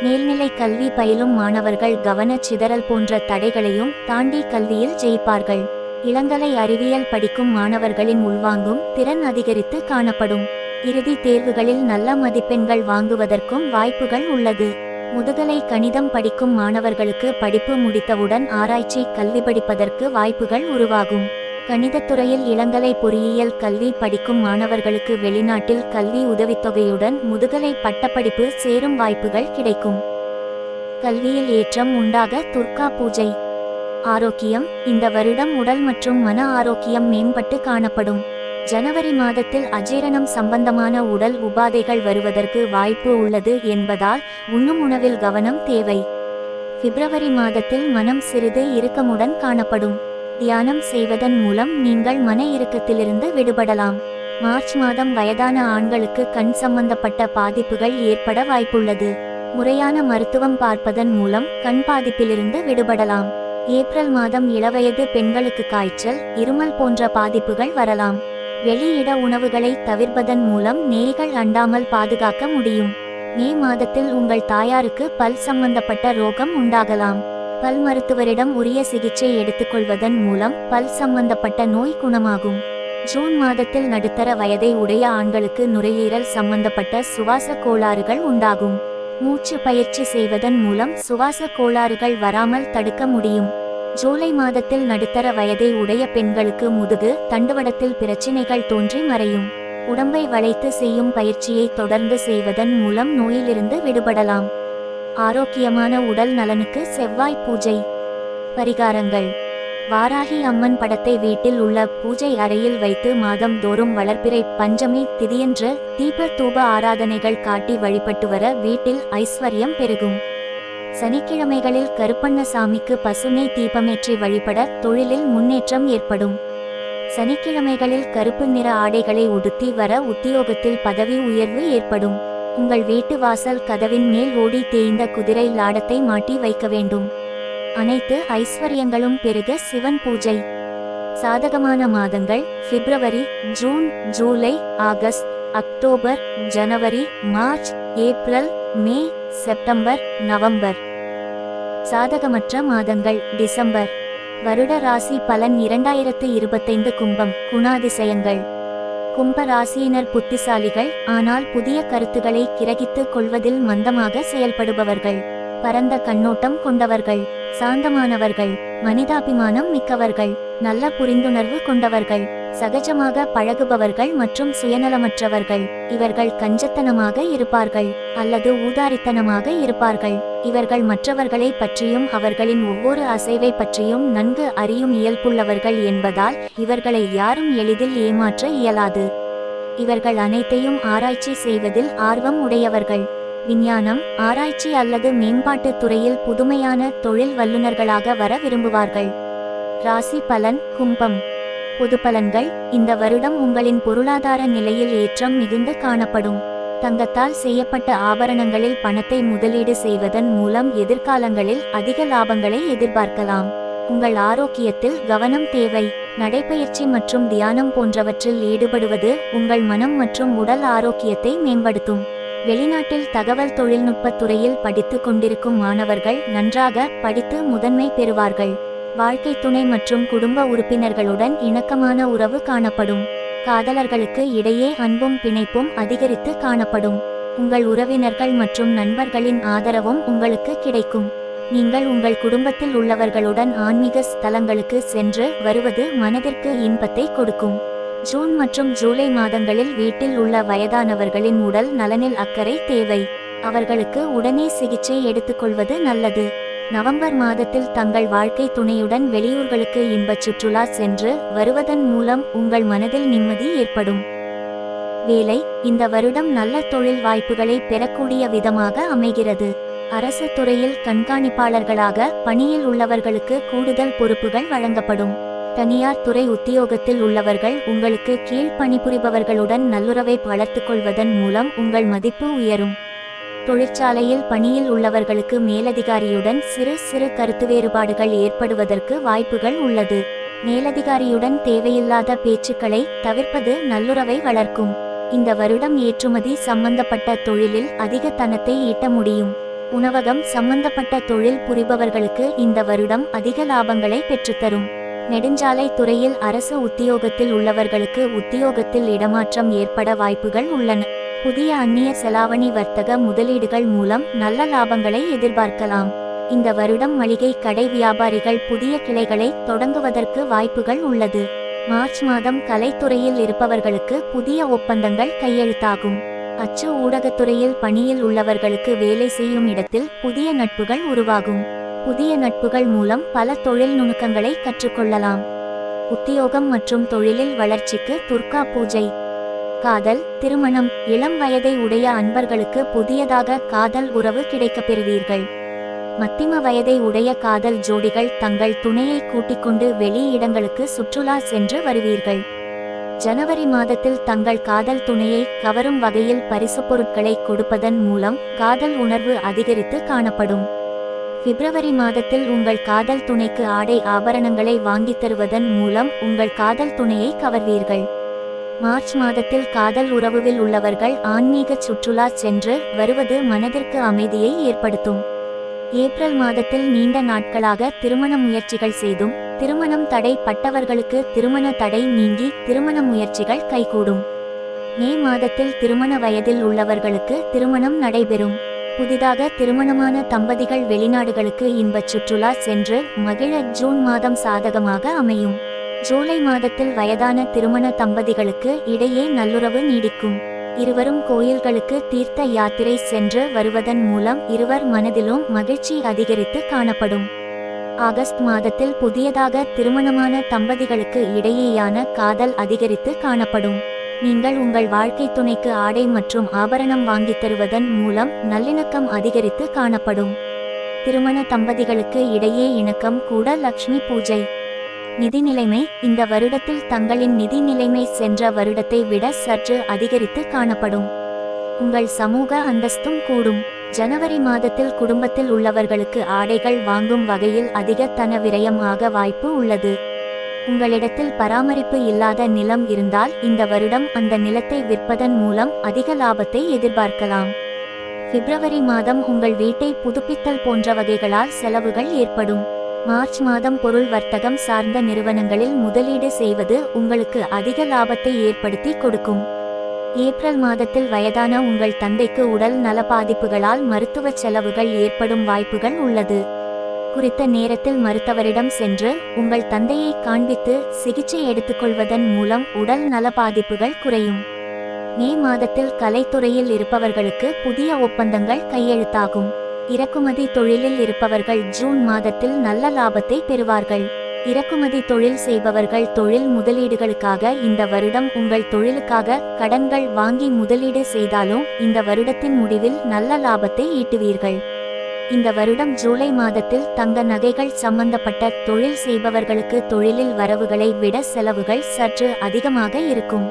மேல்நிலை கல்வி பயிலும் மாணவர்கள் கவன சிதறல் போன்ற தடைகளையும் தாண்டி கல்வியில் ஜெயிப்பார்கள். இளங்கலை அறிவியல் படிக்கும் மாணவர்களின் உள்வாங்கும் திறன் அதிகரித்து காணப்படும். இறுதி தேர்வுகளில் நல்ல மதிப்பெண்கள் வாங்குவதற்கும் வாய்ப்புகள் உள்ளது. முதுகலை கணிதம் படிக்கும் மாணவர்களுக்கு படிப்பு முடித்தவுடன் ஆராய்ச்சி கல்வி படிப்பதற்கு வாய்ப்புகள் உருவாகும். கணிதத்துறையில் இளங்கலை பொறியியல் கல்வி படிக்கும் மாணவர்களுக்கு வெளிநாட்டில் கல்வி உதவித்தொகையுடன் முதுகலை பட்டப்படிப்பு சேரும் வாய்ப்புகள் கிடைக்கும். கல்வியில் ஏற்றம் உண்டாக துர்கா பூஜை. ஆரோக்கியம் இந்த வருடம் உடல் மற்றும் மன ஆரோக்கியம் மேம்பட்டு காணப்படும். ஜனவரி மாதத்தில் அஜீரணம் சம்பந்தமான உடல் உபாதைகள் வருவதற்கு வாய்ப்பு உள்ளது என்பதால் உண்ணும் உணவில் கவனம் தேவை. பிப்ரவரி மாதத்தில் மனம் சிறிது இறுக்கமுடன் காணப்படும். தியானம் செய்வதன் மூலம் நீங்கள் மன இறுக்கத்திலிருந்து விடுபடலாம். மார்ச் மாதம் வயதான ஆண்களுக்கு கண் சம்பந்தப்பட்ட பாதிப்புகள் ஏற்பட வாய்ப்புள்ளது. முறையான மருத்துவம் பார்ப்பதன் மூலம் கண் பாதிப்பிலிருந்து விடுபடலாம். ஏப்ரல் மாதம் இளவயது பெண்களுக்கு காய்ச்சல் இருமல் போன்ற பாதிப்புகள் வரலாம். வெளியிட உணவுகளை தவிர்ப்பதன் மூலம் நோய்கள் அண்டாமல் பாதுகாக்க முடியும். மே மாதத்தில் உங்கள் தாயாருக்கு பல் சம்பந்தப்பட்ட ரோகம் உண்டாகலாம். பல் மருத்துவரிடம் உரிய சிகிச்சை எடுத்துக்கொள்வதன் மூலம் பல் சம்பந்தப்பட்ட நோய் குணமாகும். ஜூன் மாதத்தில் நடுத்தர வயதை உடைய ஆண்களுக்கு நுரையீரல் சம்பந்தப்பட்ட சுவாச கோளாறுகள் உண்டாகும். மூச்சு பயிற்சி செய்வதன் மூலம் சுவாச கோளாறுகள் வராமல் தடுக்க முடியும். ஜூலை மாதத்தில் நடுத்தர வயதை உடைய பெண்களுக்கு முதுகு தண்டுவடத்தில் பிரச்சினைகள் தோன்றி மறையும். உடம்பை வளைத்து செய்யும் பயிற்சியை தொடர்ந்து செய்வதன் மூலம் நோயிலிருந்து விடுபடலாம். ஆரோக்கியமான உடல் நலனுக்கு செவ்வாய் பூஜை. பரிகாரங்கள். வாராகி அம்மன் படத்தை வீட்டில் உள்ள பூஜை அறையில் வைத்து மாதம் தோறும் வளர்பிறை பஞ்சமி திதியன்று தீப தூப ஆராதனைகள் காட்டி வழிபட்டு வர வீட்டில் ஐஸ்வர்யம் பெருகும். சனிக்கிழமைகளில் கருப்பண்ணசாமிக்கு பசுநெய் தீபமேற்றி வழிபட தொழிலில் முன்னேற்றம் ஏற்படும். சனிக்கிழமைகளில் கருப்பு நிற ஆடைகளை உடுத்தி வர உத்தியோகத்தில் பதவி உயர்வு ஏற்படும். உங்கள் வீட்டு வாசல் கதவின் மேல் ஓடி தேய்ந்த குதிரை லாடத்தை மாட்டி வைக்க வேண்டும். அனைத்து ஐஸ்வர்யங்களும் பெருக சிவன் பூஜை. சாதகமான மாதங்கள் பிப்ரவரி, ஜூன், ஜூலை, ஆகஸ்ட், அக்டோபர், ஜனவரி, மார்ச், ஏப்ரல், மே, செப்டம்பர், நவம்பர். சாதகமற்ற மாதங்கள் டிசம்பர். வருட ராசி பலன் 2025 கும்பம். குணாதிசயங்கள். கும்ப ராசியினர் புத்திசாலிகள், ஆனால் புதிய கருத்துக்களை கிரகித்து கொள்வதில் மந்தமாக செயல்படுபவர்கள். பரந்த கண்ணோட்டம் கொண்டவர்கள், சாந்தமானவர்கள், மனிதாபிமானம் மிக்கவர்கள், நல்ல புரிந்துணர்வு கொண்டவர்கள், சகஜமாக பழகுபவர்கள் மற்றும் சுயநலமற்றவர்கள். இவர்கள் கஞ்சத்தனமாக இருப்பார்கள் அல்லது ஊதாரித்தனமாக இருப்பார்கள். இவர்கள் மற்றவர்களை பற்றியும் அவர்களின் ஒவ்வொரு அசைவை பற்றியும் நன்கு அறியும் இயல்புள்ளவர்கள் என்பதால் இவர்களை யாரும் எளிதில் ஏமாற்ற இயலாது. இவர்கள் அனைத்தையும் ஆராய்ச்சி செய்வதில் ஆர்வம் உடையவர்கள். விஞ்ஞானம், ஆராய்ச்சி அல்லது மேம்பாட்டு துறையில் புதுமையான தொழில் வல்லுநர்களாக வர விரும்புவார்கள். ராசி பலன். கும்பம். பொது பலன்கள். இந்த வருடம் உங்களின் பொருளாதார நிலையில் ஏற்றம் மிகுந்து காணப்படும். தங்கத்தால் செய்யப்பட்ட ஆபரணங்களில் பணத்தை முதலீடு செய்வதன் மூலம் எதிர்காலங்களில் அதிக லாபங்களை எதிர்பார்க்கலாம். உங்கள் ஆரோக்கியத்தில் கவனம் தேவை. நடைபயிற்சி மற்றும் தியானம் போன்றவற்றில் ஈடுபடுவது உங்கள் மனம் மற்றும் உடல் ஆரோக்கியத்தை மேம்படுத்தும். வெளிநாட்டில் தகவல் தொழில்நுட்ப துறையில் படித்து கொண்டிருக்கும் மாணவர்கள் நன்றாக படித்து முதன்மை பெறுவார்கள். வாழ்க்கை துணை மற்றும் குடும்ப உறுப்பினர்களுடன் இணக்கமான உறவு காணப்படும். காதலர்களுக்கு இடையே அன்பும் பிணைப்பும் அதிகரித்து காணப்படும். உங்கள் உறவினர்கள் மற்றும் நண்பர்களின் ஆதரவும் உங்களுக்கு கிடைக்கும். நீங்கள் உங்கள் குடும்பத்தில் உள்ளவர்களுடன் ஆன்மீக ஸ்தலங்களுக்கு சென்று வருவது மனதிற்கு இன்பத்தை கொடுக்கும். ஜூன் மற்றும் ஜூலை மாதங்களில் வீட்டில் உள்ள வயதானவர்களின் உடல் நலனில் அக்கறை தேவை. அவர்களுக்கு உடனே சிகிச்சை எடுத்துக்கொள்வது நல்லது. நவம்பர் மாதத்தில் தங்கள் வாழ்க்கை துணையுடன் வெளியூர்களுக்கு இன்பச் சுற்றுலா சென்று வருவதன் மூலம் உங்கள் மனதில் நிம்மதி ஏற்படும். வேலை. இந்த வருடம் நல்ல தொழில் வாய்ப்புகளை பெறக்கூடிய விதமாக அமைகிறது. அரசு துறையில் கண்காணிப்பாளர்களாக பணியில் உள்ளவர்களுக்கு கூடுதல் பொறுப்புகள் வழங்கப்படும். தனியார் துறை உத்தியோகத்தில் உள்ளவர்கள் உங்களுக்கு கீழ் பணிபுரிபவர்களுடன் நல்லுறவை வளர்த்து கொள்வதன் மூலம் உங்கள் மதிப்பு உயரும். தொழிற்சாலையில் பணியில் உள்ளவர்களுக்கு மேலதிகாரியுடன் சிறு சிறு கருத்து வேறுபாடுகள் ஏற்படுவதற்கு வாய்ப்புகள் உள்ளது. மேலதிகாரியுடன் தேவையில்லாத பேச்சுக்களை தவிர்ப்பது நல்லுறவை வளர்க்கும். இந்த வருடம் ஏற்றுமதி சம்பந்தப்பட்ட தொழிலில் அதிக தனத்தை ஈட்ட முடியும். உணவகம் சம்பந்தப்பட்ட தொழில் புரிபவர்களுக்கு இந்த வருடம் அதிக லாபங்களை பெற்றுத்தரும். நெடுஞ்சாலை துறையில் அரசு உத்தியோகத்தில் உள்ளவர்களுக்கு உத்தியோகத்தில் இடமாற்றம் ஏற்பட வாய்ப்புகள் உள்ளன. புதிய அந்நிய செலாவணி வர்த்தக முதலீடுகள் மூலம் நல்ல லாபங்களை எதிர்பார்க்கலாம். இந்த வருடம் மளிகை கடை வியாபாரிகள் புதிய கிளைகளை தொடங்குவதற்கு வாய்ப்புகள் உள்ளது. மார்ச் மாதம் கலைத்துறையில் இருப்பவர்களுக்கு புதிய ஒப்பந்தங்கள் கையெழுத்தாகும். அச்சு ஊடகத்துறையில் பணியில் உள்ளவர்களுக்கு வேலை செய்யும் இடத்தில் புதிய நட்புகள் உருவாகும். புதிய நட்புகள் மூலம் பல தொழில் நுணுக்கங்களை கற்றுக்கொள்ளலாம். உத்தியோகம் மற்றும் தொழிலில் வளர்ச்சிக்கு துர்கா பூஜை. காதல், திருமணம். இளம் வயதை உடைய அன்பர்களுக்கு புதியதாக காதல் உறவு கிடைக்கப் பெறுவீர்கள். மத்திம வயதை உடைய காதல் ஜோடிகள் தங்கள் துணையை கூட்டிக் கொண்டு வெளி இடங்களுக்கு சுற்றுலா சென்று வருவீர்கள். ஜனவரி மாதத்தில் தங்கள் காதல் துணையை கவரும் வகையில் பரிசு பொருட்களை கொடுப்பதன் மூலம் காதல் உணர்வு அதிகரித்து காணப்படும். பிப்ரவரி மாதத்தில் உங்கள் காதல் துணைக்கு ஆடை ஆபரணங்களை வாங்கித் தருவதன் மூலம் உங்கள் காதல் துணையை கவர்வீர்கள். மார்ச் மாதத்தில் காதல் உறவில் உள்ளவர்கள் ஆன்மீக சுற்றுலா சென்று வருவது மனதிற்கு அமைதியை ஏற்படுத்தும். ஏப்ரல் மாதத்தில் நீண்ட நாட்களாக திருமண முயற்சிகள் செய்தும் திருமணம் தடை பட்டவர்களுக்கு திருமண தடை நீங்கி திருமண முயற்சிகள் கைகூடும். மே மாதத்தில் திருமண வயதில் உள்ளவர்களுக்கு திருமணம் நடைபெறும். புதிதாக திருமணமான தம்பதிகள் வெளிநாடுகளுக்கு இன்பச் சுற்றுலா சென்று மகிழ ஜூன் மாதம் சாதகமாக அமையும். ஜூலை மாதத்தில் வயதான திருமண தம்பதிகளுக்கு இடையே நல்லுறவு நீடிக்கும். இருவரும் கோயில்களுக்கு தீர்த்த யாத்திரை சென்று வருவதன் மூலம் இருவர் மனதிலும் மகிழ்ச்சி அதிகரித்து காணப்படும். ஆகஸ்ட் மாதத்தில் புதியதாக திருமணமான தம்பதிகளுக்கு இடையேயான காதல் அதிகரித்து காணப்படும். நீங்கள் உங்கள் வாழ்க்கை துணைக்கு ஆடை மற்றும் ஆபரணம் வாங்கித் தருவதன் மூலம் நல்லிணக்கம் அதிகரித்து காணப்படும். திருமண தம்பதிகளுக்கு இடையே இணக்கம் கூட லக்ஷ்மி பூஜை. நிதி நிலைமை. இந்த வருடத்தில் தங்களின் நிதி நிலைமை சென்ற வருடத்தை விட சற்று அதிகரித்து காணப்படும். உங்கள் சமூக அந்தஸ்தும் கூடும். ஜனவரி மாதத்தில் குடும்பத்தில் உள்ளவர்களுக்கு ஆடைகள் வாங்கும் வகையில் அதிக தன விரயம் ஆக வாய்ப்பு உள்ளது. உங்களிடத்தில் பராமரிப்பு இல்லாத நிலம் இருந்தால் இந்த வருடம் அந்த நிலத்தை விற்பதன் மூலம் அதிக லாபத்தை எதிர்பார்க்கலாம். பிப்ரவரி மாதம் உங்கள் வீட்டை புதுப்பித்தல் போன்ற வகைகளால் செலவுகள் ஏற்படும். மார்ச் மாதம் பொருள் வர்த்தகம் சார்ந்த நிறுவனங்களில் முதலீடு செய்வது உங்களுக்கு அதிக லாபத்தை ஏற்படுத்தி கொடுக்கும். ஏப்ரல் மாதத்தில் வயதான உங்கள் தந்தைக்கு உடல் நல பாதிப்புகளால் மருத்துவ செலவுகள் ஏற்படும் வாய்ப்புகள் உள்ளது. குறித்த நேரத்தில் மருத்துவரிடம் சென்று உங்கள் தந்தையை காண்பித்து சிகிச்சை எடுத்துக்கொள்வதன் மூலம் உடல் நல பாதிப்புகள் குறையும். மே மாதத்தில் கலைத்துறையில் இருப்பவர்களுக்கு புதிய ஒப்பந்தங்கள் கையெழுத்தாகும். இறக்குமதி தொழிலில் இருப்பவர்கள் ஜூன் மாதத்தில் நல்ல லாபத்தை பெறுவார்கள். இறக்குமதி தொழில் செய்பவர்கள் தொழில் முதலீடுகளுக்காக இந்த வருடம் உங்கள் தொழிலுக்காக கடன்கள் வாங்கி முதலீடு செய்தாலும் இந்த வருடத்தின் முடிவில் நல்ல லாபத்தை ஈட்டுவீர்கள். இந்த வருடம் ஜூலை மாதத்தில் தங்க நகைகள் சம்பந்தப்பட்ட தொழில் செய்பவர்களுக்கு தொழிலில் வரவுகளை விட செலவுகள் சற்று அதிகமாக இருக்கும்.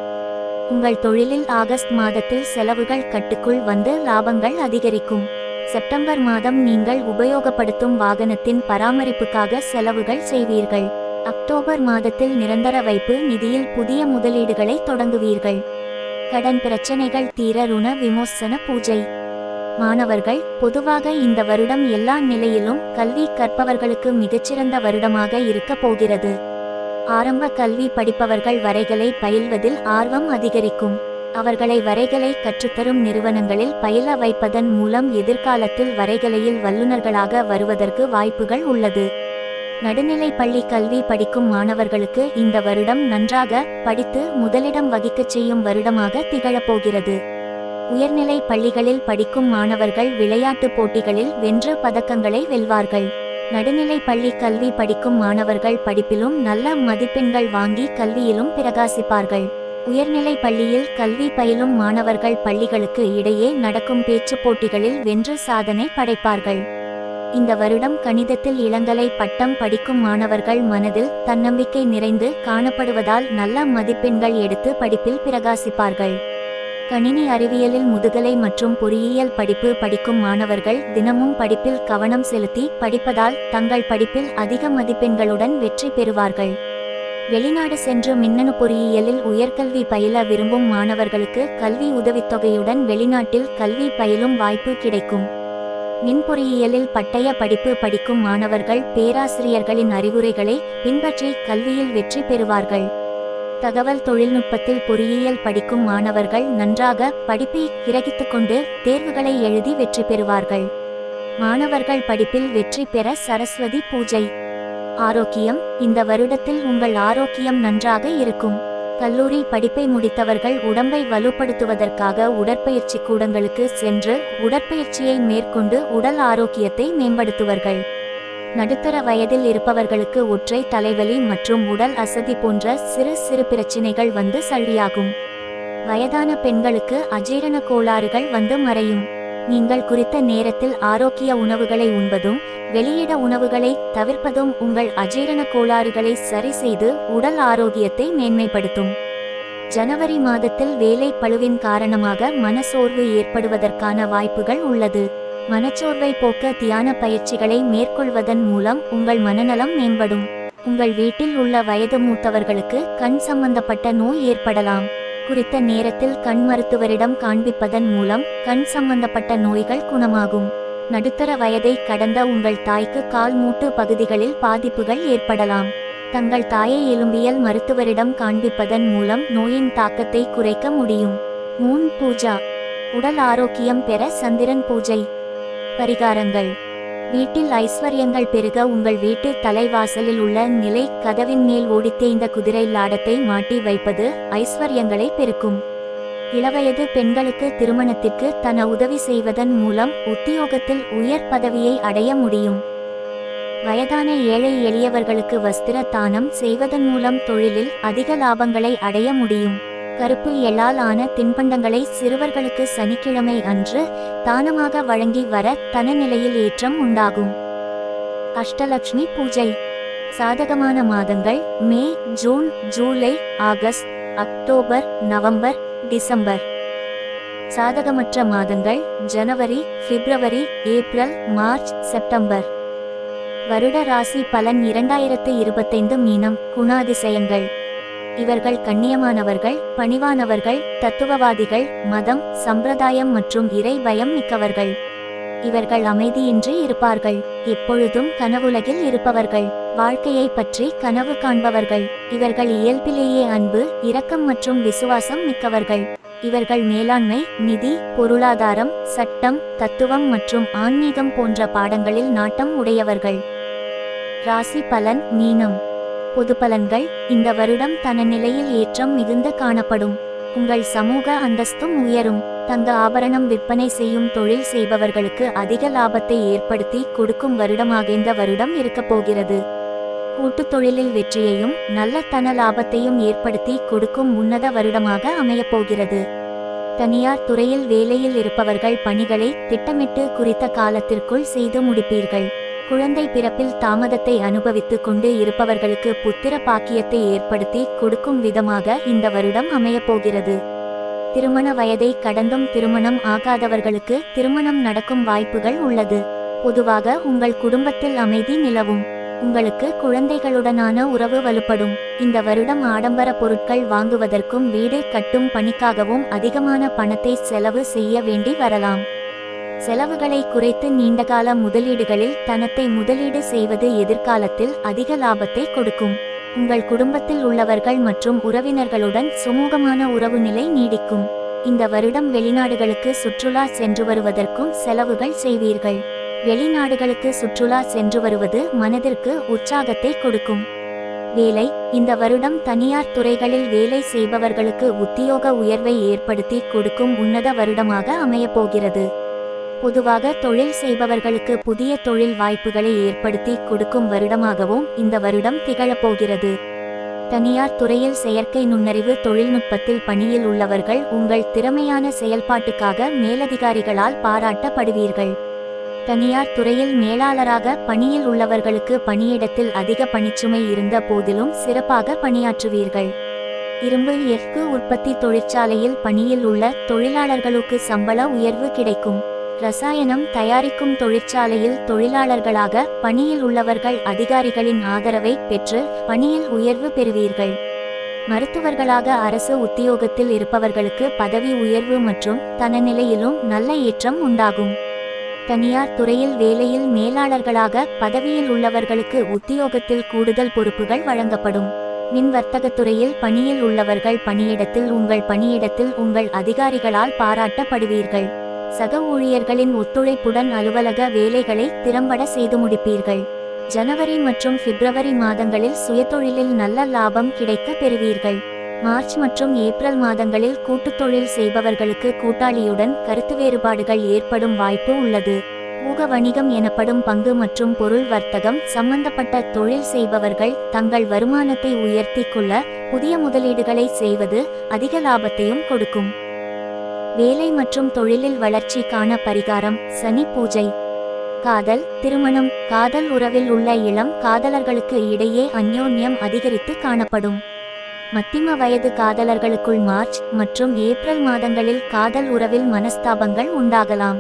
உங்கள் தொழிலில் ஆகஸ்ட் மாதத்தில் செலவுகள் கட்டுக்குள் வந்து லாபங்கள் அதிகரிக்கும். செப்டம்பர் மாதம் நீங்கள் உபயோகப்படுத்தும் வாகனத்தின் பராமரிப்புக்காக செலவுகள் செய்வீர்கள். அக்டோபர் மாதத்தில் நிரந்தர வைப்பு நிதியில் புதிய முதலீடுகளை தொடங்குவீர்கள். கடன் பிரச்சனைகள் தீர ருண விமோசன பூஜை. மாணவர்கள், பொதுவாக இந்த வருடம் எல்லா நிலையிலும் கல்வி கற்பவர்களுக்கு மிகச்சிறந்த வருடமாக இருக்க போகிறது. ஆரம்ப கல்வி படிப்பவர்கள் வரைகலை பயில்வதில் ஆர்வம் அதிகரிக்கும். அவர்களை வரைகலை கற்றுத்தரும் நிறுவனங்களில் பயில வைப்பதன் மூலம் எதிர்காலத்தில் வரைகலையில் வல்லுநர்களாக வருவதற்கு வாய்ப்புகள் உள்ளது. நடுநிலை பள்ளி கல்வி படிக்கும் மாணவர்களுக்கு இந்த வருடம் நன்றாக படித்து முதலிடம் வகிக்கச் செய்யும் வருடமாக திகழப்போகிறது. உயர்நிலை பள்ளிகளில் படிக்கும் மாணவர்கள் விளையாட்டுப் போட்டிகளில் வென்று பதக்கங்களை வெல்வார்கள். நடுநிலை பள்ளி கல்வி படிக்கும் மாணவர்கள் படிப்பிலும் நல்ல மதிப்பெண்கள் வாங்கி கல்வியிலும் பிரகாசிப்பார்கள். உயர்நிலை பள்ளியில் கல்வி பயிலும் மாணவர்கள் பள்ளிகளுக்கு இடையே நடக்கும் பேச்சுப் போட்டிகளில் வென்று சாதனை படைப்பார்கள். இந்த வருடம் கணிதத்தில் இளங்கலை பட்டம் படிக்கும் மாணவர்கள் மனதில் தன்னம்பிக்கை நிறைந்து காணப்படுவதால் நல்ல மதிப்பெண்கள் எடுத்து படிப்பில் பிரகாசிப்பார்கள். கணினி அறிவியலில் முதுகலை மற்றும் பொறியியல் படிப்பு படிக்கும் மாணவர்கள் தினமும் படிப்பில் கவனம் செலுத்தி படிப்பதால் தங்கள் படிப்பில் அதிக மதிப்பெண்களுடன் வெற்றி பெறுவார்கள். வெளிநாடு சென்று மின்னணு பொறியியலில் உயர்கல்வி பயில விரும்பும் மாணவர்களுக்கு கல்வி உதவித்தொகையுடன் வெளிநாட்டில் கல்வி பயிலும் வாய்ப்பு கிடைக்கும். மின் பொறியியலில் பட்டய படிப்பு படிக்கும் மாணவர்கள் பேராசிரியர்களின் அறிவுரைகளை பின்பற்றி கல்வியில் வெற்றி பெறுவார்கள். தகவல் தொழில்நுட்பத்தில் பொறியியல் படிக்கும் மாணவர்கள் நன்றாக படிப்பை கிரகித்துக்கொண்டு தேர்வுகளை எழுதி வெற்றி பெறுவார்கள். மாணவர்கள் படிப்பில் வெற்றி பெற சரஸ்வதி பூஜை. ஆரோக்கியம். இந்த வருடத்தில் உங்கள் ஆரோக்கியம் நன்றாக இருக்கும். கல்லூரி படிப்பை முடித்தவர்கள் உடம்பை வலுப்படுத்துவதற்காக உடற்பயிற்சி கூடங்களுக்கு சென்று உடற்பயிற்சியை மேற்கொண்டு உடல் ஆரோக்கியத்தை மேம்படுத்துவார்கள். நடுத்தர வயதில் இருப்பவர்களுக்கு ஒற்றை தலைவலி மற்றும் உடல் அசதி போன்ற சிறு சிறு பிரச்சினைகள் வந்து சரியாகும். வயதான பெண்களுக்கு அஜீரண கோளாறுகள் வந்து மறையும். நீங்கள் குறித்த நேரத்தில் ஆரோக்கிய உணவுகளை உண்பதும் வெளியிட உணவுகளை தவிர்ப்பதும் உங்கள் அஜீரண கோளாறுகளை சரி செய்து உடல் ஆரோக்கியத்தை மேன்மைப்படுத்தும். ஜனவரி மாதத்தில் வேலை பளுவின் காரணமாக மனசோர்வு ஏற்படுவதற்கான வாய்ப்புகள் உள்ளது. மனச்சோர்வை போக்க தியான பயிற்சிகளை மேற்கொள்வதன் மூலம் உங்கள் மனநலம் மேம்படும். உங்கள் வீட்டில் உள்ள வயது மூத்தவர்களுக்கு கண் சம்பந்தப்பட்ட நோய் ஏற்படலாம். குறித்த நேரத்தில் கண் மருத்துவரிடம் காண்பிப்பதன் மூலம் கண் சம்பந்தப்பட்ட நோய்கள் குணமாகும். நடுத்தர வயதை கடந்த உங்கள் தாய்க்கு கால் மூட்டு பகுதிகளில் பாதிப்புகள் ஏற்படலாம். தங்கள் தாயை எலும்பியல் மருத்துவரிடம் காண்பிப்பதன் மூலம் நோயின் தாக்கத்தை குறைக்க முடியும். மூன் பூஜா. உடல் ஆரோக்கியம் பெற சந்திரன் பூஜை. பரிகாரங்கள். வீட்டில் ஐஸ்வர்யங்கள் பெருக உங்கள் வீட்டு தலைவாசலில் உள்ள நிலை கதவின் மேல் ஓடித்தேய்ந்த குதிரை லாடத்தை மாட்டி வைப்பது ஐஸ்வர்யங்களை பெருக்கும். இளவயது பெண்களுக்கு திருமணத்திற்கு தன உதவி செய்வதன் மூலம் உத்தியோகத்தில் உயர் பதவியை அடைய முடியும். வயதான ஏழை எளியவர்களுக்கு வஸ்திர தானம் செய்வதன் மூலம் தொழிலில் அதிக லாபங்களை அடைய முடியும். கருப்பு எள்ளால் ஆன தின்பண்டங்களை சிறுவர்களுக்கு சனிக்கிழமை அன்று தானமாக வழங்கி வர தனநிலையில் ஏற்றம் உண்டாகும். அஷ்டலட்சுமி பூஜை. சாதகமான மாதங்கள் மே, ஜூன், ஜூலை, ஆகஸ்ட், அக்டோபர், நவம்பர், டிசம்பர். சாதகமற்ற மாதங்கள் ஜனவரி, பிப்ரவரி, ஏப்ரல், மார்ச், செப்டம்பர். வருட ராசி பலன் 2025 மீனம். குணாதிசயங்கள். இவர்கள் கண்ணியமானவர்கள், பணிவானவர்கள், தத்துவவாதிகள், மதம், சம்பிரதாயம் மற்றும் இறை பயம் மிக்கவர்கள். இவர்கள் அமைதியின்றி இருப்பார்கள். எப்பொழுதும் கனவுலகில் இருப்பவர்கள். வாழ்க்கையை பற்றி கனவு காண்பவர்கள். இவர்கள் இயல்பிலேயே அன்பு, இரக்கம் மற்றும் விசுவாசம் மிக்கவர்கள். இவர்கள் மேலாண்மை, நிதி, பொருளாதாரம், சட்டம், தத்துவம் மற்றும் ஆன்மீகம் போன்ற பாடங்களில் நாட்டம் உடையவர்கள். ராசி பலன் மீனம். பொது பலன்கள். இந்த வருடம் தன நிலையில் ஏற்றம் மிகுந்து காணப்படும். உங்கள் சமூக அந்தஸ்தும் உயரும். தங்க ஆபரணம் விற்பனை செய்யும் தொழில் செய்பவர்களுக்கு அதிக லாபத்தை ஏற்படுத்தி கொடுக்கும் வருடமாக இந்த வருடம் இருக்கப் போகிறது. கூட்டுத் தொழிலில் வெற்றியையும் நல்ல தன லாபத்தையும் ஏற்படுத்தி கொடுக்கும் உன்னத வருடமாக அமையப்போகிறது. தனியார் துறையில் வேலையில் இருப்பவர்கள் பணிகளை திட்டமிட்டு குறித்த காலத்திற்குள் செய்து முடிப்பீர்கள். குழந்தை பிறப்பில் தாமதத்தை அனுபவித்துக் கொண்டு இருப்பவர்களுக்கு புத்திர பாக்கியத்தை ஏற்படுத்தி கொடுக்கும் விதமாக இந்த வருடம் அமையப்போகிறது. திருமண வயதை கடந்தும் திருமணம் ஆகாதவர்களுக்கு திருமணம் நடக்கும் வாய்ப்புகள் உள்ளது. பொதுவாக உங்கள் குடும்பத்தில் அமைதி நிலவும். உங்களுக்கு குழந்தைகளுடனான உறவு வலுப்படும். இந்த வருடம் ஆடம்பர பொருட்கள் வாங்குவதற்கும் வீடு கட்டும் பணிக்காகவும் அதிகமான பணத்தை செலவு செய்ய வேண்டி வரலாம். செலவுகளை குறைத்து நீண்டகால முதலீடுகளில் தனத்தை முதலீடு செய்வது எதிர்காலத்தில் அதிக லாபத்தை கொடுக்கும். உங்கள் குடும்பத்தில் உள்ளவர்கள் மற்றும் உறவினர்களுடன் சுமூகமான உறவு நிலை நீடிக்கும். இந்த வருடம் வெளிநாடுகளுக்கு சுற்றுலா சென்று வருவதற்கும் செலவுகள் செய்வீர்கள். வெளிநாடுகளுக்கு சுற்றுலா சென்று வருவது மனதிற்கு உற்சாகத்தை கொடுக்கும். வேலை. இந்த வருடம் தனியார் துறைகளில் வேலை செய்பவர்களுக்கு உத்தியோக உயர்வை ஏற்படுத்தி கொடுக்கும் உன்னத வருடமாக அமையப்போகிறது. பொதுவாக தொழில் செய்பவர்களுக்கு புதிய தொழில் வாய்ப்புகளை ஏற்படுத்தி கொடுக்கும் வருடமாகவும் இந்த வருடம் திகழப்போகிறது. தனியார் துறையில் செயற்கை நுண்ணறிவு தொழில்நுட்பத்தில் பணியில் உள்ளவர்கள் உங்கள் திறமையான செயல்பாட்டுக்காக மேலதிகாரிகளால் பாராட்டப்படுவீர்கள். தனியார் துறையில் மேலாளராக பணியில் உள்ளவர்களுக்கு பணியிடத்தில் அதிக பணிச்சுமை இருந்த போதிலும் சிறப்பாக பணியாற்றுவீர்கள். இரும்பு எஃகு உற்பத்தி தொழிற்சாலையில் பணியில் உள்ள தொழிலாளர்களுக்கு சம்பள உயர்வு கிடைக்கும். ரசாயனம் தயாரிக்கும் தொழிற்சாலையில் தொழிலாளர்களாக பணியில் உள்ளவர்கள் அதிகாரிகளின் ஆதரவை பெற்று பணியில் உயர்வு பெறுவீர்கள். மருத்துவர்களாக அரசு உத்தியோகத்தில் இருப்பவர்களுக்கு பதவி உயர்வு மற்றும் தனநிலையிலும் நல்ல ஏற்றம் உண்டாகும். தனியார் துறையில் வேலையில் மேலாளர்களாக பதவியில் உள்ளவர்களுக்கு உத்தியோகத்தில் கூடுதல் பொறுப்புகள் வழங்கப்படும். மின் வர்த்தகத் துறையில் பணியில் உள்ளவர்கள் பணியிடத்தில் உங்கள் அதிகாரிகளால் பாராட்டப்படுவீர்கள். சக ஊழியர்களின் ஒத்துழைப்புடன் அலுவலக வேலைகளை திறம்பட செய்து முடிப்பீர்கள். ஜனவரி மற்றும் பிப்ரவரி மாதங்களில் சுயதொழிலில் நல்ல லாபம் கிடைக்க பெறுவீர்கள். மார்ச் மற்றும் ஏப்ரல் மாதங்களில் கூட்டுத் தொழில் செய்பவர்களுக்கு கூட்டாளியுடன் கருத்து வேறுபாடுகள் ஏற்படும் வாய்ப்பு உள்ளது. ஊக வணிகம் எனப்படும் பங்கு மற்றும் பொருள் வர்த்தகம் சம்பந்தப்பட்ட தொழில் செய்பவர்கள் தங்கள் வருமானத்தை உயர்த்தி கொள்ள புதிய முதலீடுகளை செய்வது அதிக லாபத்தையும் கொடுக்கும். வேலை மற்றும் தொழிலில் வளர்ச்சி காண பரிகாரம்: சனி பூஜை. காதல், திருமணம். காதல் உறவில் உள்ள இளம் காதலர்களுக்கு இடையே அந்யோன்யம் அதிகரித்து காணப்படும். மத்திம வயது காதலர்களுக்குள் மார்ச் மற்றும் ஏப்ரல் மாதங்களில் காதல் உறவில் மனஸ்தாபங்கள் உண்டாகலாம்.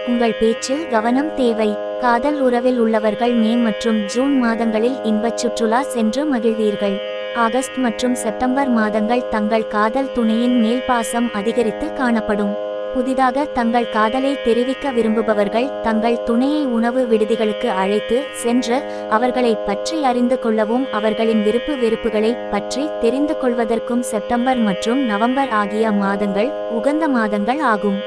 உங்கள் பேச்சில் கவனம் தேவை. காதல் உறவில் உள்ளவர்கள் மே மற்றும் ஜூன் மாதங்களில் இன்பச் சுற்றுலா சென்று மகிழ்வீர்கள். ஆகஸ்ட் மற்றும் செப்டம்பர் மாதங்கள் தங்கள் காதல் துணையின் மேல் பாசம் அதிகரித்து காணப்படும். புதிதாக தங்கள் காதலை தெரிவிக்க விரும்புபவர்கள் தங்கள் துணையை உணவு விடுதிகளுக்கு அழைத்து சென்று அவர்களை பற்றி அறிந்து கொள்ளவும் அவர்களின் விருப்பு வெறுப்புகளை பற்றி தெரிந்து கொள்வதற்கும் செப்டம்பர் மற்றும் நவம்பர் ஆகிய மாதங்கள் உகந்த மாதங்கள் ஆகும்.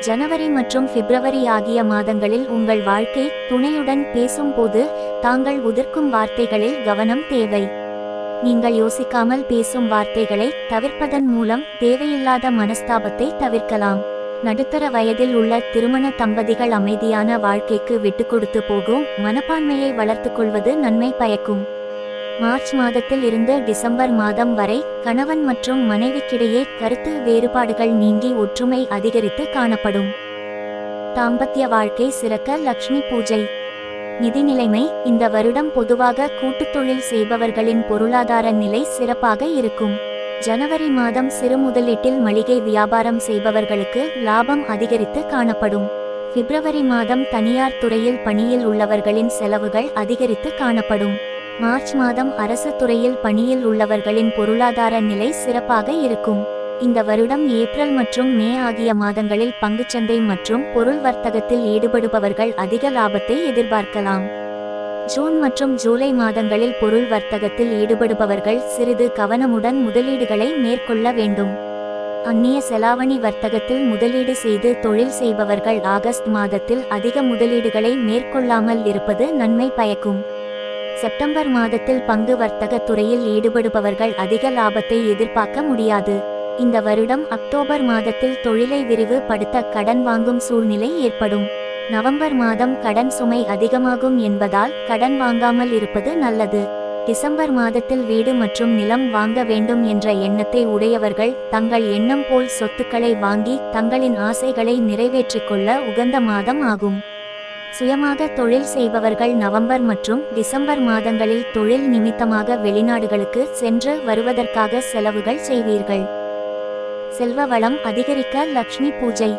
ஜனவரி மற்றும் பிப்ரவரி ஆகிய மாதங்களில் உங்கள் வாழ்க்கை துணையுடன் பேசும்போது தாங்கள் உதிர்க்கும் வார்த்தைகளில் கவனம் தேவை. நீங்கள் யோசிக்காமல் பேசும் வார்த்தைகளை தவிர்ப்பதன் மூலம் தேவையில்லாத மனஸ்தாபத்தை தவிர்க்கலாம். நடுத்தர வயதில் உள்ள திருமண தம்பதிகள் அமைதியான வாழ்க்கைக்கு விட்டுக்கொடுத்து போகும் மனப்பான்மையை வளர்த்து கொள்வது நன்மை பயக்கும். மார்ச் மாதத்தில் இருந்து டிசம்பர் மாதம் வரை கணவன் மற்றும் மனைவிக்கிடையே கருத்து வேறுபாடுகள் நீங்கி ஒற்றுமை அதிகரித்து காணப்படும். தாம்பத்திய வாழ்க்கை சிறக்க லக்ஷ்மி பூஜை. நிதி நிலைமை. இந்த வருடம் பொதுவாக கூட்டுத் தொழில் செய்பவர்களின் பொருளாதார நிலை சிறப்பாக இருக்கும். ஜனவரி மாதம் சிறு முதலீட்டில் மளிகை வியாபாரம் செய்பவர்களுக்கு லாபம் அதிகரித்து காணப்படும். பிப்ரவரி மாதம் தனியார் துறையில் பணியில் உள்ளவர்களின் செலவுகள் அதிகரித்து காணப்படும். மார்ச் மாதம் அரசு துறையில் பணியில் உள்ளவர்களின் பொருளாதார நிலை சிறப்பாக இருக்கும். இந்த வருடம் ஏப்ரல் மற்றும் மே ஆகிய மாதங்களில் பங்குச்சந்தை மற்றும் பொருள் வர்த்தகத்தில் ஈடுபடுபவர்கள் அதிக லாபத்தை எதிர்பார்க்கலாம். ஜூன் மற்றும் ஜூலை மாதங்களில் பொருள் வர்த்தகத்தில் ஈடுபடுபவர்கள் சிறிது கவனமுடன் முதலீடுகளை மேற்கொள்ள வேண்டும். அந்நிய செலாவணி வர்த்தகத்தில் முதலீடு செய்து தொழில் செய்பவர்கள் ஆகஸ்ட் மாதத்தில் அதிக முதலீடுகளை மேற்கொள்ளாமல் இருப்பது நன்மை பயக்கும். செப்டம்பர் மாதத்தில் பங்கு வர்த்தக துறையில் ஈடுபடுபவர்கள் அதிக லாபத்தை எதிர்பார்க்க முடியாது. இந்த வருடம் அக்டோபர் மாதத்தில் தொழிலை விரிவுபடுத்த கடன் வாங்கும் சூழ்நிலை ஏற்படும். நவம்பர் மாதம் கடன் சுமை அதிகமாகும் என்பதால் கடன் வாங்காமல் இருப்பது நல்லது. டிசம்பர் மாதத்தில் வீடு மற்றும் நிலம் வாங்க வேண்டும் என்ற எண்ணத்தை உடையவர்கள் தங்கள் எண்ணம் போல் சொத்துக்களை வாங்கி தங்களின் ஆசைகளை நிறைவேற்றிக் கொள்ள உகந்த மாதம் ஆகும். சுயமாக தொழில் செய்பவர்கள் நவம்பர் மற்றும் டிசம்பர் மாதங்களில் தொழில் நிமித்தமாக வெளிநாடுகளுக்கு சென்று வருவதற்காக செலவுகள் செய்வீர்கள். செல்வ வளம் அதிகரிக்க லக்ஷ்மி பூஜை.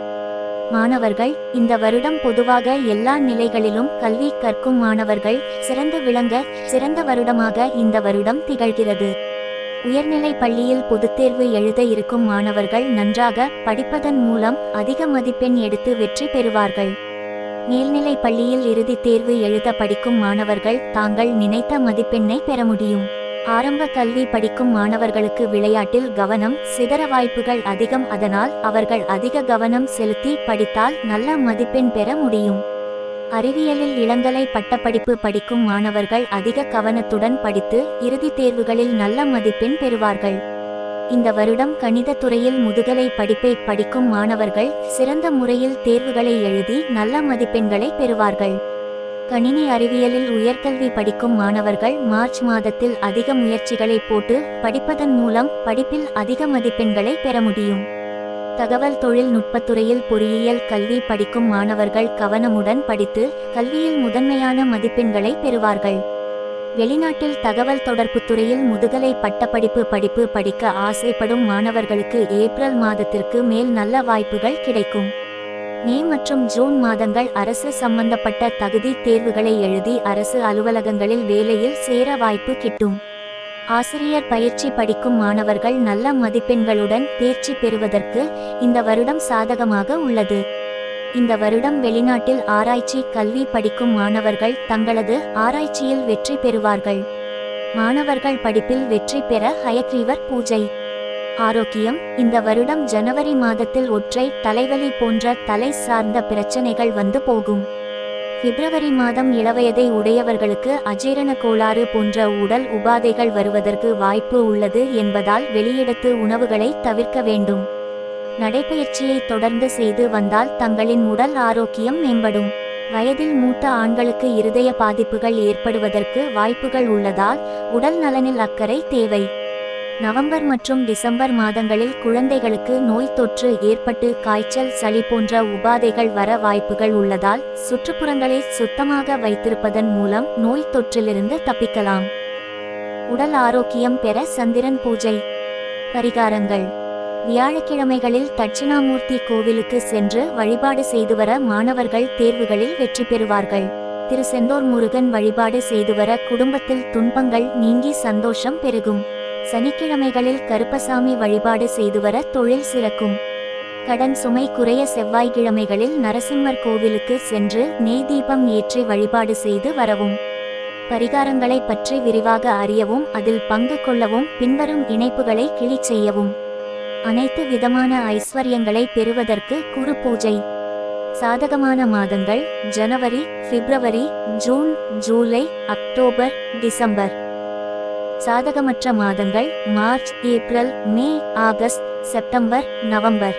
மாணவர்கள், இந்த வருடம் பொதுவாக எல்லா நிலைகளிலும் கல்வி கற்கும் மாணவர்கள் சிறந்து விளங்க சிறந்த வருடமாக இந்த வருடம் திகழ்கிறது. உயர்நிலை பள்ளியில் பொதுத்தேர்வு எழுத இருக்கும் மாணவர்கள் நன்றாக படிப்பதன் மூலம் அதிக மதிப்பெண் எடுத்து வெற்றி பெறுவார்கள். மேல்நிலை பள்ளியில் இறுதித் தேர்வு எழுத படிக்கும் மாணவர்கள் தாங்கள் நினைத்த மதிப்பெண்ணை பெற முடியும். ஆரம்ப கல்வி படிக்கும் மாணவர்களுக்கு விளையாட்டில் கவனம் சிதற வாய்ப்புகள் அதிகம். அதனால் அவர்கள் அதிக கவனம் செலுத்தி படித்தால் நல்ல மதிப்பெண் பெற முடியும். அறிவியலில் இளங்கலை பட்டப்படிப்பு படிக்கும் மாணவர்கள் அதிக கவனத்துடன் படித்து இறுதித் தேர்வுகளில் நல்ல மதிப்பெண் பெறுவார்கள். இந்த வருடம் கணித துறையில் முதுகலை படிப்பை படிக்கும் மாணவர்கள் சிறந்த முறையில் தேர்வுகளை எழுதி நல்ல மதிப்பெண்களை பெறுவார்கள். கணினி அறிவியலில் உயர்கல்வி படிக்கும் மாணவர்கள் மார்ச் மாதத்தில் அதிக முயற்சிகளை போட்டு படிப்பதன் மூலம் படிப்பில் அதிக மதிப்பெண்களை பெற முடியும். தகவல் தொழில்நுட்பத்துறையில் பொறியியல் கல்வி படிக்கும் மாணவர்கள் கவனமுடன் படித்து கல்வியில் முதன்மையான மதிப்பெண்களை பெறுவார்கள். வெளிநாட்டில் தகவல் தொடர்பு துறையில் முதுகலை பட்டப்படிப்பு படிக்க ஆசைப்படும் மாணவர்களுக்கு ஏப்ரல் மாதத்திற்கு மேல் நல்ல வாய்ப்புகள் கிடைக்கும். மே மற்றும் ஜூன் மாதங்கள் அரசு சம்பந்தப்பட்ட தகுதி தேர்வுகளை எழுதி அரசு அலுவலகங்களில் வேலையில் சேர வாய்ப்பு கிட்டும். ஆசிரியர் பயிற்சி படிக்கும் மாணவர்கள் நல்ல மதிப்பெண்களுடன் தேர்ச்சி பெறுவதற்கு இந்த வருடம் சாதகமாக உள்ளது. இந்த வருடம் வெளிநாட்டில் ஆராய்ச்சி கல்வி படிக்கும் மாணவர்கள் தங்களது ஆராய்ச்சியில் வெற்றி பெறுவார்கள். மாணவர்கள் படிப்பில் வெற்றி பெற ஹயக்ரீவர் பூஜை. ஆரோக்கியம். இந்த வருடம் ஜனவரி மாதத்தில் ஒற்றை தலைவலி போன்ற தலை சார்ந்த பிரச்சனைகள் வந்து போகும். பிப்ரவரி மாதம் இளவயதை உடையவர்களுக்கு அஜீரண கோளாறு போன்ற உடல் உபாதைகள் வருவதற்கு வாய்ப்பு உள்ளது என்பதால் வெளியிடத்து உணவுகளை தவிர்க்க வேண்டும். நடைபயிற்சியை தொடர்ந்து செய்து வந்தால் தங்களின் உடல் ஆரோக்கியம் மேம்படும். வயதில் மூத்த ஆண்களுக்கு இருதய பாதிப்புகள் ஏற்படுவதற்கு வாய்ப்புகள் உள்ளதால் உடல் நலனில் அக்கறை தேவை. நவம்பர் மற்றும் டிசம்பர் மாதங்களில் குழந்தைகளுக்கு நோய் தொற்று ஏற்பட்டு காய்ச்சல் சளி போன்ற உபாதைகள் வர வாய்ப்புகள் உள்ளதால் சுற்றுப்புறங்களை சுத்தமாக வைத்திருப்பதன் மூலம் நோய் தொற்றிலிருந்து தப்பிக்கலாம். உடல் ஆரோக்கியம் பெற சந்திரன் பூஜை. பரிகாரங்கள். வியாழக்கிழமைகளில் தட்சிணாமூர்த்தி கோவிலுக்கு சென்று வழிபாடு செய்து வர மாணவர்கள் தேர்வுகளில் வெற்றி பெறுவார்கள். திருச்செந்தூர் முருகன் வழிபாடு செய்து வர குடும்பத்தில் துன்பங்கள் நீங்கி சந்தோஷம் பெருகும். சனிக்கிழமைகளில் கருப்பசாமி வழிபாடு செய்து வர தொழில் சிறக்கும். கடன் சுமை குறைய செவ்வாய்க்கிழமைகளில் நரசிம்மர் கோவிலுக்கு சென்று நெய் தீபம் ஏற்றி வழிபாடு செய்து வரவும். பரிகாரங்களை பற்றி விரிவாக அறியவும் அதில் பங்கு கொள்ளவும் பின்வரும் இணைப்புகளை கிளிக் செய்யவும். அனைத்து விதமான ஐஸ்வர்யங்களை பெறுவதற்கு குரு பூஜை. சாதகமான மாதங்கள் ஜனவரி, பிப்ரவரி, ஜூன், ஜூலை, அக்டோபர், டிசம்பர். சாதகமற்ற மாதங்கள் மார்ச், ஏப்ரல், மே, ஆகஸ்ட், செப்டம்பர், நவம்பர்.